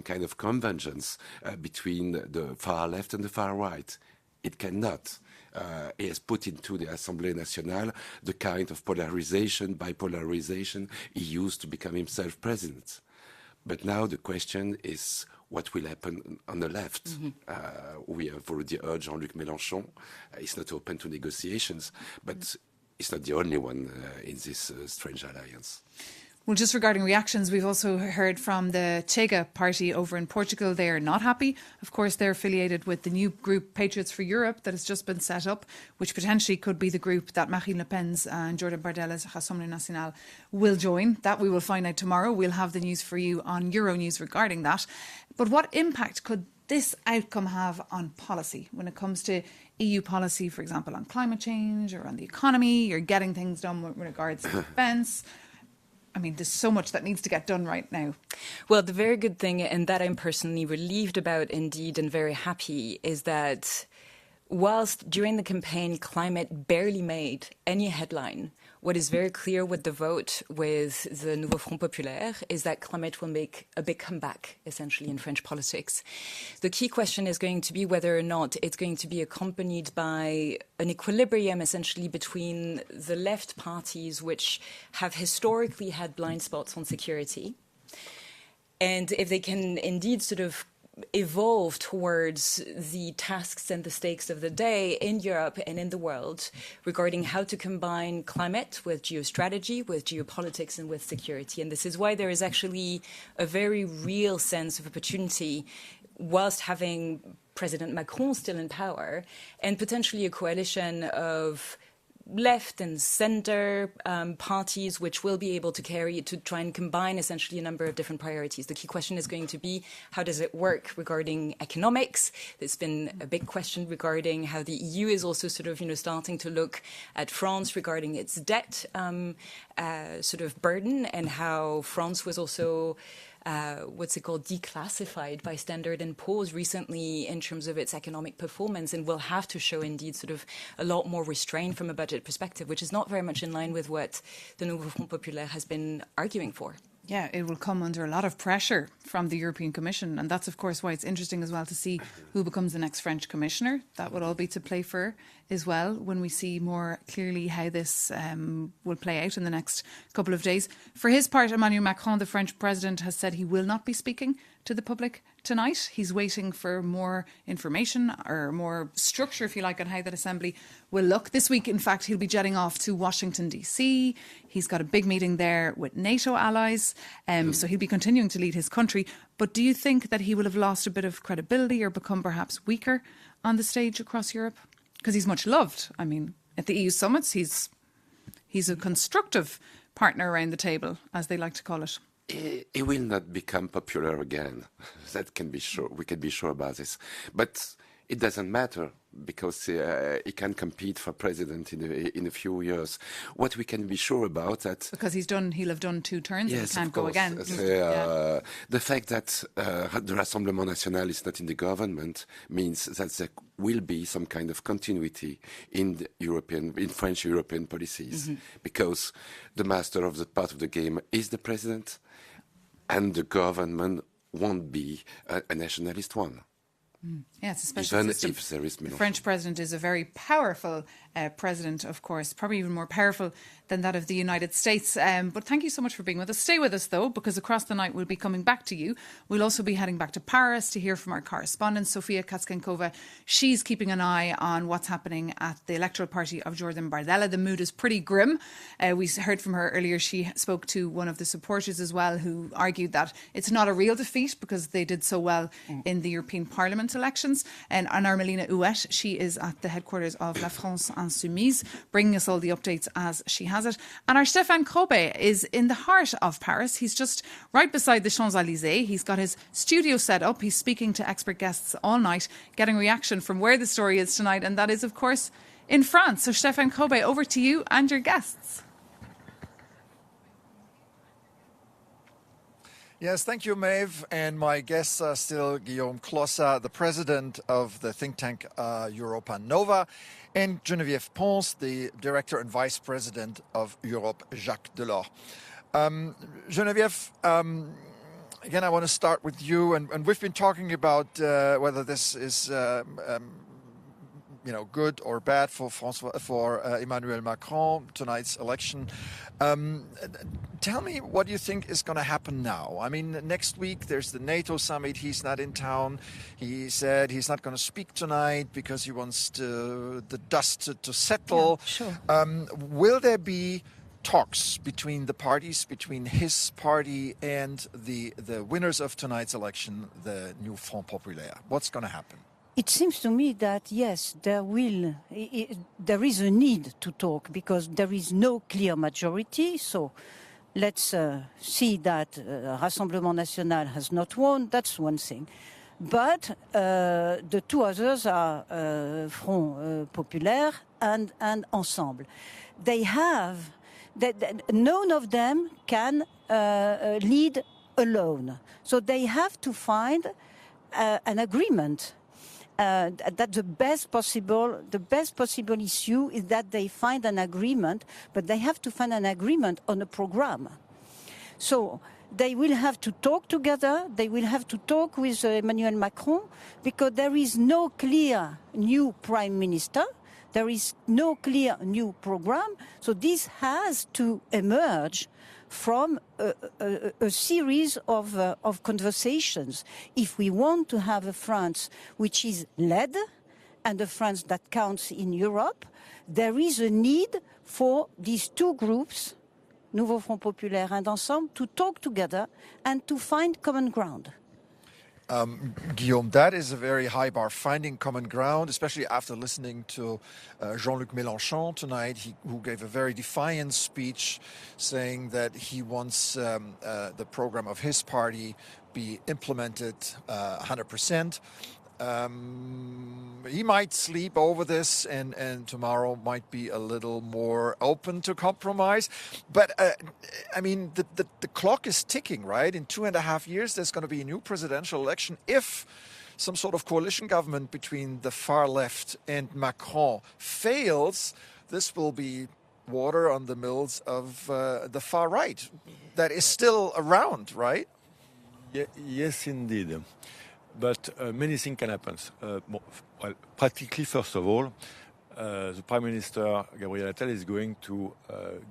kind of convergence between the far left and the far right. It cannot. He has put into the Assemblée Nationale the kind of polarization, bipolarization he used to become himself president. But now the question is what will happen on the left. We have already heard Jean-Luc Mélenchon. He's not open to negotiations, but he's not the only one in this strange alliance.
Well, just regarding reactions, we've also heard from the Chega party over in Portugal. They are not happy. Of course, they're affiliated with the new group Patriots for Europe that has just been set up, which potentially could be the group that Marine Le Pen's and Jordan Bardella's Rassemblement National will join. That we will find out tomorrow. We'll have the news for you on Euronews regarding that. But what impact could this outcome have on policy when it comes to EU policy, for example, on climate change or on the economy, or getting things done with regards to defence? I mean, there's so much that needs to get done right now.
Well, the very good thing, and that I'm personally relieved about indeed and very happy, is that whilst during the campaign climate barely made any headline, what is very clear with the vote with the Nouveau Front Populaire is that climate will make a big comeback, essentially, in French politics. The key question is going to be whether or not it's going to be accompanied by an equilibrium, essentially, between the left parties, which have historically had blind spots on security, and if they can indeed sort of evolve towards the tasks and the stakes of the day in Europe and in the world regarding how to combine climate with geostrategy, with geopolitics and with security. And this is why there is actually a very real sense of opportunity whilst having President Macron still in power and potentially a coalition of left and centre parties which will be able to try and combine essentially a number of different priorities. The key question is going to be, how does it work regarding economics? There's been a big question regarding how the EU is also sort of, starting to look at France regarding its debt sort of burden, and how France was also declassified by Standard & Poor's recently in terms of its economic performance, and will have to show indeed sort of a lot more restraint from a budget perspective, which is not very much in line with what the Nouveau Front Populaire has been arguing for.
Yeah, it will come under a lot of pressure from the European Commission, and that's of course why it's interesting as well to see who becomes the next French commissioner. That would all be to play for as well when we see more clearly how this will play out in the next couple of days. For his part, Emmanuel Macron, the French president, has said he will not be speaking to the public tonight. He's waiting for more information or more structure, if you like, on how that assembly will look. This week, in fact, he'll be jetting off to Washington, D.C. He's got a big meeting there with NATO allies, so he'll be continuing to lead his country. But do you think that he will have lost a bit of credibility or become perhaps weaker on the stage across Europe? Because he's much loved. I mean, at the EU summits, he's a constructive partner around the table, as they like to call it.
He will not become popular again. That can be sure. We can be sure about this. But it doesn't matter, because he can compete for president in a few years. What we can be sure about that, because he'll have done 2 terms, yes, and can't go again. The fact that the Rassemblement National is not in the government means that there will be some kind of continuity in French European policies, because the master of the part of the game is the president, and the government won't be a nationalist one.
Yeah, it's a special
even
system.
If there is
the French president is a very powerful president, of course, probably even more powerful than that of the United States. But thank you so much for being with us. Stay with us, though, because across the night we'll be coming back to you. We'll also be heading back to Paris to hear from our correspondent, Sofia Katzkenkova. She's keeping an eye on what's happening at the electoral party of Jordan Bardella. The mood is pretty grim. We heard from her earlier. She spoke to one of the supporters as well, who argued that it's not a real defeat because they did so well in the European Parliament elections. And our Melina Ouet, she is at the headquarters of La France Insoumise, bringing us all the updates as she has it. And our Stéphane Krobbe is in the heart of Paris. He's just right beside the Champs-Élysées. He's got his studio set up. He's speaking to expert guests all night, getting reaction from where the story is tonight. And that is, of course, in France. So Stéphane Krobbe, over to you and your guests.
Yes, thank you, Maeve. And my guests are still Guillaume Clossa, the president of the think tank Europa Nova, and Geneviève Pons, the director and vice president of Europe Jacques Delors. Geneviève, again, I want to start with you. And we've been talking about whether this is good or bad for Emmanuel Macron, tonight's election. Tell me what you think is going to happen now. I mean, next week there's the NATO summit. He's not in town. He said he's not going to speak tonight because he wants the dust to settle.
Yeah, sure.
Will there be talks between the parties, between his party and the winners of tonight's election, the New Front Populaire? What's going to happen?
It seems to me that, yes, there is a need to talk because there is no clear majority. So let's see that Rassemblement National has not won. That's one thing. But the two others are Front Populaire and Ensemble. They have none of them can lead alone, so they have to find an agreement. That the best possible issue is that they find an agreement, but they have to find an agreement on a program. So they will have to talk together. They will have to talk with Emmanuel Macron, because there is no clear new prime minister. There is no clear new program. So this has to emerge from a series of conversations. If we want to have a France which is led and a France that counts in Europe, there is a need for these two groups, Nouveau Front Populaire and Ensemble, to talk together and to find common ground.
Guillaume, that is a very high bar, finding common ground, especially after listening to Jean-Luc Mélenchon tonight, who gave a very defiant speech saying that he wants the program of his party be implemented 100%. He might sleep over this and tomorrow might be a little more open to compromise. But, I mean, the clock is ticking, right? In 2.5 years, there's going to be a new presidential election. If some sort of coalition government between the far left and Macron fails, this will be water on the mills of the far right. That is still around, right?
Yes, indeed. But many things can happen. Well, practically, first of all, the Prime Minister, Gabriel Attal, is going to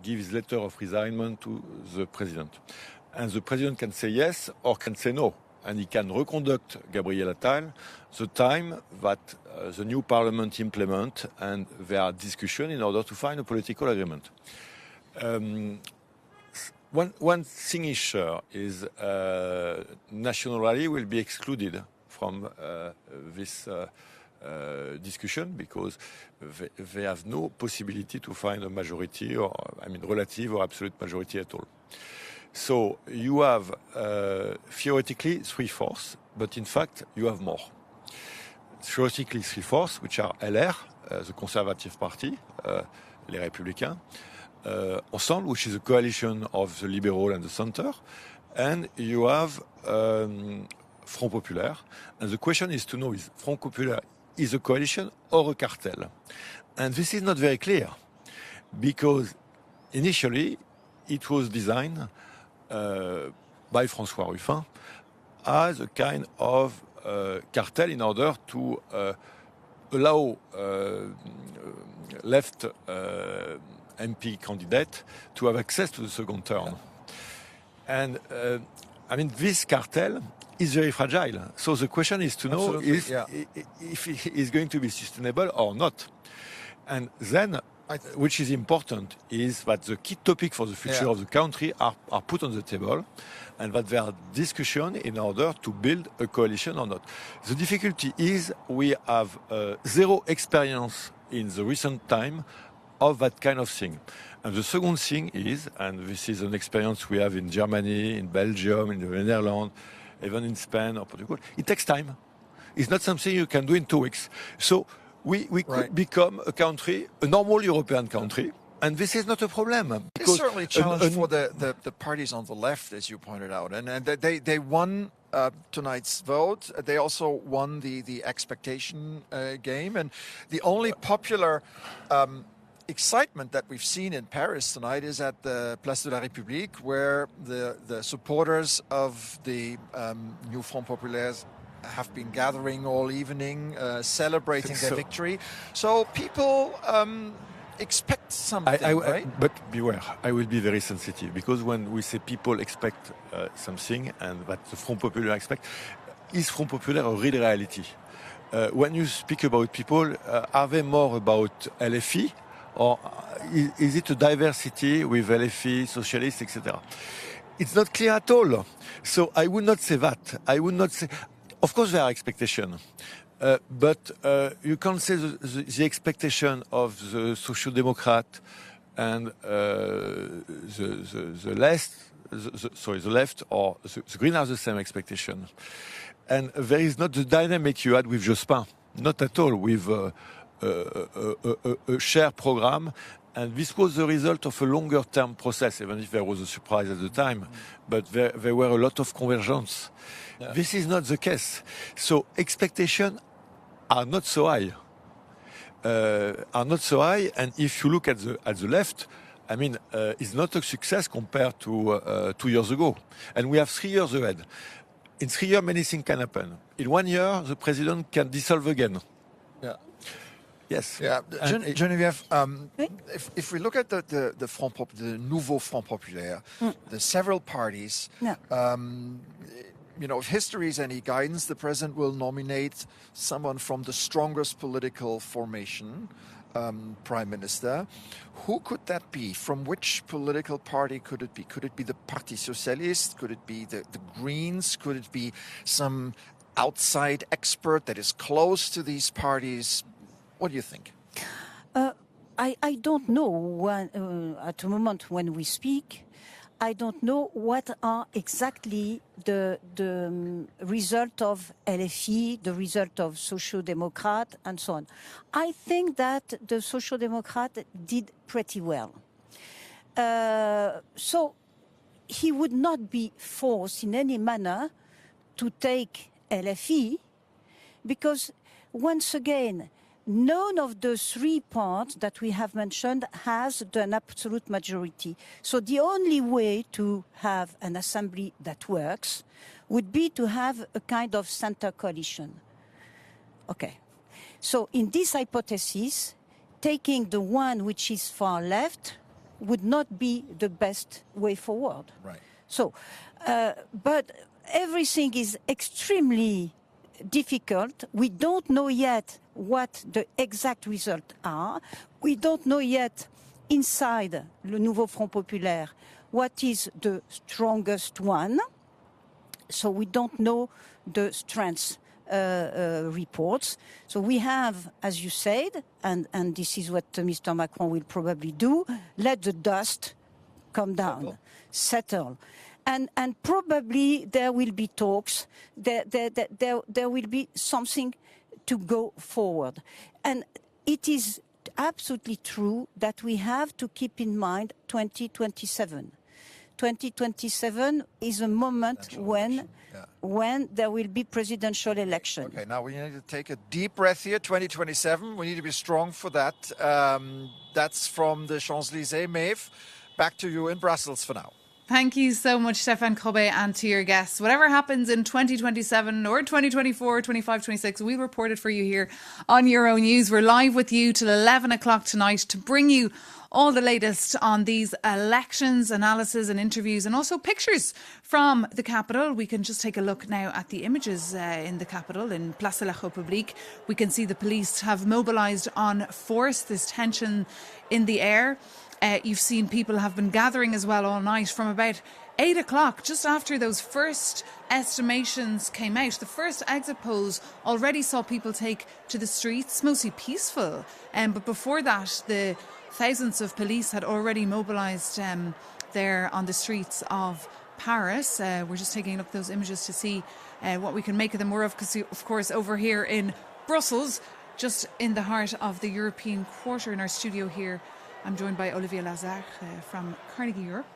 give his letter of resignation to the President. And the President can say yes or can say no. And he can reconduct Gabriel Attal the time that the new Parliament implement and there are discussions in order to find a political agreement. One thing is sure is National Rally will be excluded from this discussion because they have no possibility to find a majority, or I mean relative or absolute majority at all. So you have theoretically 3/4, but in fact you have more. Theoretically 3/4, which are LR, the Conservative Party, les Républicains, Ensemble, which is a coalition of the Liberal and the Centre, and you have Front Populaire. And the question is to know, is Front Populaire is a coalition or a cartel? And this is not very clear, because initially it was designed by François Ruffin as a kind of cartel in order to allow left MP candidate to have access to the second term. And I mean, this cartel is very fragile. So the question is to know if it is going to be sustainable or not. And then, which is important, is that the key topic for the future of the country are put on the table, and that there are discussions in order to build a coalition or not. The difficulty is we have zero experience in the recent time of that kind of thing. And the second thing is, and this is an experience we have in Germany, in Belgium, in the Netherlands, even in Spain or Portugal, it takes time. It's not something you can do in 2 weeks. So we could become a country, a normal European country, and this is not a problem.
It's certainly a challenge for the parties on the left, as you pointed out. And they won tonight's vote. They also won the expectation game. And the only popular excitement that we've seen in Paris tonight is at the Place de la République, where the supporters of the New Front Populaire have been gathering all evening, celebrating their victory. So people expect something, right?
But beware, I will be very sensitive, because when we say people expect something and that the Front Populaire expect, is Front Populaire a real reality? When you speak about people, are they more about LFI, or is it a diversity with LFI, socialists, etc.? It's not clear at all. So I would not say that. I would not say... Of course, there are expectations, but you can't say the expectation of the Social Democrat and the left or the Green are the same expectation. And there is not the dynamic you had with Jospin, not at all, with a share program. And this was the result of a longer-term process, even if there was a surprise at the time. But there were a lot of convergence. Yeah. This is not the case. So expectations are not so high. And if you look at the left, I mean, it's not a success compared to 2 years ago. And we have 3 years ahead. In 3 years, many things can happen. In 1 year, the president can dissolve again. Yeah. Yes.
Yeah. Geneviève, if we look at the Nouveau Front Populaire, the several parties, if history is any guidance, the president will nominate someone from the strongest political formation, prime minister. Who could that be? From which political party could it be? Could it be the Parti Socialiste? Could it be the Greens? Could it be some outside expert that is close to these parties? What do you think?
I don't know. At the moment when we speak, I don't know what are exactly the result of LFI, the result of Social Democrat, and so on. I think that the Social Democrat did pretty well. So he would not be forced in any manner to take LFI because, once again, none of the 3 parts that we have mentioned has an absolute majority. So the only way to have an assembly that works would be to have a kind of center coalition. Okay. So in this hypothesis, taking the one which is far left would not be the best way forward.
Right.
So, but everything is extremely difficult. We don't know yet what the exact results are. We don't know yet inside Le Nouveau Front Populaire what is the strongest one. So we don't know the strengths reports. So we have, as you said, and this is what Mr. Macron will probably do, let the dust come down, settle. And probably there will be talks, there will be something to go forward. And it is absolutely true that we have to keep in mind 2027. 2027 is a moment when there will be presidential election.
Okay, now we need to take a deep breath here. 2027, we need to be strong for that. That's from the Champs-Élysées. Maeve, back to you in Brussels for now.
Thank you so much, Stéphane Crobet, and to your guests. Whatever happens in 2027 or 2024, 25, 26, we'll report it for you here on Euronews. We're live with you till 11 o'clock tonight to bring you all the latest on these elections, analysis and interviews, and also pictures from the capital. We can just take a look now at the images in the capital, in Place de la République. We can see the police have mobilised on force. There's tension in the air. You've seen people have been gathering as well all night from about 8 o'clock, just after those first estimations came out. The first exit polls already saw people take to the streets, mostly peaceful. But before that, the thousands of police had already mobilised there on the streets of Paris. We're just taking a look at those images to see what we can make of them more of, because, of course, over here in Brussels, just in the heart of the European quarter in our studio here, I'm joined by Olivier Lazare from Carnegie Europe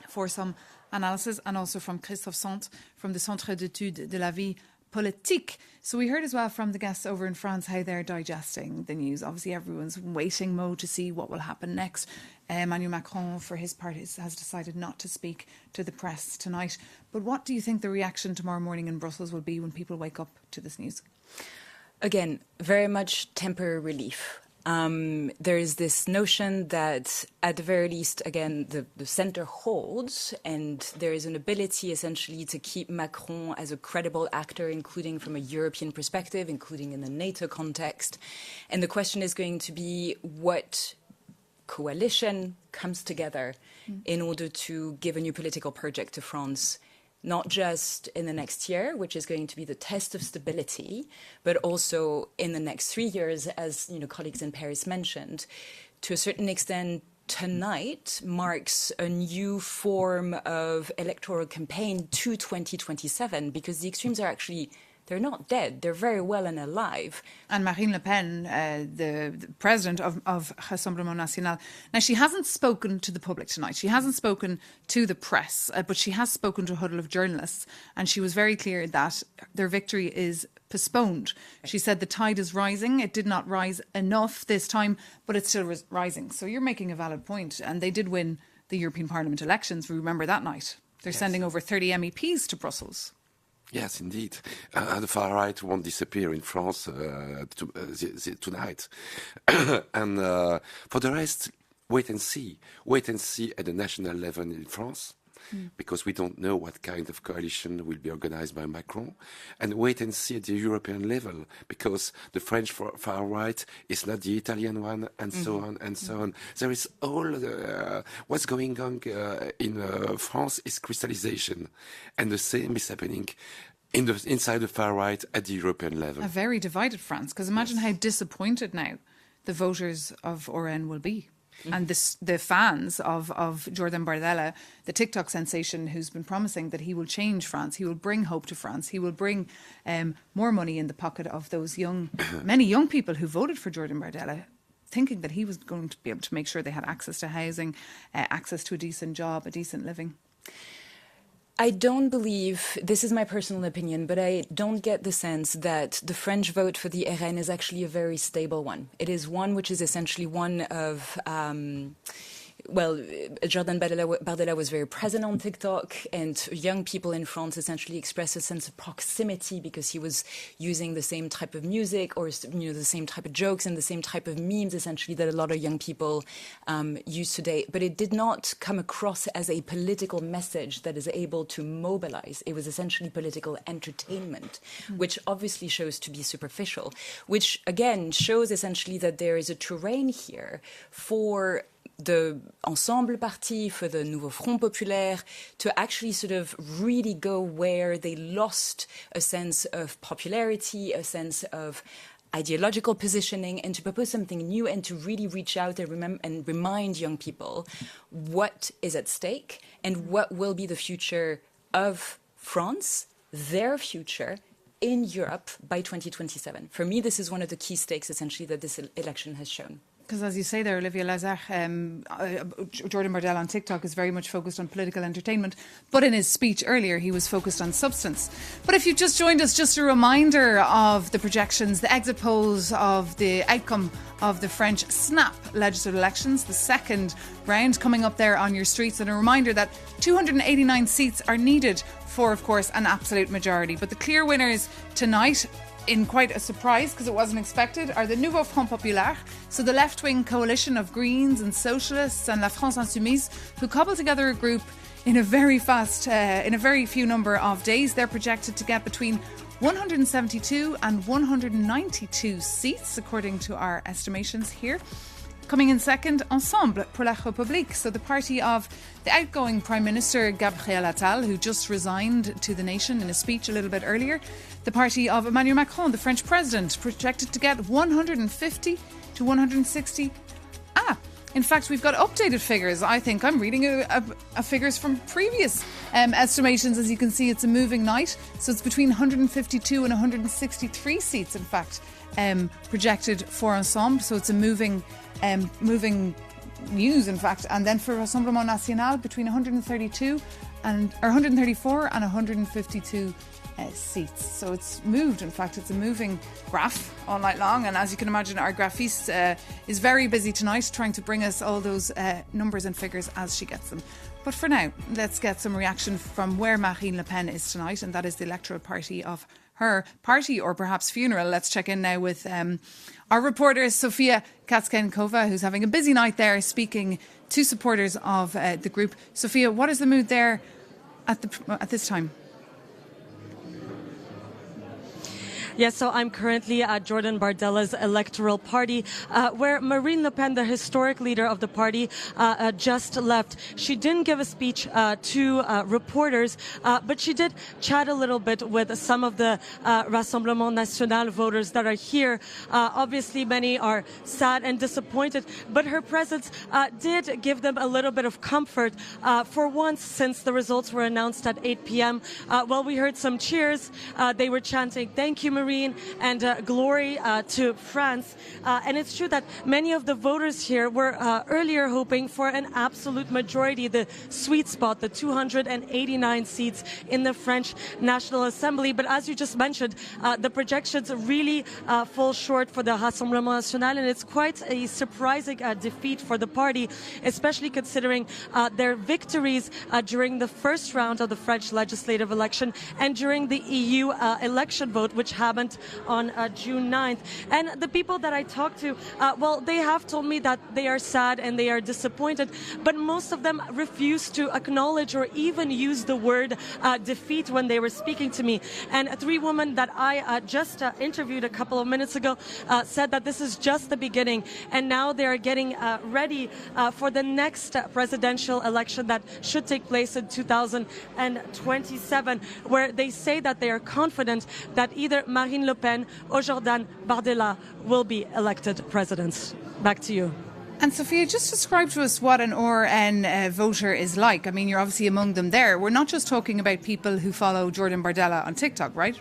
for some analysis, and also from Christophe Sant from the Centre d'études de la vie politique. So we heard as well from the guests over in France how they're digesting the news. Obviously, everyone's waiting mode to see what will happen next. Emmanuel Macron, for his part, has decided not to speak to the press tonight. But what do you think the reaction tomorrow morning in Brussels will be when people wake up to this news?
Again, very much temporary relief. There is this notion that, at the very least, again, the centre holds, and there is an ability, essentially, to keep Macron as a credible actor, including from a European perspective, including in the NATO context. And the question is going to be what coalition comes together in order to give a new political project to France, not just in the next year, which is going to be the test of stability, but also in the next 3 years, as colleagues in Paris mentioned, to a certain extent tonight marks a new form of electoral campaign to 2027, because the extremes are actually, they're not dead. They're very well and alive.
And Marine Le Pen, the president of Rassemblement National, now she hasn't spoken to the public tonight. She hasn't spoken to the press, but she has spoken to a huddle of journalists. And she was very clear that their victory is postponed. She said the tide is rising. It did not rise enough this time, but it's still rising. So you're making a valid point. And they did win the European Parliament elections. We remember that night. They're sending over 30 MEPs to Brussels.
Yes, indeed. The far right won't disappear in France tonight. And for the rest, wait and see. Wait and see at the national level in France, because we don't know what kind of coalition will be organized by Macron. And wait and see at the European level, because the French far right is not the Italian one, and so on and so on. There is all what's going on in France is crystallization, and the same is happening inside the far right at the European level.
A very divided France, because imagine how disappointed now the voters of RN will be. And the fans of Jordan Bardella, the TikTok sensation, who's been promising that he will change France, he will bring hope to France, he will bring more money in the pocket of those many young people who voted for Jordan Bardella, thinking that he was going to be able to make sure they had access to housing, access to a decent job, a decent living.
I don't believe, this is my personal opinion, but I don't get the sense that the French vote for the RN is actually a very stable one. It is one which is essentially one of... Jordan Bardella was very present on TikTok, and young people in France essentially expressed a sense of proximity because he was using the same type of music, or the same type of jokes and the same type of memes essentially that a lot of young people use today. But it did not come across as a political message that is able to mobilize. It was essentially political entertainment, which obviously shows to be superficial, which again shows essentially that there is a terrain here for the Ensemble Parti, for the Nouveau Front Populaire, to actually sort of really go where they lost a sense of popularity, a sense of ideological positioning, and to propose something new and to really reach out and remind young people what is at stake and what will be the future of France, their future in Europe by 2027. For me, this is one of the key stakes, essentially, that this election has shown.
Because as you say there, Olivia Lazare, Jordan Bardella on TikTok is very much focused on political entertainment. But in his speech earlier, he was focused on substance. But if you've just joined us, just a reminder of the projections, the exit polls of the outcome of the French snap legislative elections, the second round coming up there on your streets. And a reminder that 289 seats are needed for, of course, an absolute majority. But the clear winners tonight, in quite a surprise because it wasn't expected, are the Nouveau Front Populaire, so the left-wing coalition of Greens and Socialists and La France Insoumise, who cobbled together a group in a very few number of days. They're projected to get between 172 and 192 seats, according to our estimations here. Coming in second, Ensemble pour la République, so the party of the outgoing Prime Minister Gabriel Attal, who just resigned to the nation in a speech a little bit earlier. The party of Emmanuel Macron, the French president, projected to get 150 to 160. In fact, we've got updated figures. I think I'm reading a figures from previous estimations. As you can see, it's a moving night. So it's between 152 and 163 seats, in fact, projected for Ensemble. So it's a moving news, in fact. And then for Rassemblement National, between 134 and 152 seats. So it's moved. In fact, it's a moving graph all night long. And as you can imagine, our graphiste is very busy tonight trying to bring us all those numbers and figures as she gets them. But for now, let's get some reaction from where Marine Le Pen is tonight, and that is the electoral party of her party, or perhaps funeral. Let's check in now with our reporter Sofia Katzkenkova, who's having a busy night there speaking to supporters of the group. Sofia, what is the mood there at this time?
Yes, so I'm currently at Jordan Bardella's Electoral party, where Marine Le Pen, the historic leader of the party, just left. She didn't give a speech to reporters, but she did chat a little bit with some of the Rassemblement National voters that are here. Obviously, many are sad and disappointed, but her presence did give them a little bit of comfort. For once, since the results were announced at 8 p.m., well, we heard some cheers. They were chanting, "Thank you, Marine," and "Glory to France." And it's true that many of the voters here were earlier hoping for an absolute majority, the sweet spot, the 289 seats in the French National Assembly. But as you just mentioned, the projections really fall short for the Rassemblement National, and it's quite a surprising defeat for the party, especially considering their victories during the first round of the French legislative election and during the EU election vote, which happened on June 9th. And the people that I talked to, well, they have told me that they are sad and they are disappointed, but most of them refuse to acknowledge or even use the word defeat when they were speaking to me. And three women that I just interviewed a couple of minutes ago said that this is just the beginning, and now they are getting ready for the next presidential election that should take place in 2027, where they say that they are confident that either Marine Le Pen or Jordan Bardella will be elected president. Back to you.
And Sophia, just describe to us what an RN voter is like. I mean, you're obviously among them there. We're not just talking about people who follow Jordan Bardella on TikTok, right?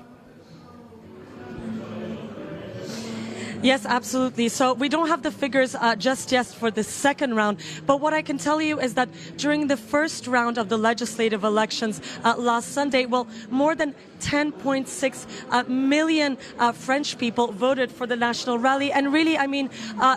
Yes, absolutely. So we don't have the figures just yet for the second round. But what I can tell you is that during the first round of the legislative elections last Sunday, well, more than 10.6 million French people voted for the National Rally. And really, I mean,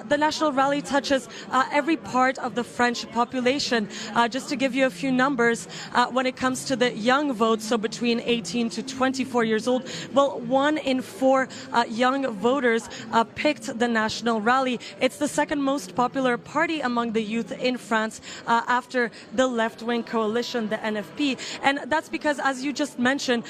the National Rally touches every part of the French population. Just to give you a few numbers, when it comes to the young vote, so between 18 to 24 years old, well, 1 in 4 young voters picked the National Rally. It's the second most popular party among the youth in France after the left-wing coalition, the NFP. And that's because, as you just mentioned,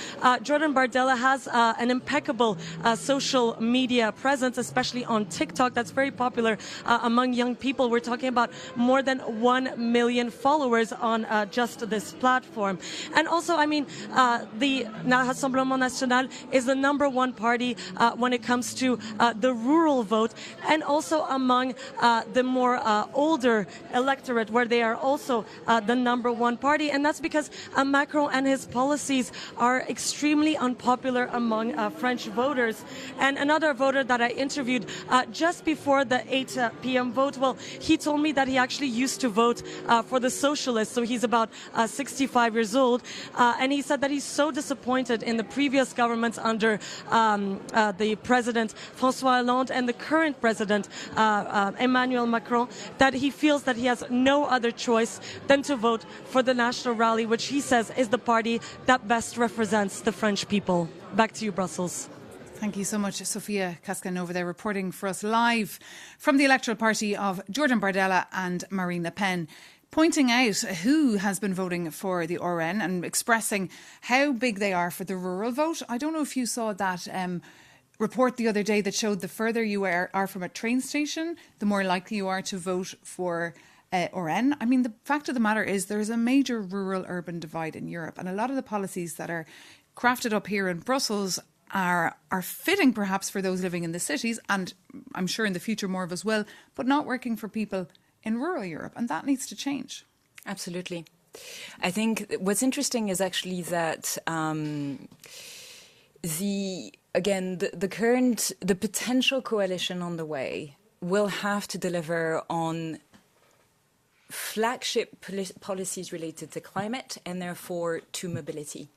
Jordan Bardella has an impeccable social media presence, especially on TikTok. That's very popular among young people. We're talking about more than 1 million followers on just this platform. And also, I mean, the Rassemblement National is the #1 party when it comes to the rural vote, and also among the more older electorate, where they are also the #1 party. And that's because Macron and his policies are extremely unpopular among French voters. And another voter that I interviewed just before the 8 p.m. vote, well, he told me that he actually used to vote for the socialists. So he's about 65 years old. And he said that he's so disappointed in the previous governments under the president, François Hollande, and the current president, Emmanuel Macron, that he feels that he has no other choice than to vote for the National Rally, which he says is the party that best represents the French people. Back to you, Brussels.
Thank you so much, Sophia Cascan over there, reporting for us live from the electoral party of Jordan Bardella and Marine Le Pen, pointing out who has been voting for the RN and expressing how big they are for the rural vote. I don't know if you saw that report the other day that showed the further you are from a train station, the more likely you are to vote for RN. I mean, the fact of the matter is there is a major rural-urban divide in Europe, and a lot of the policies that are crafted up here in Brussels are fitting perhaps for those living in the cities, and I'm sure in the future more of us will, but not working for people in rural Europe, and that needs to change.
Absolutely. I think what's interesting is actually that the potential coalition on the way will have to deliver on flagship policies related to climate and therefore to mobility.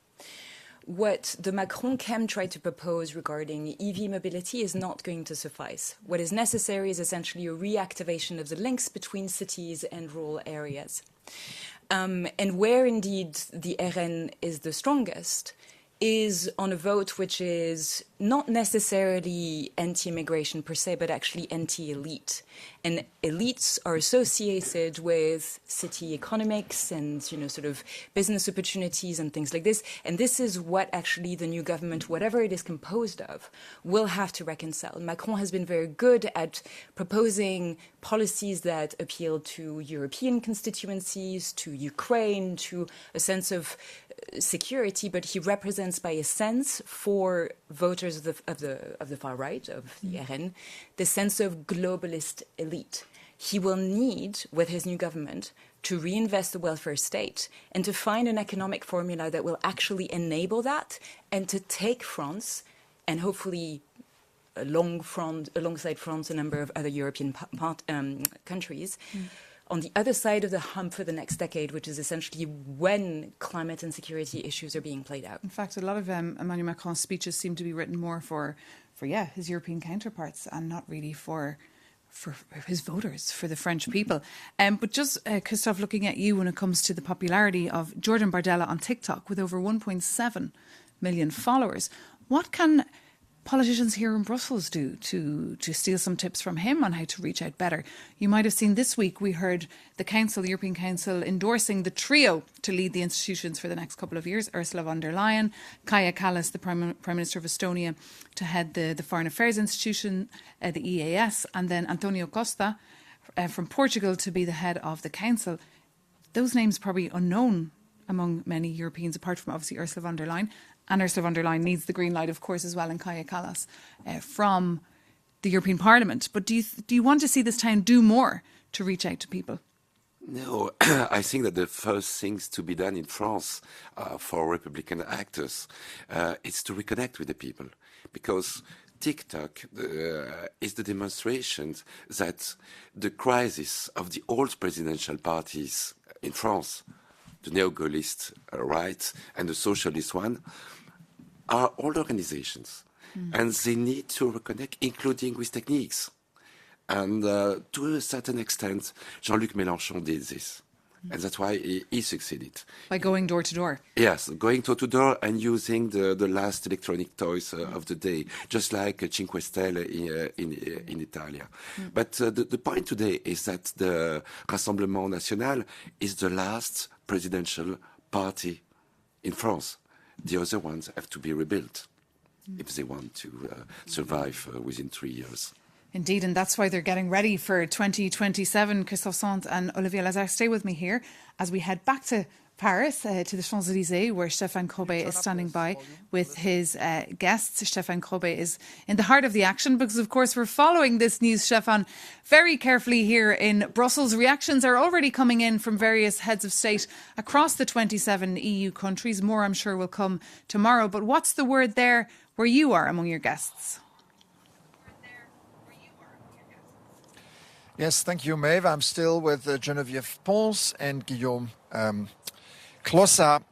What the Macron camp tried to propose regarding EV mobility is not going to suffice. What is necessary is essentially a reactivation of the links between cities and rural areas. And where indeed the RN is the strongest is on a vote which is not necessarily anti-immigration per se, but actually anti-elite. And elites are associated with city economics and, sort of business opportunities and things like this. And this is what actually the new government, whatever it is composed of, will have to reconcile. Macron has been very good at proposing policies that appeal to European constituencies, to Ukraine, to a sense of security, but he represents by a sense for voters of the far right, of the RN, the sense of globalist elite. He will need, with his new government, to reinvest the welfare state and to find an economic formula that will actually enable that and to take France and hopefully alongside France, a number of other European countries, on the other side of the hump for the next decade, which is essentially when climate and security issues are being played out.
In fact, a lot of Emmanuel Macron's speeches seem to be written more for his European counterparts and not really for his voters, for the French people. But just, Christophe, looking at you when it comes to the popularity of Jordan Bardella on TikTok with over 1.7 million followers, what can politicians here in Brussels do to steal some tips from him on how to reach out better? You might have seen this week we heard the European Council endorsing the trio to lead the institutions for the next couple of years: Ursula von der Leyen, Kaja Kallas, the Prime Minister of Estonia, to head the Foreign Affairs Institution, the EAS, and then Antonio Costa from Portugal to be the head of the Council. Those names probably unknown among many Europeans, apart from obviously Ursula von der Leyen. And Ursula von der Leyen needs the green light, of course, as well, and Kaja Kallas from the European Parliament. But do you want to see this town do more to reach out to people?
No, I think that the first things to be done in France for Republican actors is to reconnect with the people, because TikTok is the demonstration that the crisis of the old presidential parties in France, the neo-Gaullist right and the socialist one, are all organizations. And they need to reconnect, including with techniques. And to a certain extent, Jean-Luc Melanchon did this. And that's why he succeeded.
By going door to door?
Yes, going door to door and using the last electronic toys of the day, just like Cinque Stelle in Italy. But the point today is that the Rassemblement National is the last presidential party in France. The other ones have to be rebuilt if they want to survive within 3 years.
Indeed, and that's why they're getting ready for 2027. Christophe Sand and Olivier Lazare, stay with me here as we head back to Paris, to the Champs-Élysées, where Stéphane Crobet is standing by with his guests. Stéphane Crobet is in the heart of the action because, of course, we're following this news, Stéphane, very carefully here in Brussels. Reactions are already coming in from various heads of state across the 27 EU countries. More, I'm sure, will come tomorrow. But what's the word there where you are among your guests?
Yes, thank you, Maeve. I'm still with Geneviève Pons and Guillaume Clossa.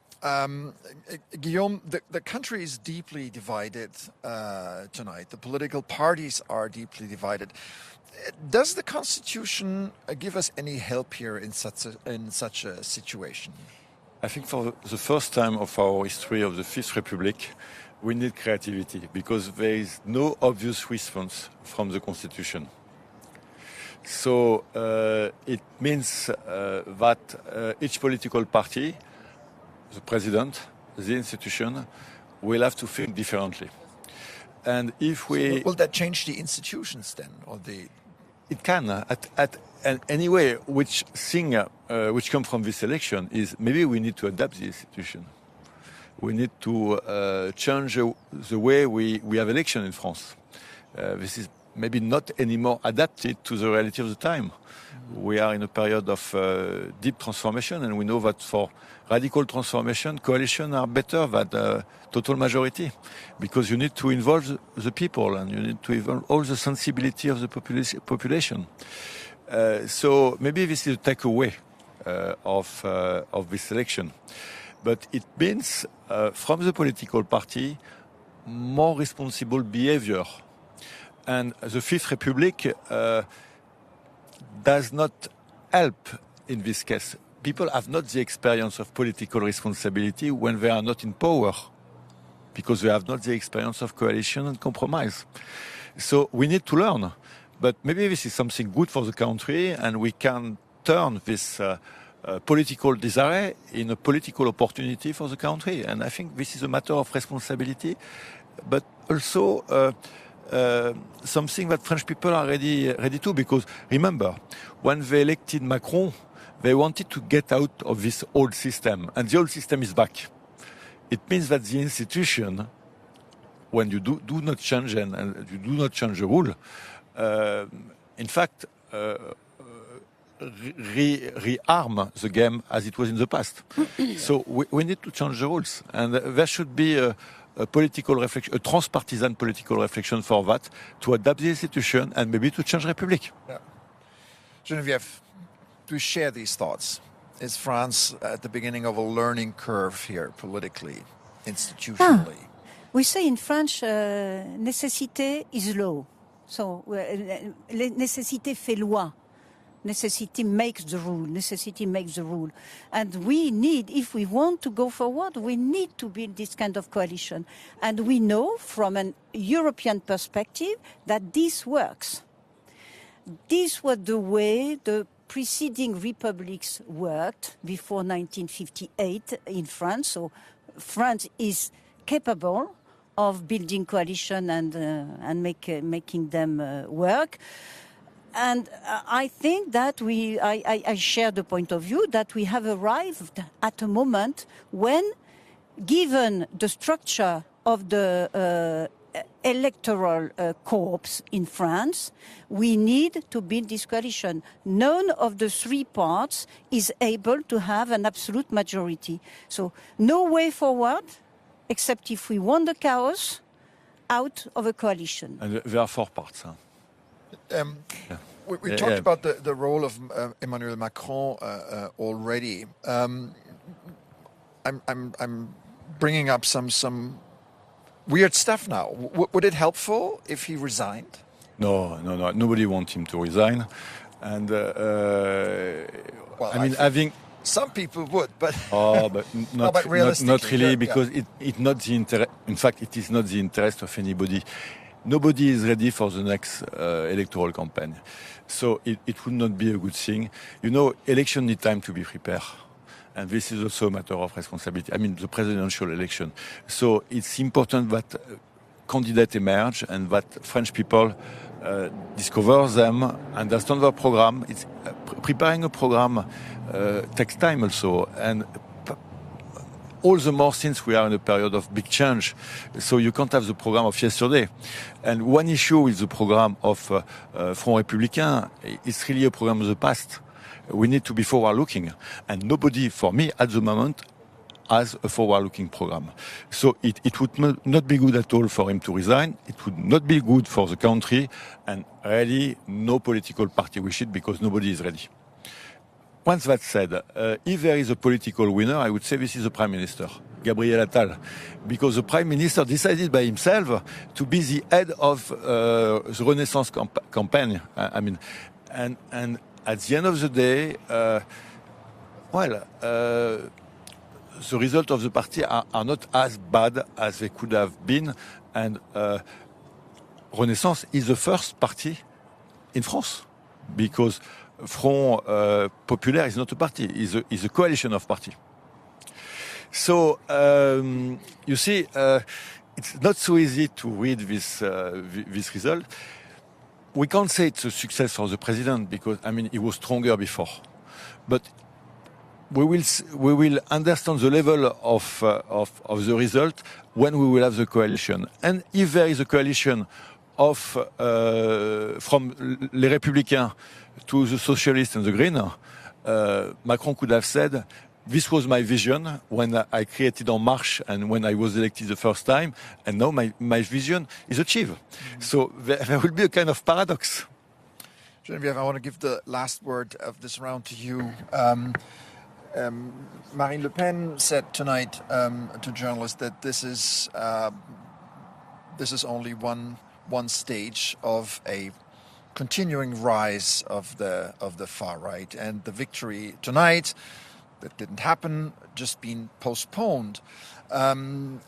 Guillaume, the country is deeply divided tonight. The political parties are deeply divided. Does the Constitution give us any help here in such a situation?
I think for the first time of our history of the Fifth Republic, we need creativity because there is no obvious response from the Constitution. So it means that each political party, the president, the institution, will have to think differently. And if we...
So will that change the institutions then? Or the...
It can. And anyway, which come from this election is maybe we need to adapt the institution. We need to change the way we have election in France. This is maybe not anymore adapted to the reality of the time. We are in a period of deep transformation, and we know that for radical transformation, coalitions are better than total majority, because you need to involve the people, and you need to involve all the sensibility of the population. So maybe this is a takeaway of this election. But it means, from the political party, more responsible behavior. And the Fifth Republic does not help in this case. People have not the experience of political responsibility when they are not in power. because they have not the experience of coalition and compromise. So we need to learn. But maybe this is something good for the country, and we can turn this political disarray in a political opportunity for the country. And I think this is a matter of responsibility, but also something that French people are ready to. Because remember, when they elected Macron, they wanted to get out of this old system, and the old system is back. It means that the institution, when you do not change and you do not change the rule, in fact, rearm the game as it was in the past. So we need to change the rules, and there should be a political reflection, a transpartisan political reflection for that, to adapt the institution and maybe to change Republic.
Yeah. Geneviève, do you share these thoughts? Is France at the beginning of a learning curve here, politically, institutionally?
We say in French, nécessité is law. So, nécessité fait loi. Necessity makes the rule. Necessity makes the rule. And we need, if we want to go forward, we need to build this kind of coalition. And we know from an European perspective that this works. This was the way the preceding republics worked before 1958 in France. So France is capable of building coalition and making them work. And I think that I share the point of view that we have arrived at a moment when, given the structure of the electoral corps in France, we need to build this coalition. None of the three parts is able to have an absolute majority. So no way forward, except if we want the chaos out of a coalition.
And there are four parts. Huh?
We talked about the role of Emmanuel Macron already. I'm bringing up some weird stuff now. Would it helpful if he resigned?
No. Nobody wants him to resign, and
well,
I mean, having
some people would, but
but not really, because
yeah.
it's not the interest. In fact, it is not the interest of anybody. Nobody is ready for the next electoral campaign. So it would not be a good thing. You know, election need time to be prepared. And this is also a matter of responsibility. I mean, the presidential election. So it's important that candidates emerge and that French people discover them, understand their program. It's preparing a program takes time also. And all the more since we are in a period of big change. So you can't have the program of yesterday. And one issue with the program of Front Républicain, it's really a program of the past. We need to be forward-looking. And nobody, for me, at the moment, has a forward-looking program. So it would not be good at all for him to resign. It would not be good for the country. And really, no political party wish it, because nobody is ready. Once that's said, if there is a political winner, I would say this is the Prime Minister, Gabriel Attal, because the Prime Minister decided by himself to be the head of the Renaissance campaign. I mean, and at the end of the day, the results of the party are not as bad as they could have been, and Renaissance is the first party in France, because Front Populaire is not a party; is a coalition of parties. So you see, it's not so easy to read this result. We can't say it's a success for the president, because I mean he was stronger before, but we will understand the level of the result when we will have the coalition. And if there is a coalition of from les Républicains to the Socialists and the Green, Macron could have said, this was my vision when I created En Marche and when I was elected the first time, and now my vision is achieved. Mm-hmm. So there will be a kind of paradox.
Geneviève, I want to give the last word of this round to you. Marine Le Pen said tonight to journalists that this is only one stage of a continuing rise of the far right, and the victory tonight, that didn't happen, just been postponed.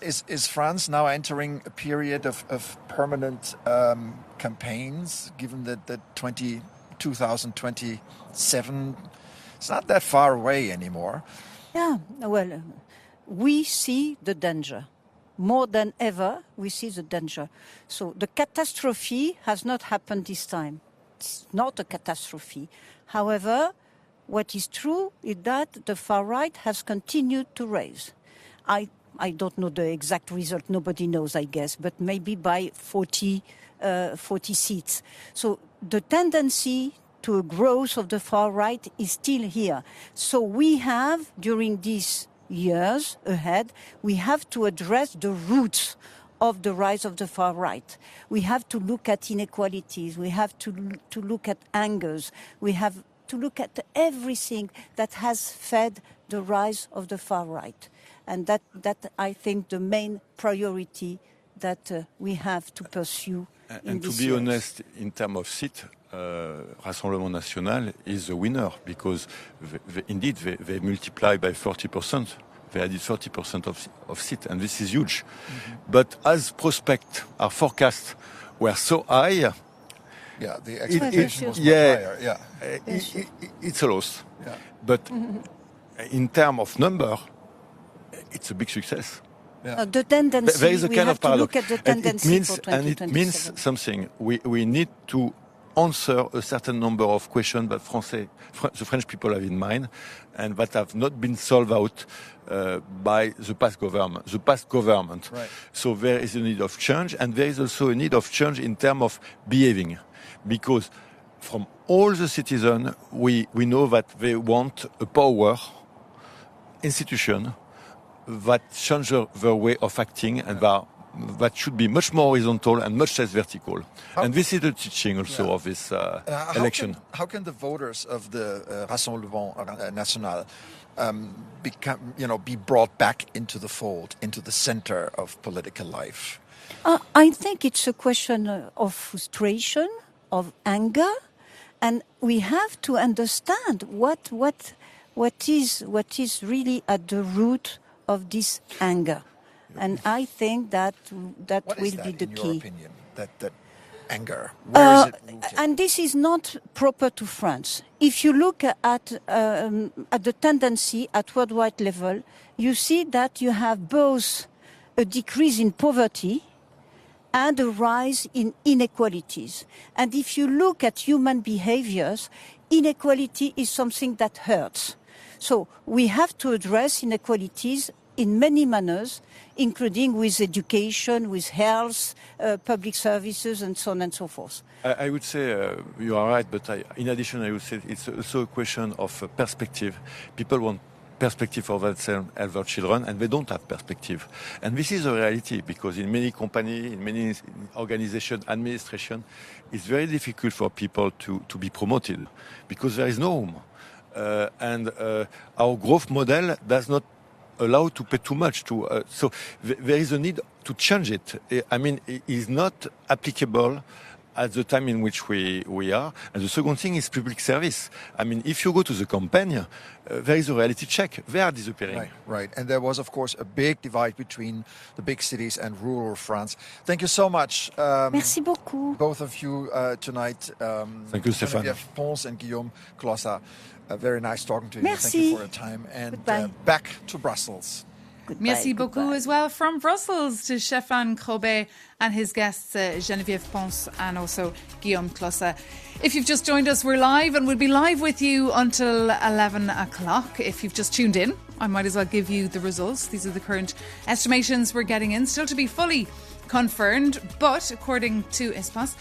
Is France now entering a period of permanent campaigns, given that 2027 it's not that far away anymore?
Yeah, well, we see the danger. More than ever, we see the danger. So the catastrophe has not happened this time. It's not a catastrophe. However, what is true is that the far right has continued to raise. I don't know the exact result. Nobody knows, I guess, but maybe by 40 seats. So the tendency to a growth of the far right is still here. So we have, during these years ahead, we have to address the roots of the rise of the far right. We have to look at inequalities. We have to look at angers. We have to look at everything that has fed the rise of the far right. And that I think, the main priority that we have to pursue.
And to be honest, in terms of seat, Rassemblement National is the winner because indeed they multiply by 40%. They added 30% of seats, and this is huge. Mm-hmm. But as prospect, our forecasts were so high.
Yeah, the expectation was much higher. Yeah,
it's a loss. Yeah. But in terms of number, it's a big success.
Yeah. The tendency,
there is a kind of paradox.
Look at the tendency for 2027.
And it means something. We need to answer a certain number of questions that the French people have in mind, and that have not been solved out by the past government.
Right.
So there is a need of change, and there is also a need of change in terms of behaving, because from all the citizens, we know that they want a power institution that change their way of acting, and that should be much more horizontal and much less vertical. And this is the teaching also of this election.
How can the voters of the Rassemblement National be brought back into the fold, into the center of political life?
I think it's a question of frustration, of anger, and we have to understand what is really at the root of this anger. And I think that will be the key.
What is that, in your opinion, that anger? Where is it rooted?
And this is not proper to France. If you look at the tendency at worldwide level, you see that you have both a decrease in poverty and a rise in inequalities. And if you look at human behaviors, inequality is something that hurts. So we have to address inequalities in many manners, including with education, with health, public services, and so on and so forth.
I would say you are right, but in addition, I would say it's also a question of perspective. People want perspective for themselves and their children, and they don't have perspective. And this is a reality, because in many companies, in many organizations, administration, it's very difficult for people to be promoted, because there is no home. And our growth model does not allow to pay too much. So there is a need to change it. I mean, it is not applicable at the time in which we are. And the second thing is public service. I mean, if you go to the campaign, there is a reality check. They are disappearing.
Right. And there was, of course, a big divide between the big cities and rural France. Thank you so much.
Merci beaucoup.
Both of you tonight.
Thank you, Stéphane.
Geneviève Pons and Guillaume Clossa. Very nice talking to you.
Merci.
Thank you for your time. And back to Brussels.
Goodbye,
Merci beaucoup as well from Brussels to Stéphane Crobet and his guests Geneviève Pons and also Guillaume Clossa. If you've just joined us, we're live and we'll be live with you until 11 o'clock. If you've just tuned in, I might as well give you the results. These are the current estimations we're getting in, still to be fully confirmed, but according to Ipsos,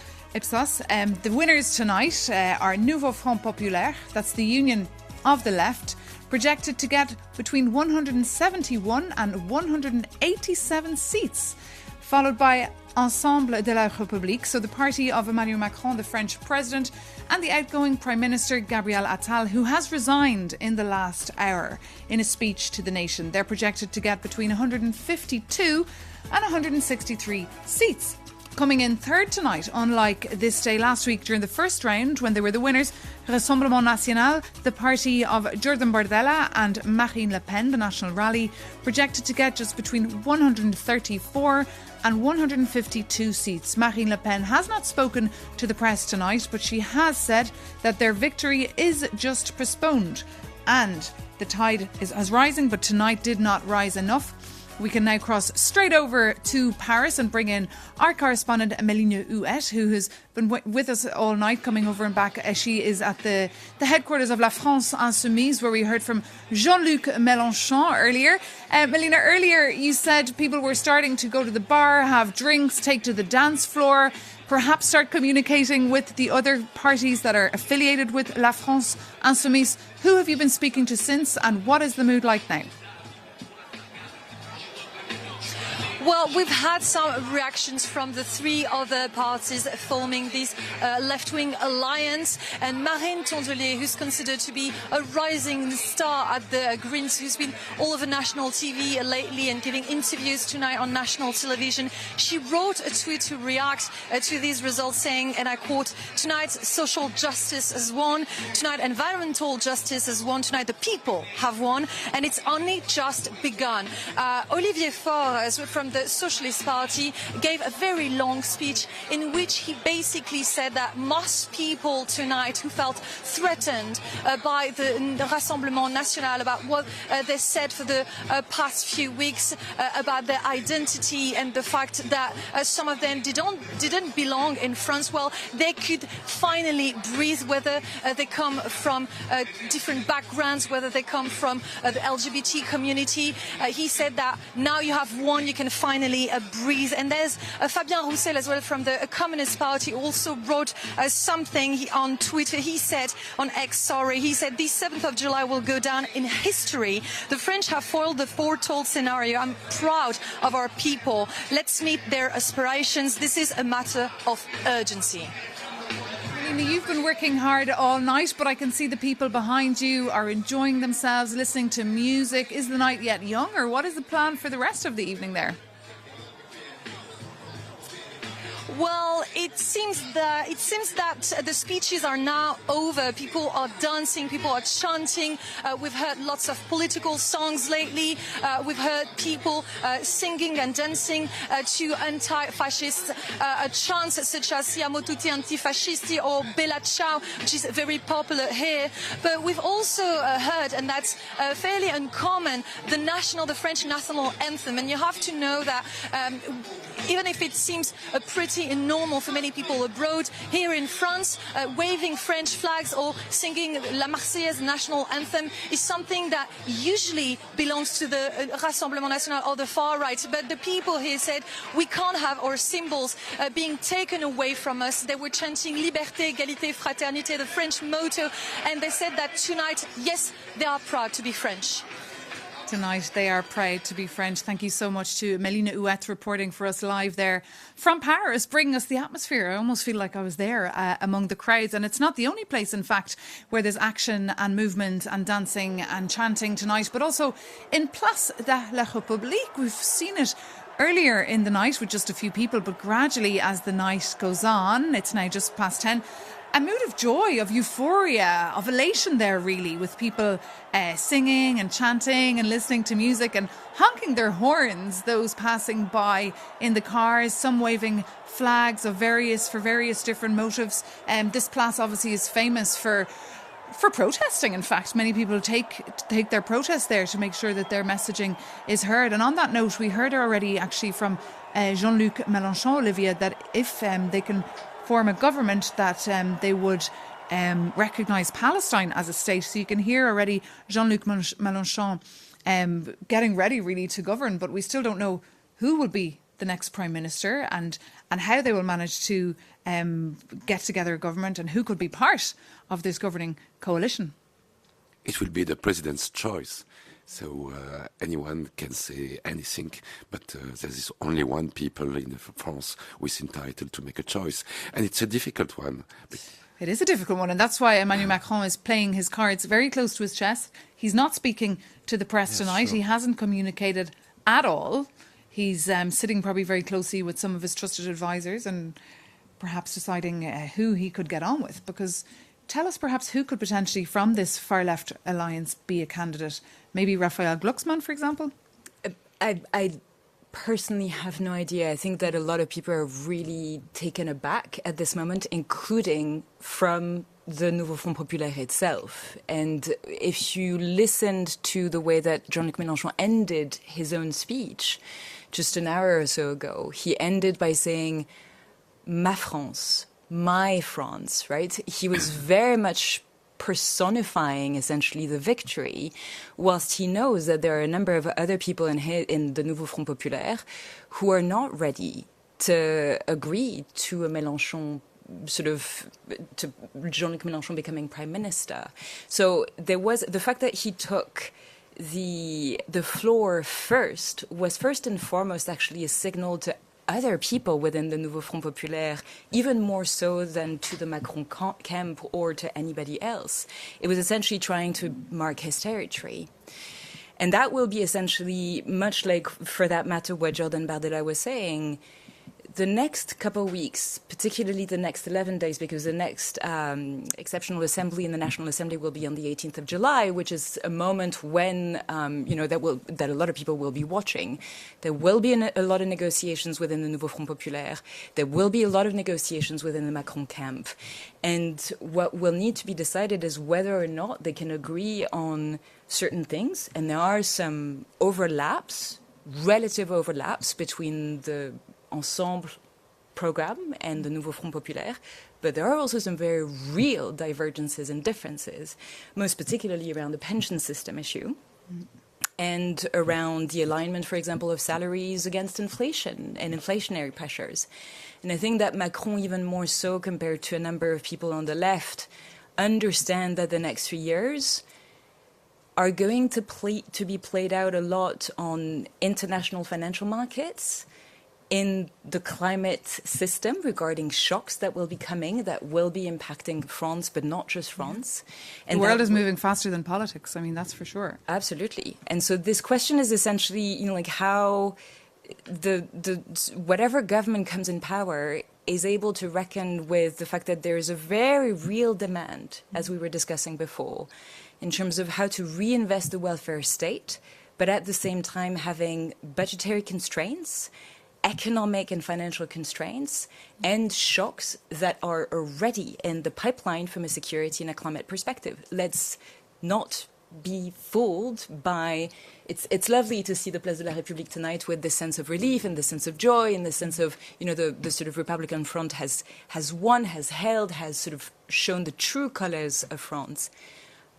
the winners tonight are Nouveau Front Populaire, that's the union of the left, projected to get between 171 and 187 seats, followed by Ensemble de la République, so the party of Emmanuel Macron, the French president, and the outgoing Prime Minister Gabriel Attal, who has resigned in the last hour. In a speech to the nation, they're projected to get between 152 and 163 seats. coming in third tonight, unlike this day last week during the first round when they were the winners. Rassemblement National, the party of Jordan Bardella and Marine Le Pen, the National Rally, projected to get just between 134 and 152 seats. Marine Le Pen has not spoken to the press tonight, but she has said that their victory is just postponed. And the tide is rising, but tonight did not rise enough. We can now cross straight over to Paris and bring in our correspondent Melanchon, who has been with us all night, coming over and back. She is at the headquarters of La France Insoumise, where we heard from Jean-Luc Melanchon earlier. Melina, earlier you said people were starting to go to the bar, have drinks, take to the dance floor, perhaps start communicating with the other parties that are affiliated with La France Insoumise. Who have you been speaking to since, and what is the mood like now?
Well, we've had some reactions from the three other parties forming this left-wing alliance. And Marine Tondelier, who's considered to be a rising star at the Greens, who's been all over national TV lately and giving interviews tonight on national television, she wrote a tweet to react to these results saying, and I quote, "Tonight social justice has won. Tonight environmental justice has won. Tonight the people have won. And it's only just begun." Olivier Faure from the Socialist Party gave a very long speech in which he basically said that most people tonight who felt threatened by the Rassemblement National about what they said for the past few weeks about their identity and the fact that some of them didn't belong in France, well, they could finally breathe, whether they come from different backgrounds, whether they come from the LGBT community. He said that now you have won, you can finally breathe. And there's Fabien Roussel as well from the Communist Party also wrote something on Twitter. He said on X, he said, "This 7th of July will go down in history. The French have foiled the foretold scenario. I'm proud of our people. Let's meet their aspirations. This is a matter of urgency."
You've been working hard all night, but I can see the people behind you are enjoying themselves, listening to music. Is the night yet young, or what is the plan for the rest of the evening there?
Well, it seems that the speeches are now over. People are dancing, people are chanting. We've heard lots of political songs lately. We've heard people singing and dancing to anti-fascist chants such as "Siamo tutti antifascisti" or "Bella Ciao," which is very popular here. But we've also heard, and that's fairly uncommon, the French national anthem. And you have to know that even if it seems pretty normal for many people abroad, here in France, waving French flags or singing La Marseillaise national anthem is something that usually belongs to the Rassemblement National or the far right. But the people here said, we can't have our symbols being taken away from us. They were chanting Liberté, Égalité, Fraternité, the French motto, and they said that tonight, yes, they are proud to be French.
Tonight they are proud to be French. Thank you so much to Melina Huet reporting for us live there from Paris, bringing us the atmosphere. I almost feel like I was there among the crowds. And it's not the only place, in fact, where there's action and movement and dancing and chanting tonight, but also in Place de la République. We've seen it earlier in the night with just a few people, but gradually as the night goes on, it's now just past 10, a mood of joy, of euphoria, of elation there really, with people singing and chanting and listening to music and honking their horns, those passing by in the cars, some waving flags of various different motives. This place obviously is famous for protesting. In fact, many people take their protest there to make sure that their messaging is heard. And on that note, we heard already actually from Jean-Luc Mélenchon, Olivia, that if they can form a government, that they would recognise Palestine as a state. So you can hear already Jean-Luc Mélenchon getting ready really to govern, but we still don't know who will be the next Prime Minister and how they will manage to get together a government and who could be part of this governing coalition.
It will be the President's choice. So anyone can say anything, but there is only one people in France who is entitled to make a choice. And it's a difficult one.
It is a difficult one, and that's why Emmanuel Macron is playing his cards very close to his chest. He's not speaking to the press tonight. Sure. He hasn't communicated at all. He's sitting probably very closely with some of his trusted advisors and perhaps deciding who he could get on with. Because tell us perhaps who could potentially from this far-left alliance be a candidate. Maybe Raphael Glucksmann, for example?
I personally have no idea. I think that a lot of people are really taken aback at this moment, including from the Nouveau Front Populaire itself. And if you listened to the way that Jean-Luc Mélenchon ended his own speech just an hour or so ago, he ended by saying, "Ma France, my France," right? He was very much personifying essentially the victory, whilst he knows that there are a number of other people in the Nouveau Front Populaire who are not ready to agree to a Mélenchon to Jean-Luc Mélenchon becoming prime minister. So there was the fact that he took the floor first was first and foremost actually a signal to other people within the Nouveau Front Populaire, even more so than to the Macron camp or to anybody else. It was essentially trying to mark his territory. And that will be essentially, much like, for that matter, what Jordan Bardella was saying, the next couple of weeks, particularly the next 11 days, because the next exceptional assembly in the National Assembly will be on the 18th of July, which is a moment when, that a lot of people will be watching. There will be a lot of negotiations within the Nouveau Front Populaire. There will be a lot of negotiations within the Macron camp. And what will need to be decided is whether or not they can agree on certain things. And there are some overlaps, relative overlaps between the Ensemble program and the Nouveau Front Populaire, but there are also some very real divergences and differences, most particularly around the pension system issue and around the alignment, for example, of salaries against inflation and inflationary pressures. And I think that Macron, even more so compared to a number of people on the left, understand that the next 3 years are going to be played out a lot on international financial markets, in the climate system regarding shocks that will be coming, that will be impacting France, but not just France. And
the world is moving faster than politics. I mean, that's for sure.
Absolutely. And so this question is essentially, like how the whatever government comes in power is able to reckon with the fact that there is a very real demand, as we were discussing before, in terms of how to reinvest the welfare state, but at the same time having budgetary constraints, economic and financial constraints, and shocks that are already in the pipeline from a security and a climate perspective. Let's not be fooled by... It's lovely to see the Place de la République tonight with this sense of relief and this sense of joy and the sense of, the sort of Republican front has won, has held, has sort of shown the true colors of France.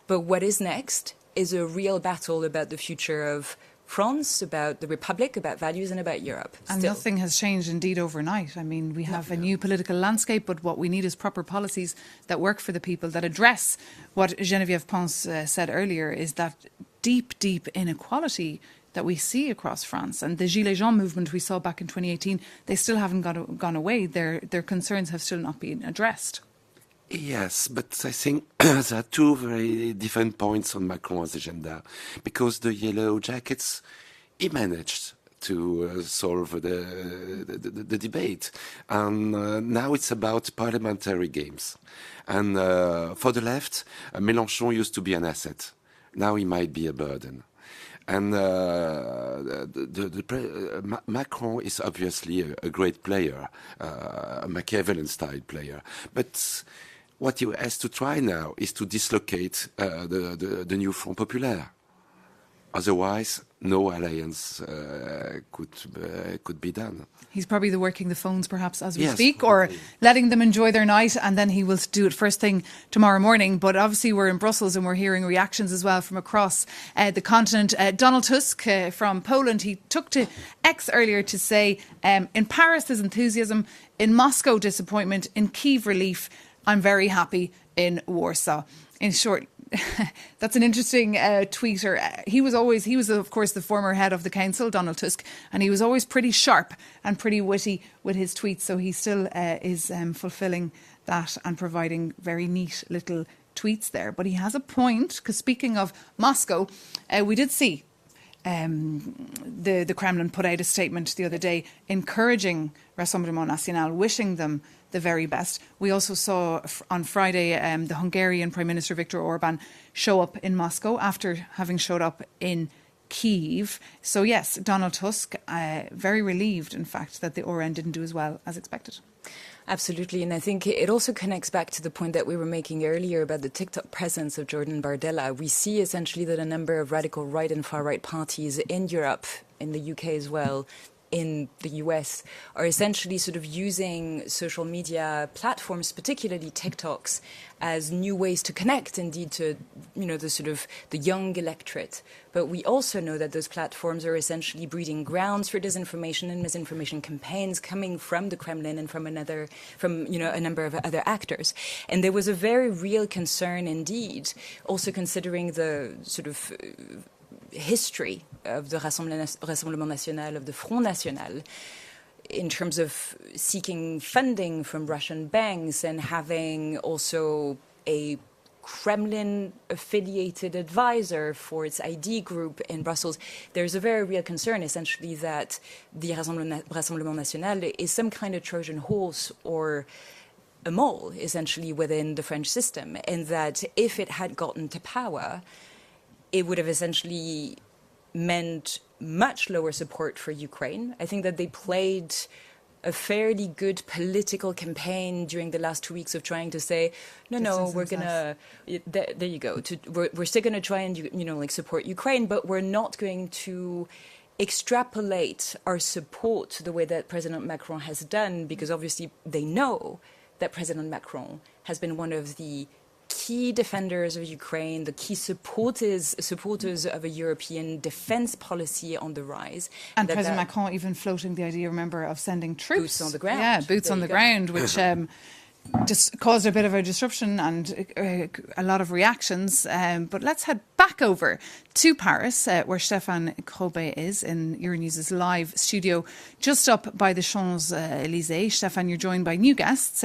But what is next is a real battle about the future of France, about the Republic, about values, and about Europe.
And nothing has changed indeed overnight. I mean, we have a new political landscape, but what we need is proper policies that work for the people, that address what Geneviève Ponce said earlier, is that deep, deep inequality that we see across France. And the Gilets jaunes movement we saw back in 2018, they still haven't gone away. Their concerns have still not been addressed.
Yes, but I think there are two very different points on Macron's agenda, because the Yellow Jackets, he managed to solve the debate, and now it's about parliamentary games. And for the left, Mélenchon used to be an asset. Now he might be a burden. And Macron is obviously a great player, a Machiavellian-style player, but what he has to try now is to dislocate the new Front Populaire. Otherwise, no alliance could be done.
He's probably working the phones perhaps as we
yes,
speak,
probably.
or letting them enjoy their night, and then he will do it first thing tomorrow morning. But obviously we're in Brussels and we're hearing reactions as well from across the continent. Donald Tusk from Poland, he took to X earlier to say, in Paris there's enthusiasm, in Moscow disappointment, in Kyiv relief, I'm very happy in Warsaw. In short, that's an interesting tweeter. He was of course the former head of the council, Donald Tusk, and he was always pretty sharp and pretty witty with his tweets. So he still is fulfilling that and providing very neat little tweets there. But he has a point, because speaking of Moscow, we did see the Kremlin put out a statement the other day encouraging Rassemblement National, wishing them the very best. We also saw on Friday the Hungarian Prime Minister Viktor Orban show up in Moscow after having showed up in Kyiv. So yes, Donald Tusk, very relieved, in fact, that the ORN didn't do as well as expected.
Absolutely. And I think it also connects back to the point that we were making earlier about the TikTok presence of Jordan Bardella. We see essentially that a number of radical right and far right parties in Europe, in the UK as well, in the US, are essentially sort of using social media platforms, particularly TikToks, as new ways to connect indeed to, the sort of the young electorate. But we also know that those platforms are essentially breeding grounds for disinformation and misinformation campaigns coming from the Kremlin and from a number of other actors. And there was a very real concern indeed, also considering the sort of history of the Rassemblement National, of the Front National, in terms of seeking funding from Russian banks and having also a Kremlin-affiliated advisor for its ID group in Brussels. There's a very real concern, essentially, that the Rassemblement National is some kind of Trojan horse or a mole, essentially, within the French system, and that if it had gotten to power, it would have essentially meant much lower support for Ukraine. I think that they played a fairly good political campaign during the last 2 weeks of trying to say, no, we're going to, there you go, we're still going to try and, support Ukraine, but we're not going to extrapolate our support the way that President Macron has done, because obviously they know that President Macron has been one of the key defenders of Ukraine, the key supporters of a European defense policy on the rise.
And President Macron even floating the idea, remember, of sending troops.
Boots on the ground.
Yeah, boots on the ground, which just caused a bit of a disruption and a lot of reactions. But let's head back over to Paris, where Stéphane Crobet is in Euronews' live studio, just up by the Champs-Élysées. Stéphane, you're joined by new guests.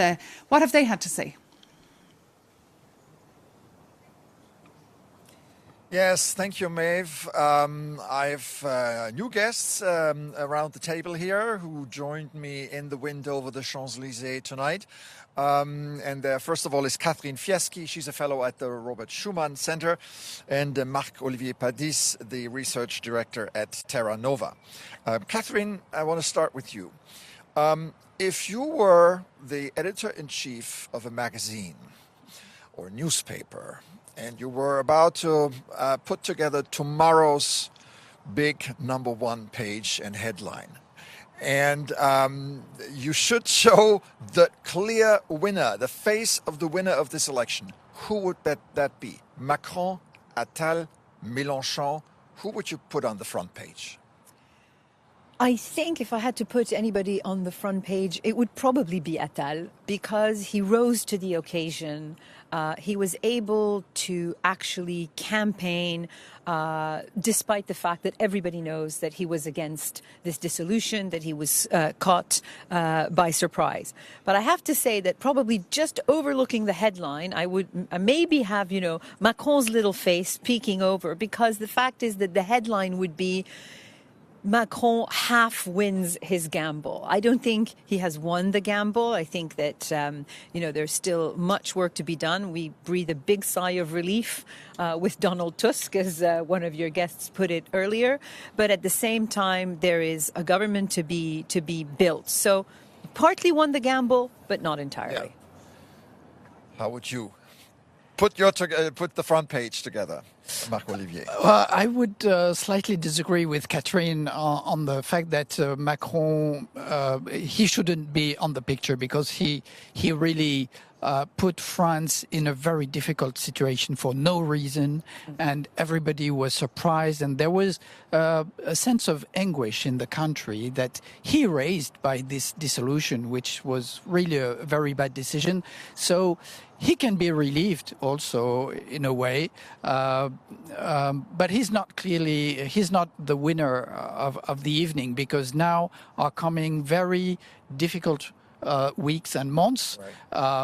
What have they had to say?
Yes, thank you, Maeve. I've new guests around the table here who joined me in the wind over the Champs-Élysées tonight. And first of all is Catherine Fieschi. She's a fellow at the Robert Schuman Center. And Marc-Olivier Padis, the research director at Terra Nova. Catherine, I want to start with you. If you were the editor-in-chief of a magazine or newspaper, and you were about to put together tomorrow's big #1 page and headline, and you should show the clear winner, the face of the winner of this election. Who would that be? Macron, Attal, Melanchon? Who would you put on the front page?
I think if I had to put anybody on the front page, it would probably be Attal, because he rose to the occasion. He was able to actually campaign despite the fact that everybody knows that he was against this dissolution, that he was caught by surprise. But I have to say that probably just overlooking the headline, I would maybe have, Macron's little face peeking over, because the fact is that the headline would be Macron half wins his gamble. I don't think he has won the gamble. I think that, there's still much work to be done. We breathe a big sigh of relief with Donald Tusk, as one of your guests put it earlier. But at the same time, there is a government to be built. So partly won the gamble, but not entirely.
Yeah. How would you put the front page together, Marc-Olivier?
I would slightly disagree with Catherine on the fact that Macron, he shouldn't be on the picture, because he really put France in a very difficult situation for no reason, and everybody was surprised, and there was a sense of anguish in the country that he raised by this dissolution, which was really a very bad decision. So he can be relieved also in a way, but he's not the winner of the evening, because now are coming very difficult weeks and months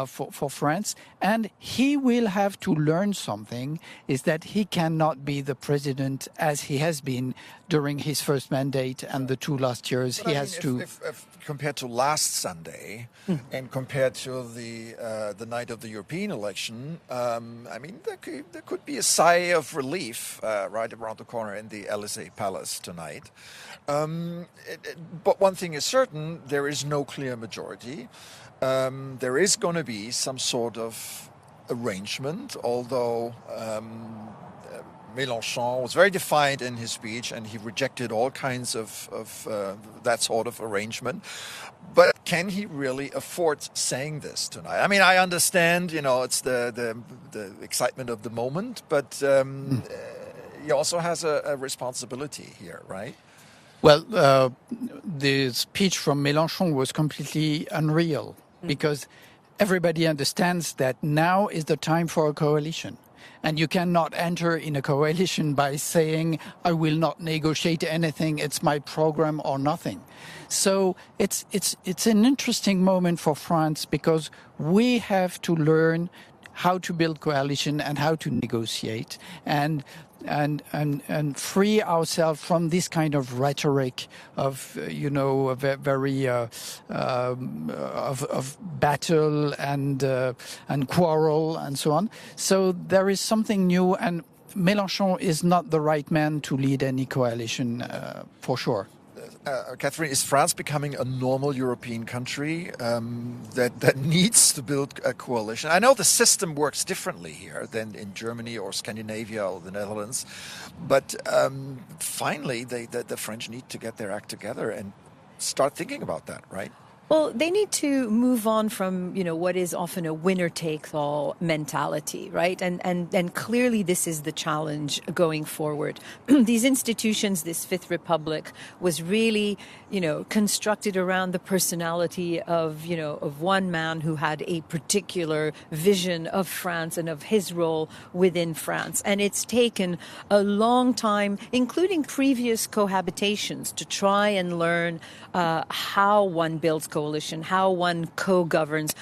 for France. And he will have to learn something, is that he cannot be the president as he has been during his first mandate and the 2 last years.
But if compared to last Sunday and compared to the night of the European election, there could be a sigh of relief right around the corner in the Élysée Palace tonight. But one thing is certain, there is no clear majority. There is going to be some sort of arrangement, although Melanchon was very defiant in his speech and he rejected all kinds of that sort of arrangement. But can he really afford saying this tonight? I mean, I understand, it's the excitement of the moment, but he also has a responsibility here, right?
Well, the speech from Mélenchon was completely unreal because everybody understands that now is the time for a coalition. And you cannot enter in a coalition by saying, I will not negotiate anything, it's my program or nothing. So it's an interesting moment for France because we have to learn how to build coalition and how to negotiate and free ourselves from this kind of rhetoric of very of battle and quarrel and so on. So there is something new, and Mélenchon is not the right man to lead any coalition for sure.
Catherine, is France becoming a normal European country that needs to build a coalition? I know the system works differently here than in Germany or Scandinavia or the Netherlands, but finally the French need to get their act together and start thinking about that, right?
Well, they need to move on from, what is often a winner-takes-all mentality, right? And clearly this is the challenge going forward. These institutions, this Fifth Republic, was really, constructed around the personality of one man who had a particular vision of France and of his role within France. And it's taken a long time, including previous cohabitations, to try and learn how one builds coalition, how one co-governs,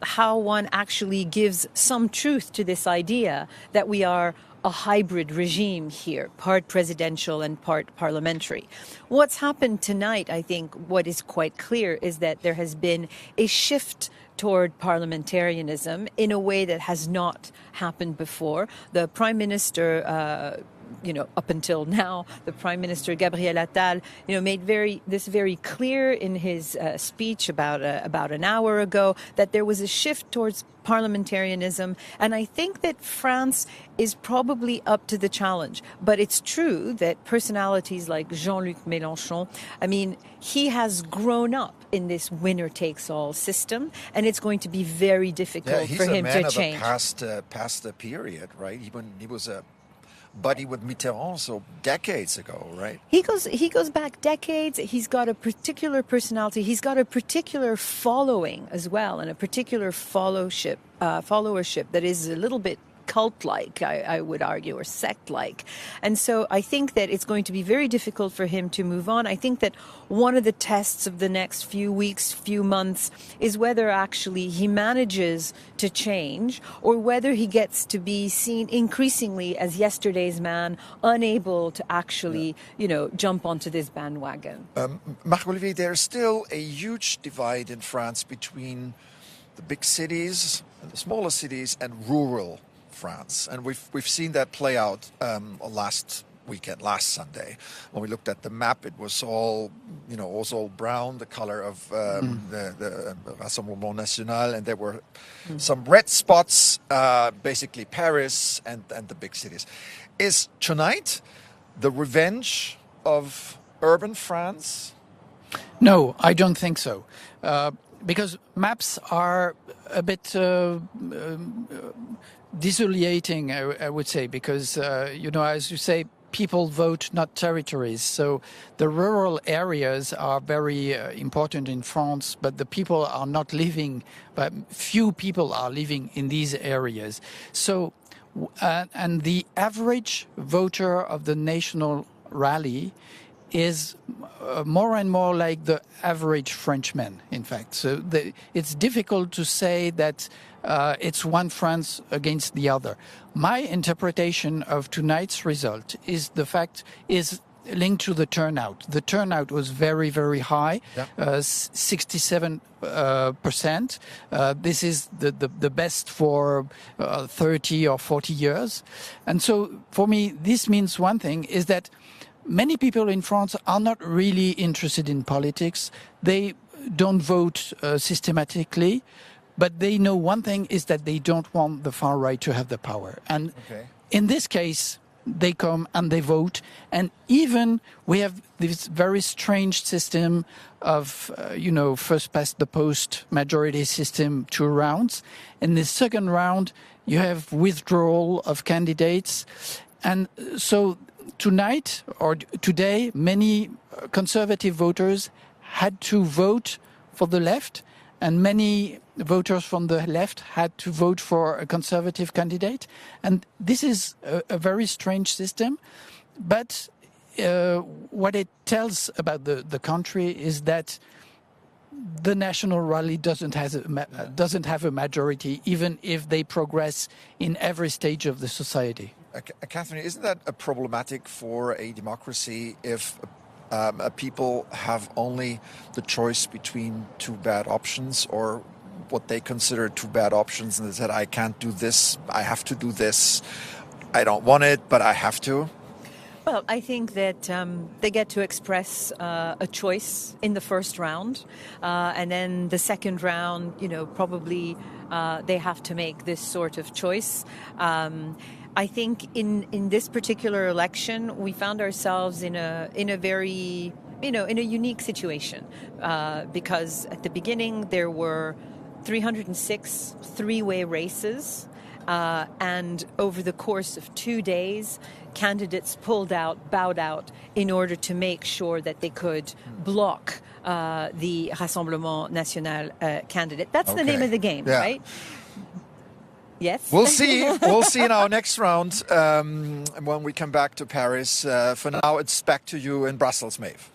how one actually gives some truth to this idea that we are a hybrid regime here, part presidential and part parliamentary. What's happened tonight, I think, what is quite clear is that there has been a shift toward parliamentarianism in a way that has not happened before. The Prime Minister up until now, the Prime Minister Gabriel Attal, made very clear in his speech about an hour ago that there was a shift towards parliamentarianism, and I think that France is probably up to the challenge. But it's true that personalities like Jean-Luc Mélenchon, he has grown up in this winner-takes-all system, and it's going to be very difficult for him to change.
He's a man of a past period, right? He was a buddy with Mitterrand, so decades ago, right?
He goes back decades. He's got a particular personality. He's got a particular following as well, and a particular followership that is a little bit cult-like, I would argue, or sect-like. And so I think that it's going to be very difficult for him to move on. I think that one of the tests of the next few weeks, few months, is whether actually he manages to change or whether he gets to be seen increasingly as yesterday's man, unable to actually, jump onto this bandwagon.
Marc-Olivier, there's still a huge divide in France between the big cities, the smaller cities, and rural France, and we've seen that play out last Sunday. When we looked at the map, it was all brown, the color of the Rassemblement National, and there were some red spots, basically Paris and the big cities. Is tonight the revenge of urban France?
No, I don't think so. Because maps are a bit desolating, I would say, because, as you say, people vote, not territories. So the rural areas are very important in France, but the people are not living, but few people are living in these areas. So, and the average voter of the National Rally is more and more like the average Frenchman, in fact. So it's difficult to say that it's one France against the other. My interpretation of tonight's result is linked to the turnout. The turnout was very, very high, 67%. This is the best for 30 or 40 years. And so for me, this means one thing, is that many people in France are not really interested in politics. They don't vote systematically, but they know one thing is that they don't want the far right to have the power. And in this case, they come and they vote. And even we have this very strange system of, first past the post majority system, 2 rounds. In the second round, you have withdrawal of candidates. And so tonight or today, many conservative voters had to vote for the left, and many voters from the left had to vote for a conservative candidate. And this is a very strange system. But what it tells about the country is that the National Rally doesn't have a majority, even if they progress in every stage of the society.
Catherine, isn't that problematic for a democracy if people have only the choice between 2 bad options, or what they consider 2 bad options, and they said, I can't do this, I have to do this, I don't want it, but I have to?
Well, I think that they get to express a choice in the first round, and then the second round, probably they have to make this sort of choice. I think in this particular election, we found ourselves in a very, in a unique situation, because at the beginning there were 306 three-way races, and over the course of 2 days, candidates bowed out in order to make sure that they could block the Rassemblement National candidate. That's the name of the game, right? Yes.
We'll see. We'll see in our next round when we come back to Paris. For now, it's back to you in Brussels, Maeve.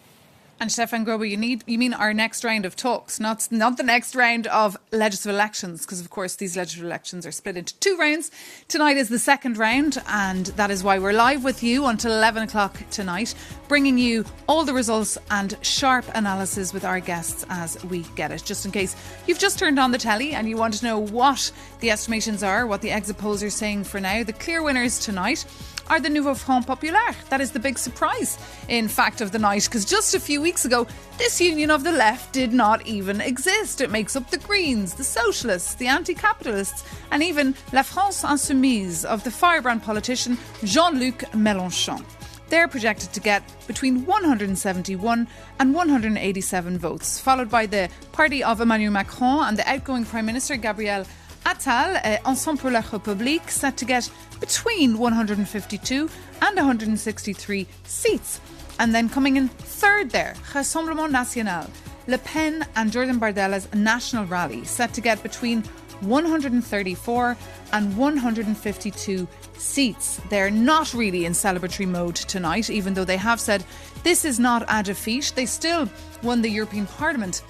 And Stefan Grobe, you mean our next round of talks, not the next round of legislative elections, because of course these legislative elections are split into 2 rounds. Tonight is the second round, and that is why we're live with you until 11 o'clock tonight, bringing you all the results and sharp analysis with our guests as we get it. Just in case you've just turned on the telly and you want to know what the estimations are, what the exit polls are saying for now, the clear winners tonight are the Nouveau Front Populaire. That is the big surprise, in fact, of the night, because just a few weeks ago, this union of the left did not even exist. It makes up the Greens, the Socialists, the anti-capitalists, and even La France Insoumise of the firebrand politician Jean-Luc Mélenchon. They're projected to get between 171 and 187 votes, followed by the party of Emmanuel Macron and the outgoing Prime Minister Gabriel Attal, Ensemble pour la République, set to get between 152 and 163 seats. And then coming in third there, Rassemblement National, Le Pen and Jordan Bardella's National Rally, set to get between 134 and 152 seats. They're not really in celebratory mode tonight, even though they have said this is not a defeat. They still won the European Parliament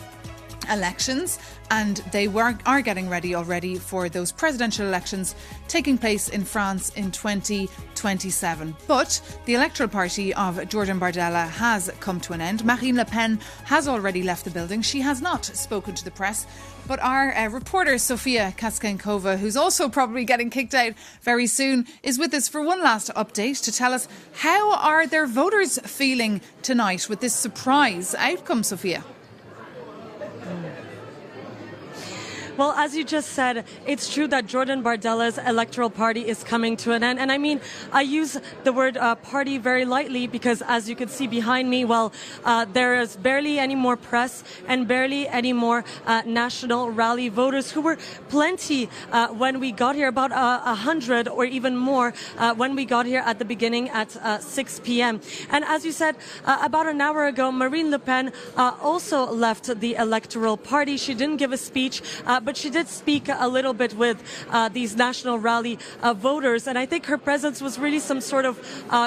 elections, and they are getting ready already for those presidential elections taking place in France in 2027. But the electoral party of Jordan Bardella has come to an end. Marine Le Pen has already left the building. She has not spoken to the press, but our reporter Sofia Kaskankova, who's also probably getting kicked out very soon, is with us for one last update to tell us how are their voters feeling tonight with this surprise outcome, Sofia?
Well, as you just said, it's true that Jordan Bardella's electoral party is coming to an end. And I mean, I use the word party very lightly because, as you can see behind me, there is barely any more press and barely any more National Rally voters, who were plenty when we got here, about 100 or even more when we got here at the beginning at 6 p.m. And as you said, about an hour ago, Marine Le Pen also left the electoral party. She didn't give a speech, but she did speak a little bit with these National Rally voters, and I think her presence was really some sort of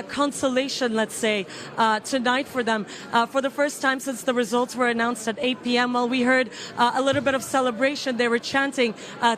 consolation, let's say, tonight for them. For the first time since the results were announced at 8 p.m., well, we heard a little bit of celebration. They were chanting,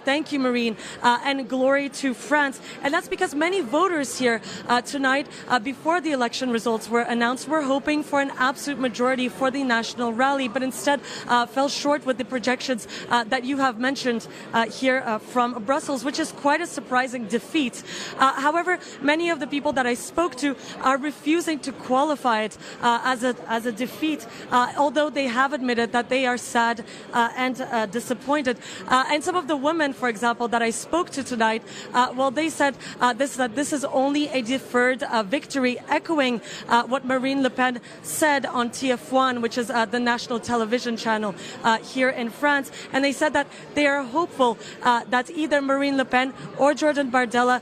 thank you, Marine, and glory to France. And that's because many voters here tonight, before the election results were announced, were hoping for an absolute majority for the National Rally, but instead fell short with the projections that you have mentioned here from Brussels, which is quite a surprising defeat. However, many of the people that I spoke to are refusing to qualify it as a defeat, although they have admitted that they are sad and disappointed. And some of the women, for example, that I spoke to tonight, well, they said that this is only a deferred victory, echoing what Marine Le Pen said on TF1, which is the national television channel here in France. And they said that they are hopeful that either Marine Le Pen or Jordan Bardella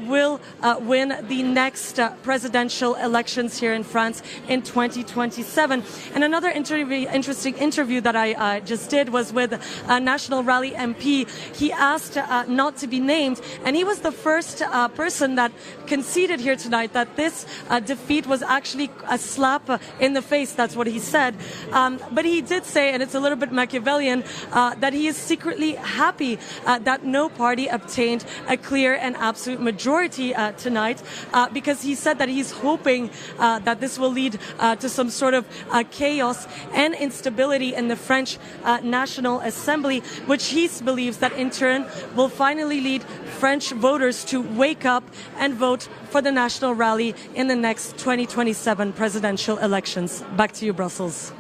will win the next presidential elections here in France in 2027. And another interesting interview that I just did was with a National Rally MP. He asked not to be named, and he was the first person that conceded here tonight that this defeat was actually a slap in the face. That's what he said. But he did say, and it's a little bit Machiavellian, that he is secretly happy that no party obtained a clear and absolute majority tonight, because he said that he's hoping that this will lead to some sort of chaos and instability in the French National Assembly, which he believes that in turn will finally lead French voters to wake up and vote for the National Rally in the next 2027 presidential elections. Back to you, Brussels.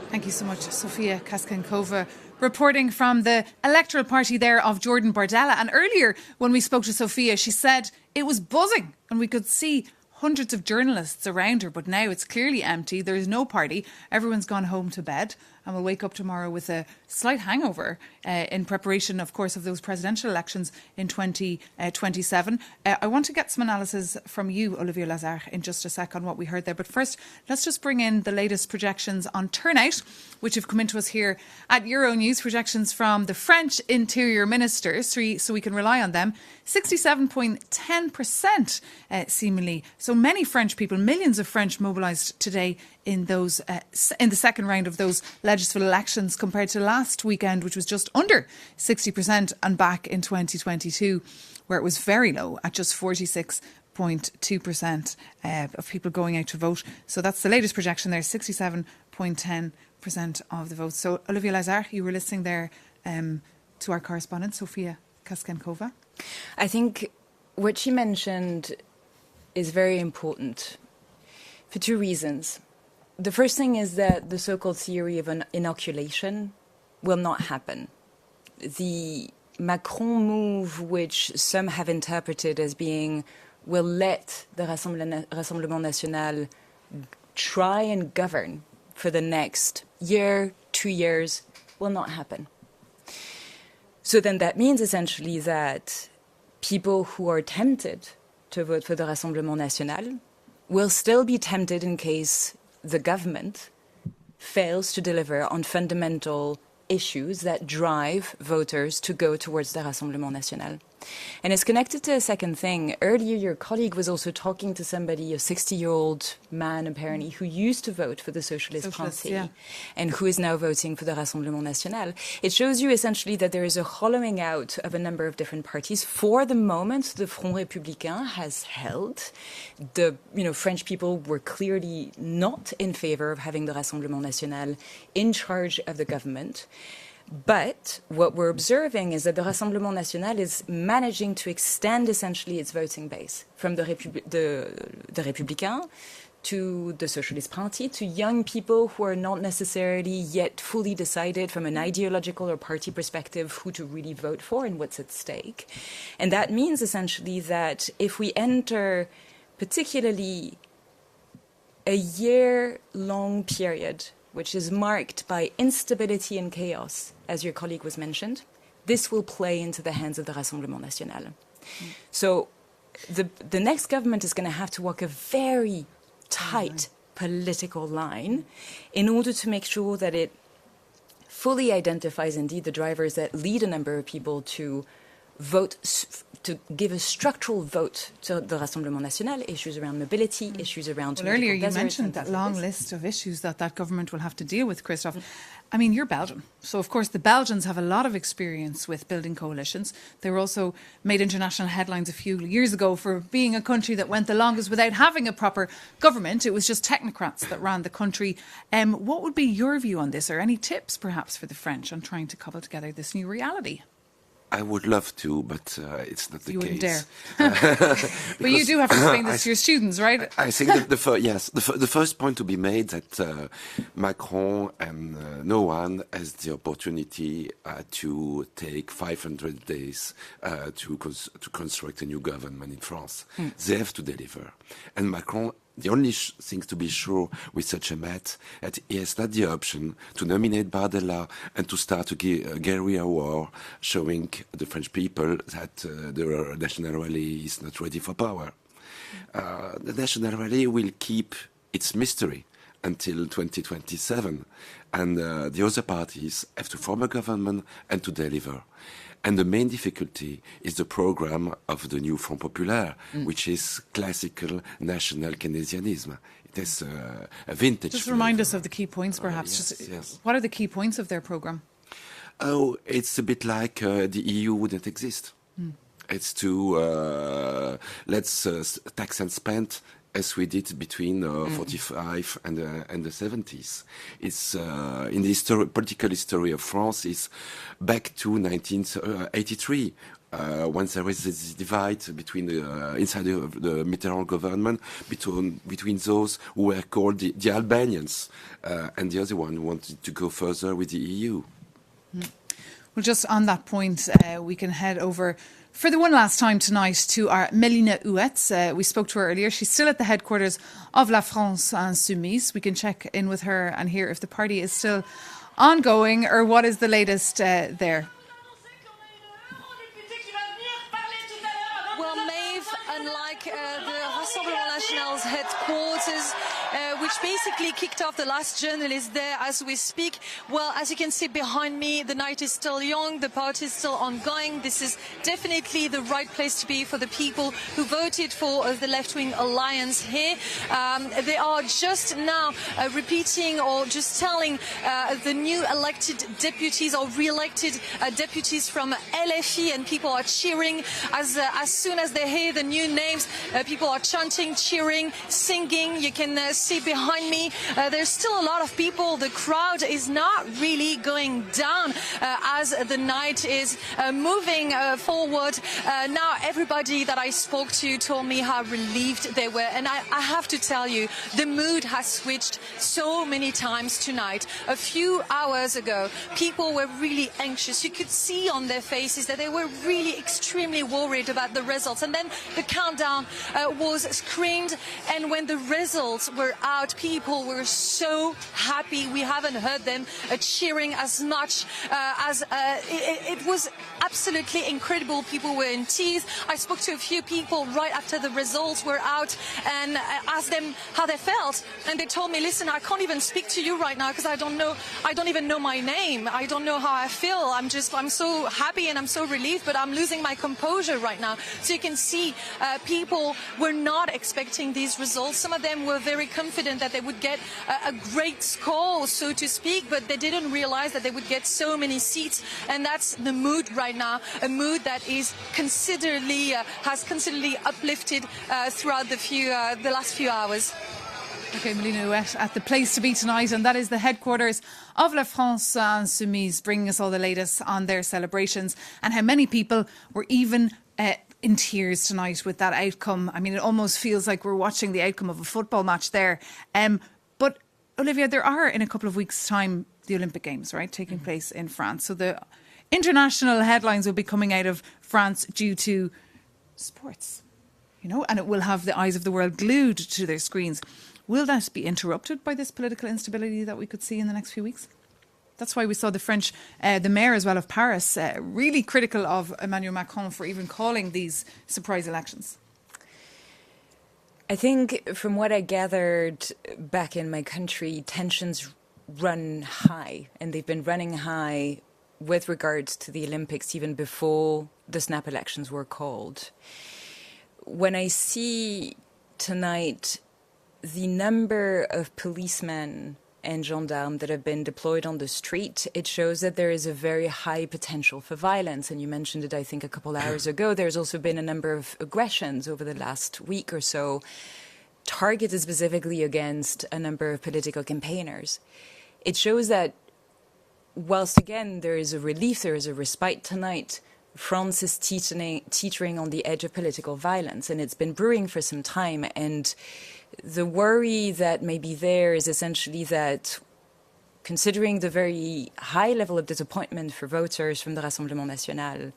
Thank you so much, Sofia Kaskankova, reporting from the electoral party there of Jordan Bardella. And earlier, when we spoke to Sofia, she said it was buzzing and we could see hundreds of journalists around her, but now it's clearly empty. There is no party. Everyone's gone home to bed, and we'll wake up tomorrow with a slight hangover in preparation, of course, of those presidential elections in 2027. I want to get some analysis from you, Olivier Lazare, in just a sec on what we heard there. But first, let's just bring in the latest projections on turnout, which have come into us here at Euronews. Projections from the French Interior Minister, so we can rely on them. 67.10% seemingly. So many French people, millions of French mobilised today in those in the second round of those legislative elections, compared to last weekend, which was just under 60%, and back in 2022, where it was very low at just 46.2% of people going out to vote. So that's the latest projection there, 67.10% of the votes. So Olivier Lazare, you were listening there to our correspondent, Sofia Kaskankova.
I think what she mentioned is very important for two reasons. The first thing is that the so-called theory of an inoculation will not happen. The Macron move, which some have interpreted as being, will let the Rassemblement National try and govern for the next year, 2 years, will not happen. So then that means essentially that people who are tempted to vote for the Rassemblement National will still be tempted in case the government fails to deliver on fundamental issues that drive voters to go towards the Rassemblement National. And it's connected to a second thing. Earlier, your colleague was also talking to somebody, a 60-year-old man, apparently, who used to vote for the Socialist Party and who is now voting for the Rassemblement National. It shows you essentially that there is a hollowing out of a number of different parties. For the moment, the Front Républicain has held. The French people were clearly not in favor of having the Rassemblement National in charge of the government. But what we're observing is that the Rassemblement National is managing to extend essentially its voting base from the Républicains to the Socialist Party, to young people who are not necessarily yet fully decided from an ideological or party perspective who to really vote for and what's at stake. And that means essentially that if we enter particularly a year-long period which is marked by instability and chaos, as your colleague was mentioned, this will play into the hands of the Rassemblement National. So the next government is going to have to walk a very tight political line in order to make sure that it fully identifies indeed the drivers that lead a number of people to vote, to give a structural vote to the Rassemblement National, issues around mobility, issues around...
Well, earlier you mentioned that long list of issues that government will have to deal with, Christophe. I mean, you're Belgian. So, of course, the Belgians have a lot of experience with building coalitions. They were also made international headlines a few years ago for being a country that went the longest without having a proper government. It was just technocrats that ran the country. What would be your view on this, or any tips, perhaps, for the French on trying to cobble together this new reality?
I would love to, but it's not the case.
You wouldn't dare. But you do have to explain this to your students, right?
I think the first point to be made that Macron and no one has the opportunity to take 500 days to construct a new government in France. They have to deliver. And Macron, the only thing to be sure with such a match, that he has not the option to nominate Bardella and to start a guerrilla war, showing the French people that the National Rally is not ready for power. The National Rally will keep its mystery until 2027, and the other parties have to form a government and to deliver. And the main difficulty is the program of the new Front Populaire, which is classical national Keynesianism. It is a vintage.
Just remind us of the key points, perhaps.
Yes.
What are the key points of their program?
Oh, it's a bit like the EU wouldn't exist. It's to let's tax and spend as we did between 45 and the 70s. It's in the political history of France is back to 1983. Once there was this divide between inside the Mitterrand government between those who were called the Albanians and the other one who wanted to go further with the EU.
Well, just on that point, we can head over for the one last time tonight to our Mélina Huet. We spoke to her earlier. She's still at the headquarters of La France Insoumise. We can check in with her and hear if the party is still ongoing or what is the latest there.
Well, Maeve, unlike the Rassemblement National's headquarters, which basically kicked off the last journalist there as we speak. Well, as you can see behind me, the night is still young, the party is still ongoing. This is definitely the right place to be for the people who voted for the left-wing alliance here. They are just now repeating or just telling the new elected deputies or re-elected deputies from LFI, and people are cheering as soon as they hear the new names. People are chanting, cheering, singing. You can see behind me, there's still a lot of people. The crowd is not really going down as the night is moving forward. Now, everybody that I spoke to told me how relieved they were. And I have to tell you, the mood has switched so many times tonight. A few hours ago, people were really anxious. You could see on their faces that they were really extremely worried about the results. And then the countdown was screened. And when the results were out, people were so happy. We haven't heard them cheering as much as it was absolutely incredible. People were in tears. I spoke to a few people right after the results were out and asked them how they felt, and they told me, listen, I can't even speak to you right now because I don't even know my name. I don't know how I feel. I'm so happy and I'm so relieved, but I'm losing my composure right now. So you can see people were not expecting these results. Some of them were very confident that they would get a great score, so to speak, but they didn't realize that they would get so many seats. And that's the mood right now, a mood that is has considerably uplifted throughout the last few hours.
Okay, Mélina Huet at the place to be tonight, and that is the headquarters of La France Insoumise, bringing us all the latest on their celebrations and how many people were even in tears tonight with that outcome. I mean, it almost feels like we're watching the outcome of a football match there. But Olivia, there are in a couple of weeks' time the Olympic Games, right, taking place in France. So the international headlines will be coming out of France due to sports, and it will have the eyes of the world glued to their screens. Will that be interrupted by this political instability that we could see in the next few weeks? That's why we saw the French, the mayor as well of Paris, really critical of Emmanuel Macron for even calling these surprise elections.
I think from what I gathered back in my country, tensions run high, and they've been running high with regards to the Olympics even before the snap elections were called. When I see tonight the number of policemen and gendarmes that have been deployed on the street, it shows that there is a very high potential for violence. And you mentioned it, I think, a couple hours ago. There's also been a number of aggressions over the last week or so, targeted specifically against a number of political campaigners. It shows that whilst, again, there is a relief, there is a respite tonight, France is teetering on the edge of political violence, and it's been brewing for some time. And the worry that may be there is essentially that, considering the very high level of disappointment for voters from the Rassemblement National,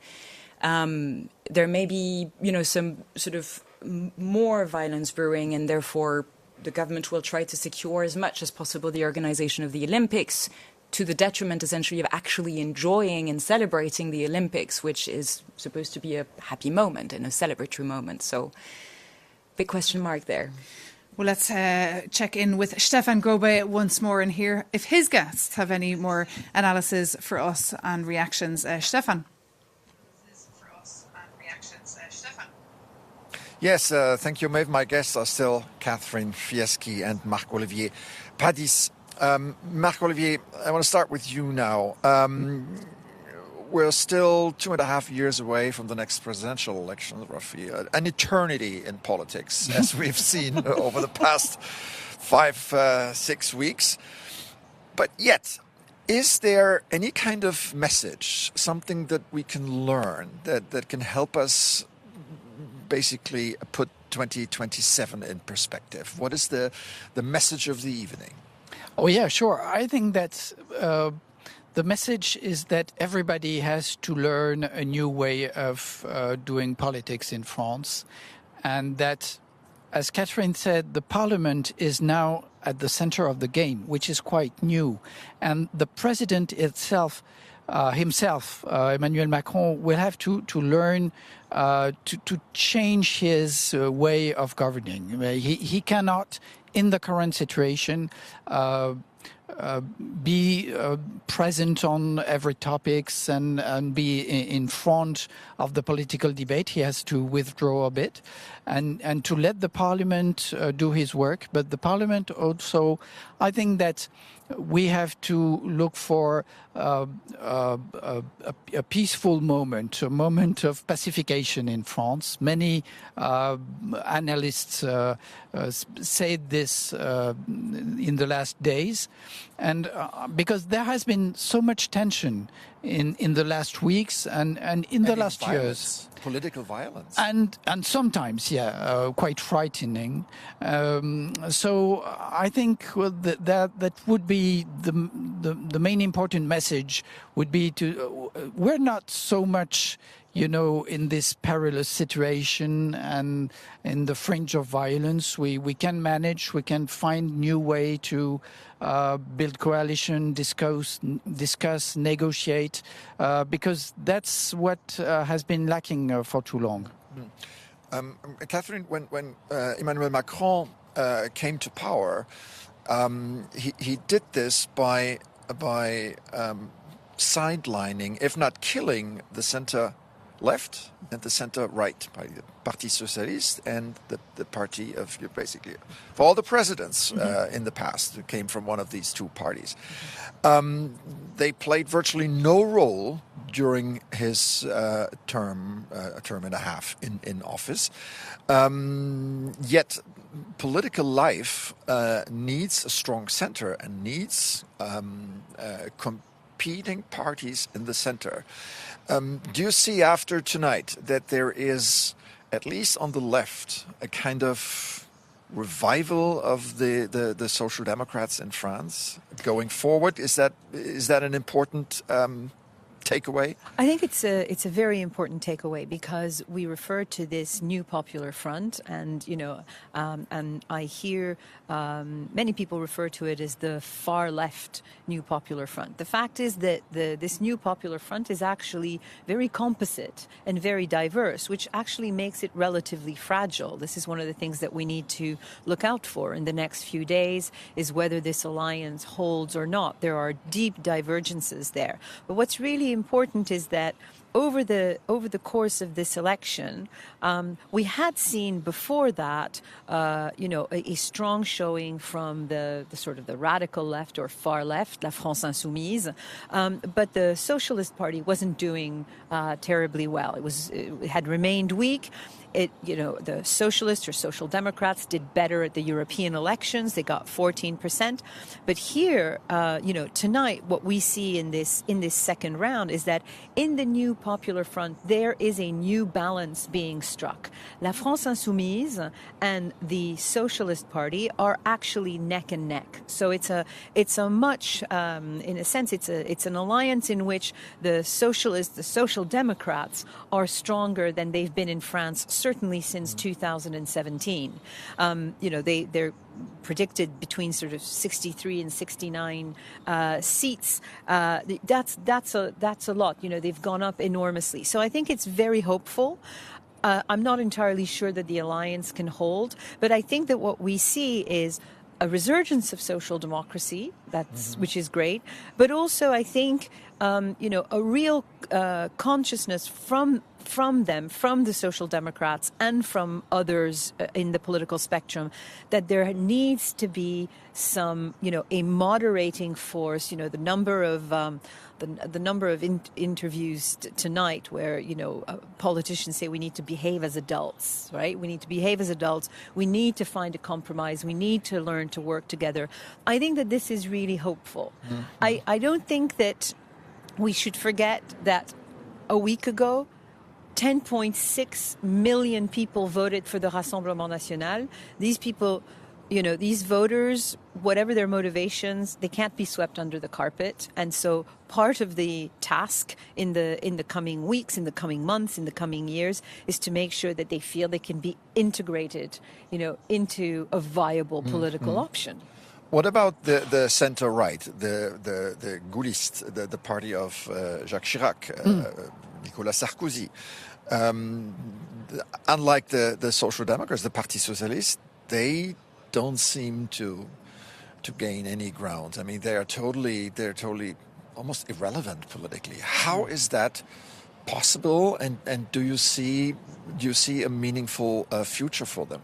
there may be, some sort of more violence brewing, and therefore the government will try to secure as much as possible the organization of the Olympics, to the detriment, essentially, of actually enjoying and celebrating the Olympics, which is supposed to be a happy moment and a celebratory moment. So, big question mark there.
Well, let's check in with Stefan Grobe once more and hear if his guests have any more analysis for us and reactions. Stefan.
Yes, thank you, Maeve. My guests are still Catherine Fieschi and Marc-Olivier Padis. Marc-Olivier, I want to start with you now. We're still 2.5 years away from the next presidential election, roughly an eternity in politics, as we've seen over the past 5-6 weeks. But yet, is there any kind of message, something that we can learn that can help us basically put 2027 in perspective? What is the message of the evening?
Oh, yeah, sure. I think that the message is that everybody has to learn a new way of doing politics in France, and that, as Catherine said, the parliament is now at the center of the game, which is quite new. And the president himself, Emmanuel Macron, will have to learn to change his way of governing. He cannot, in the current situation, be present on every topics and be in front of the political debate. He has to withdraw a bit and to let the parliament do his work. But the parliament also, I think that we have to look for a peaceful moment, a moment of pacification in France. Many analysts said this in the last days, and because there has been so much tension in the last weeks and in the last years.
Political violence.
And sometimes, quite frightening. So I think that would be the main important message would be to, we're not so much, in this perilous situation and in the fringe of violence. We can manage, we can find new way to build coalition, discuss, negotiate, because that's what has been lacking for too long.
Catherine, when Emmanuel Macron came to power, he did this by sidelining, if not killing, the center left and the center right, by the Parti Socialiste and the party of, basically, for all the presidents in the past who came from one of these two parties. They played virtually no role during his term and a half in office. Yet political life needs a strong center and needs competing parties in the center. Do you see after tonight that there is, at least on the left, a kind of revival of the Social Democrats in France going forward? Is that an important takeaway?
I think it's a very important takeaway because we refer to this new popular front, and and I hear many people refer to it as the far left new popular front. The fact is that this new popular front is actually very composite and very diverse, which actually makes it relatively fragile. This is one of the things that we need to look out for in the next few days, is whether this alliance holds or not. There are deep divergences there. But what's really important is that over the course of this election, we had seen before that, a strong showing from the sort of the radical left or far left, La France Insoumise, but the Socialist Party wasn't doing terribly well. It had remained weak. The Socialists or Social Democrats did better at the European elections. They got 14%. But here, tonight, what we see in this second round is that in the new Popular Front, there is a new balance being struck. La France Insoumise and the Socialist Party are actually neck and neck. So it's a much, in a sense, it's an alliance in which the Socialists, the Social Democrats are stronger than they've been in France, certainly since 2017. They're predicted between sort of 63 and 69 seats. That's a lot. They've gone up enormously. So I think it's very hopeful. I'm not entirely sure that the alliance can hold, but I think that what we see is a resurgence of social democracy, which is great, but also I think a real consciousness from the Social Democrats and from others in the political spectrum, that there needs to be some, a moderating force. The number of interviews tonight where politicians say we need to behave as adults, right? We need to behave as adults. We need to find a compromise. We need to learn to work together. I think that this is really hopeful. Mm-hmm. I don't think that we should forget that a week ago, 10.6 million people voted for the Rassemblement National. These people, these voters, whatever their motivations, they can't be swept under the carpet. And so part of the task in the coming weeks, in the coming months, in the coming years, is to make sure that they feel they can be integrated, into a viable political option.
What about the center-right, the Gaulliste, the party of Jacques Chirac, Nicolas Sarkozy? Unlike the Social Democrats, the Parti Socialiste, they don't seem to gain any ground. I mean, they're totally almost irrelevant politically. How is that possible? And do you see a meaningful future for them?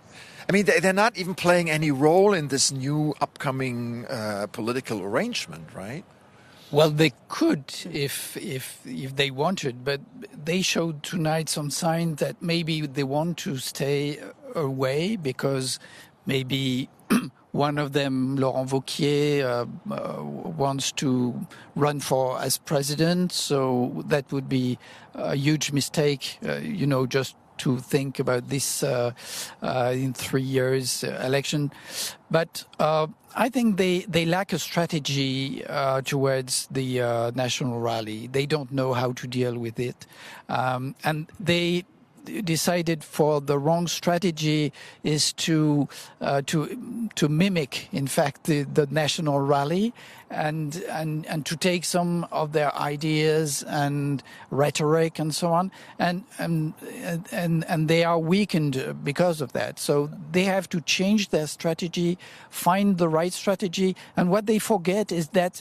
I mean, they're not even playing any role in this new upcoming political arrangement, right?
Well, they could if they wanted, but they showed tonight some signs that maybe they want to stay away because maybe one of them, Laurent Wauquiez, wants to run as president. So that would be a huge mistake, just to think about this in 3 years election. But I think they lack a strategy towards the national rally. They don't know how to deal with it. And they decided for the wrong strategy is to mimic, in fact, the national rally and to take some of their ideas and rhetoric and so on, and they are weakened because of that. So they have to change their strategy, find the right strategy, and what they forget is that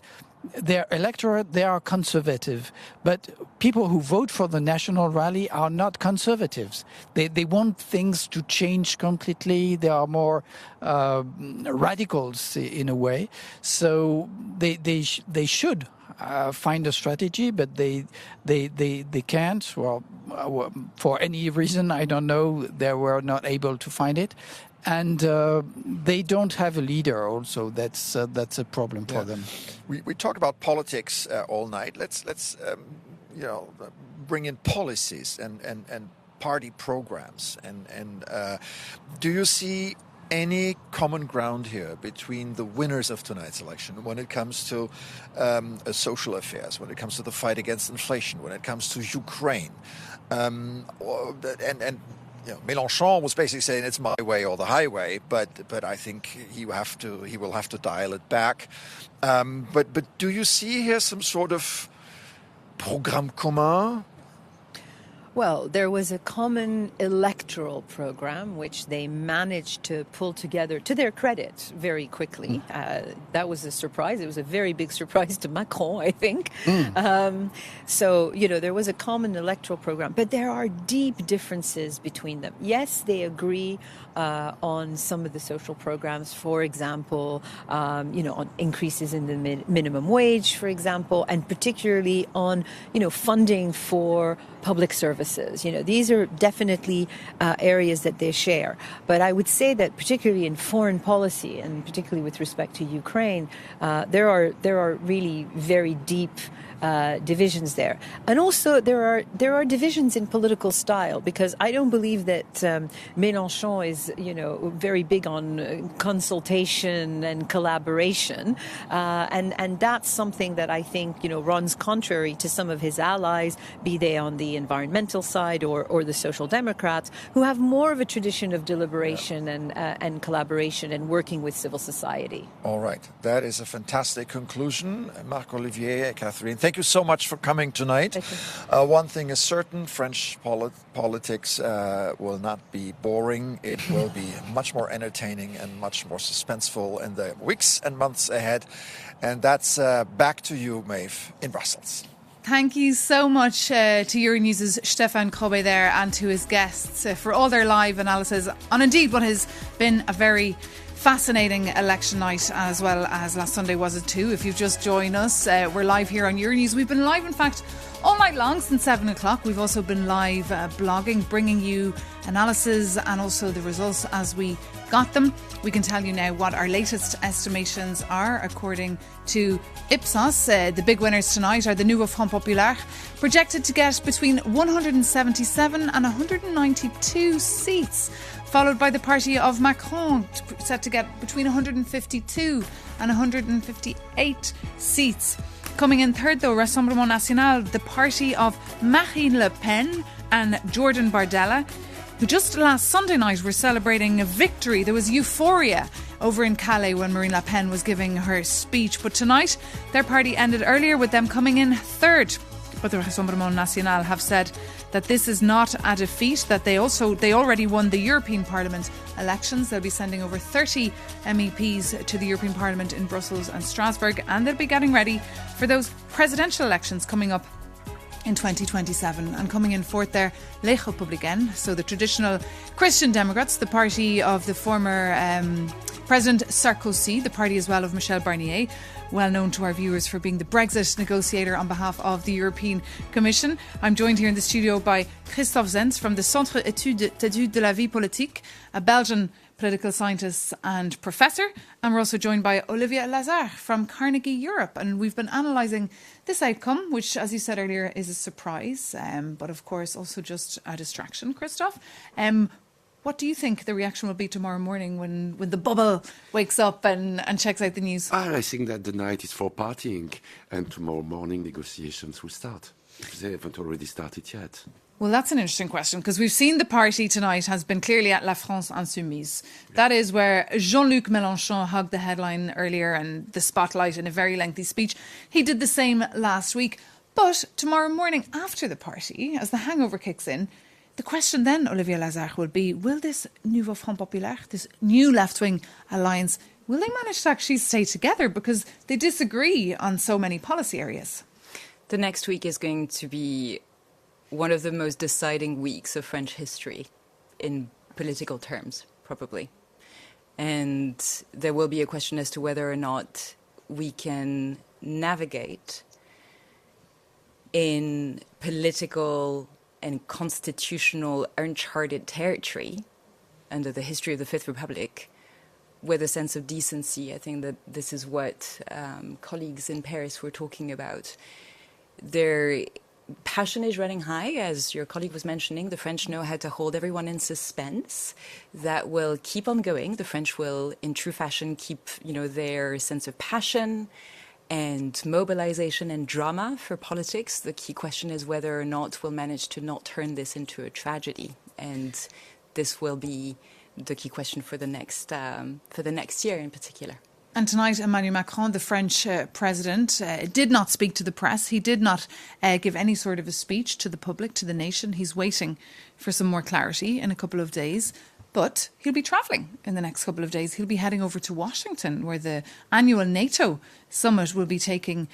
their electorate, they are conservative, but people who vote for the national rally are not conservatives. They want things to change completely. They are more radicals in a way. So they should find a strategy, but they can't. Well, for any reason, I don't know. They were not able to find it. And they don't have a leader also. That's a problem for them.
We talk about politics all night. Let's bring in policies and party programs. And do you see any common ground here between the winners of tonight's election when it comes to social affairs, when it comes to the fight against inflation, when it comes to Ukraine? Melanchon was basically saying it's my way or the highway, but I think he will have to dial it back. But do you see here some sort of programme commun?
Well, there was a common electoral program which they managed to pull together, to their credit, very quickly. That was a surprise. It was a very big surprise to Macron, I think. So, there was a common electoral program, but there are deep differences between them. Yes, they agree on some of the social programs, for example, on increases in the minimum wage, for example, and particularly on, funding for public services. These are definitely areas that they share. But I would say that particularly in foreign policy, and particularly with respect to Ukraine, there are really very deep divisions there. And also there are divisions in political style, because I don't believe that Mélenchon is, very big on consultation and collaboration. And that's something that I think, runs contrary to some of his allies, be they on the environmental side or the Social Democrats, who have more of a tradition of deliberation and collaboration and working with civil society.
All right. That is a fantastic conclusion. Marc-Olivier, Catherine, thank you so much for coming tonight. One thing is certain, French politics will not be boring. It will be much more entertaining and much more suspenseful in the weeks and months ahead. And that's back to you, Maeve, in Brussels.
Thank you so much to Euronews' Stéphane Crobet there, and to his guests for all their live analysis on indeed what has been a very fascinating election night, as well as last Sunday was it too. If you've just joined us, we're live here on Euronews. We've been live, in fact, all night long since 7 o'clock. We've also been live blogging, bringing you analysis and also the results as we got them. We can tell you now what our latest estimations are according to Ipsos. The big winners tonight are the Nouveau Front Populaire, projected to get between 177 and 192 seats, followed by the party of Macron, set to get between 152 and 158 seats. Coming in third, though, Rassemblement National, the party of Marine Le Pen and Jordan Bardella, who just last Sunday night were celebrating a victory. There was euphoria over in Calais when Marine Le Pen was giving her speech. But tonight, their party ended earlier with them coming in third. But the Rassemblement National have said that this is not a defeat, that they already won the European Parliament elections. They'll be sending over 30 MEPs to the European Parliament in Brussels and Strasbourg, and they'll be getting ready for those presidential elections coming up in 2027. And coming in fourth there, Les Républicains, so the traditional Christian Democrats, the party of the former President Sarkozy, the party as well of Michel Barnier, well known to our viewers for being the Brexit negotiator on behalf of the European Commission. I'm joined here in the studio by Christophe Zenz from the Centre d'études de la vie politique, a Belgian political scientist and professor. And we're also joined by Olivier Lazare from Carnegie Europe. And we've been analysing this outcome, which, as you said earlier, is a surprise, but of course also just a distraction. Christophe, what do you think the reaction will be tomorrow morning when the bubble wakes up and checks out the news?
I think that the night is for partying, and tomorrow morning negotiations will start, if they haven't already started yet.
Well, that's an interesting question, because we've seen the party tonight has been clearly at La France Insoumise. That is where Jean-Luc Mélenchon hugged the headline earlier and the spotlight in a very lengthy speech. He did the same last week. But tomorrow morning after the party, as the hangover kicks in, the question then, Olivier Lazare, will be, will this Nouveau Front Populaire, this new left-wing alliance, will they manage to actually stay together? Because they disagree on so many policy areas.
The next week is going to be one of the most deciding weeks of French history in political terms, probably. And there will be a question as to whether or not we can navigate in political and constitutional uncharted territory under the history of the Fifth Republic with a sense of decency. I think that this is what colleagues in Paris were talking about. There passion is running high, as your colleague was mentioning. The French know how to hold everyone in suspense. That will keep on going. The French will, in true fashion, keep, their sense of passion and mobilization and drama for politics. The key question is whether or not we'll manage to not turn this into a tragedy. And this will be the key question for the next year in particular.
And tonight, Emmanuel Macron, the French president, did not speak to the press. He did not give any sort of a speech to the public, to the nation. He's waiting for some more clarity in a couple of days. But he'll be travelling in the next couple of days. He'll be heading over to Washington, where the annual NATO summit will be taking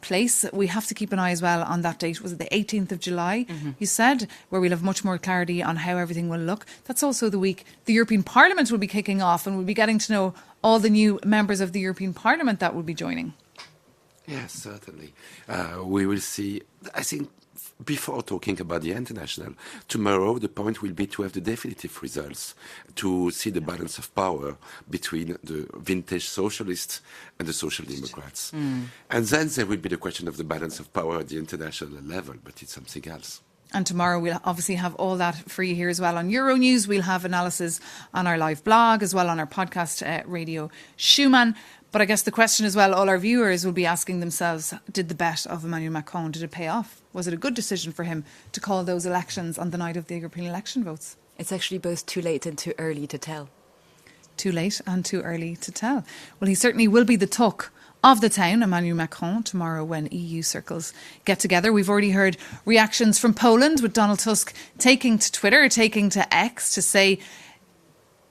place. We have to keep an eye as well on that date. Was it the 18th of July, you said, where we'll have much more clarity on how everything will look. That's also the week the European Parliament will be kicking off, and we'll be getting to know all the new members of the European Parliament that will be joining.
Yes, certainly. We will see, I think, before talking about the international, tomorrow the point will be to have the definitive results, to see the balance of power between the vintage socialists and the social democrats. And then there will be the question of the balance of power at the international level, but it's something else.
And tomorrow we'll obviously have all that for you here as well on Euronews. We'll have analysis on our live blog as well on our podcast, Radio Schumann. But I guess the question as well, all our viewers will be asking themselves, did the bet of Emmanuel Macron, did it pay off? Was it a good decision for him to call those elections on the night of the European election votes?
It's actually both too late and too early to tell.
Too late and too early to tell. Well, he certainly will be the talk of the town, Emmanuel Macron, tomorrow when EU circles get together. We've already heard reactions from Poland, with Donald Tusk taking to Twitter, taking to X to say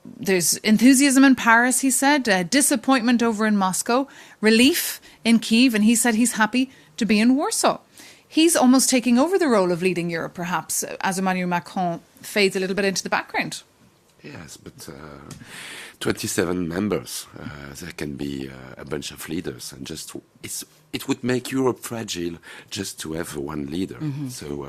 there's enthusiasm in Paris, he said, disappointment over in Moscow, relief in Kyiv, and he said he's happy to be in Warsaw. He's almost taking over the role of leading Europe, perhaps, as Emmanuel Macron fades a little bit into the background.
Yes, but 27 members, there can be a bunch of leaders, and it would make Europe fragile just to have one leader. So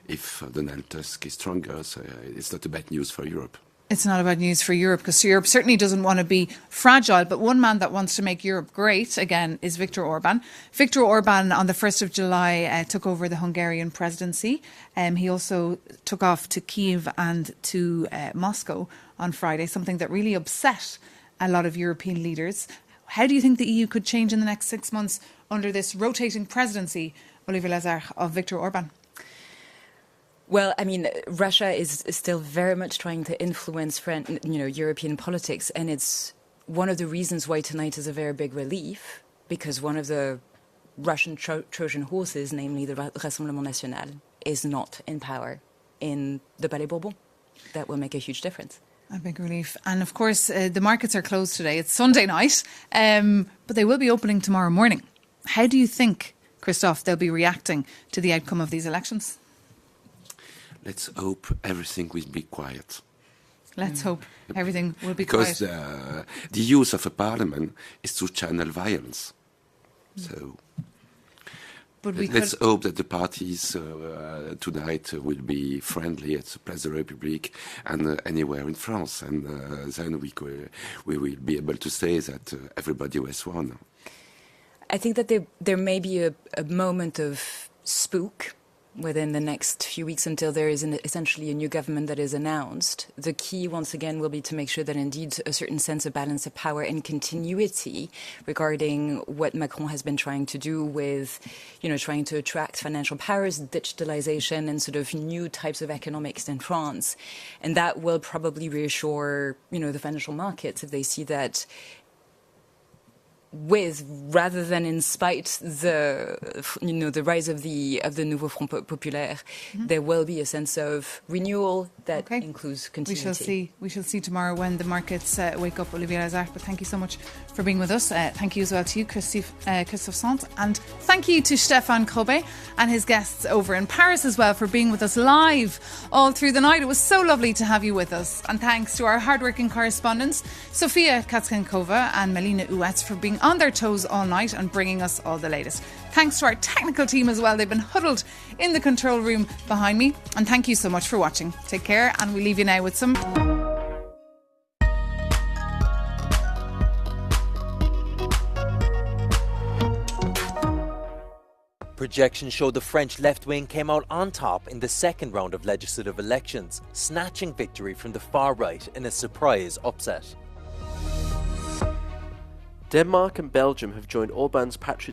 if Donald Tusk is stronger, so it's not a bad news for Europe.
It's not about news for Europe, because Europe certainly doesn't want to be fragile. But one man that wants to make Europe great, again, is Viktor Orban. Viktor Orban, on the 1st of July, took over the Hungarian presidency. He also took off to Kyiv and to Moscow on Friday, something that really upset a lot of European leaders. How do you think the EU could change in the next 6 months under this rotating presidency, Olivier Lazare, of Viktor Orban?
Well, I mean, Russia is still very much trying to influence European politics, and it's one of the reasons why tonight is a very big relief, because one of the Russian Trojan horses, namely the Rassemblement National, is not in power in the Palais Bourbon. That will make a huge difference.
A big relief. And of course, the markets are closed today. It's Sunday night, but they will be opening tomorrow morning. How do you think, Christophe, they'll be reacting to the outcome of these elections?
Let's hope everything will be quiet.
Let's hope everything will be
quiet.
Because
the use of a parliament is to channel violence. So let's hope that the parties tonight will be friendly at the Place de la République and anywhere in France. And then we will be able to say that everybody was won.
I think that there may be a moment of spook within the next few weeks until there is essentially a new government that is announced. The key, once again, will be to make sure that indeed a certain sense of balance of power and continuity regarding what Macron has been trying to do with, trying to attract financial powers, digitalization, and sort of new types of economics in France. And that will probably reassure, the financial markets if they see that rather than in spite the rise of the Nouveau Front Populaire, there will be a sense of renewal that includes continuity.
We shall see tomorrow when the markets wake up, Olivier Lazare. But thank you so much for being with us. Thank you as well to you, Christophe Sant, and thank you to Stéphane Crobet and his guests over in Paris as well for being with us live all through the night. It was so lovely to have you with us, and thanks to our hardworking correspondents, Sofia Katskankova and Melina Uwetz, for being on their toes all night and bringing us all the latest. Thanks to our technical team as well. They've been huddled in the control room behind me. And thank you so much for watching. Take care, and we leave you now with some...
Projections show the French left wing came out on top in the second round of legislative elections, snatching victory from the far right in a surprise upset.
Denmark and Belgium have joined Orban's patriotism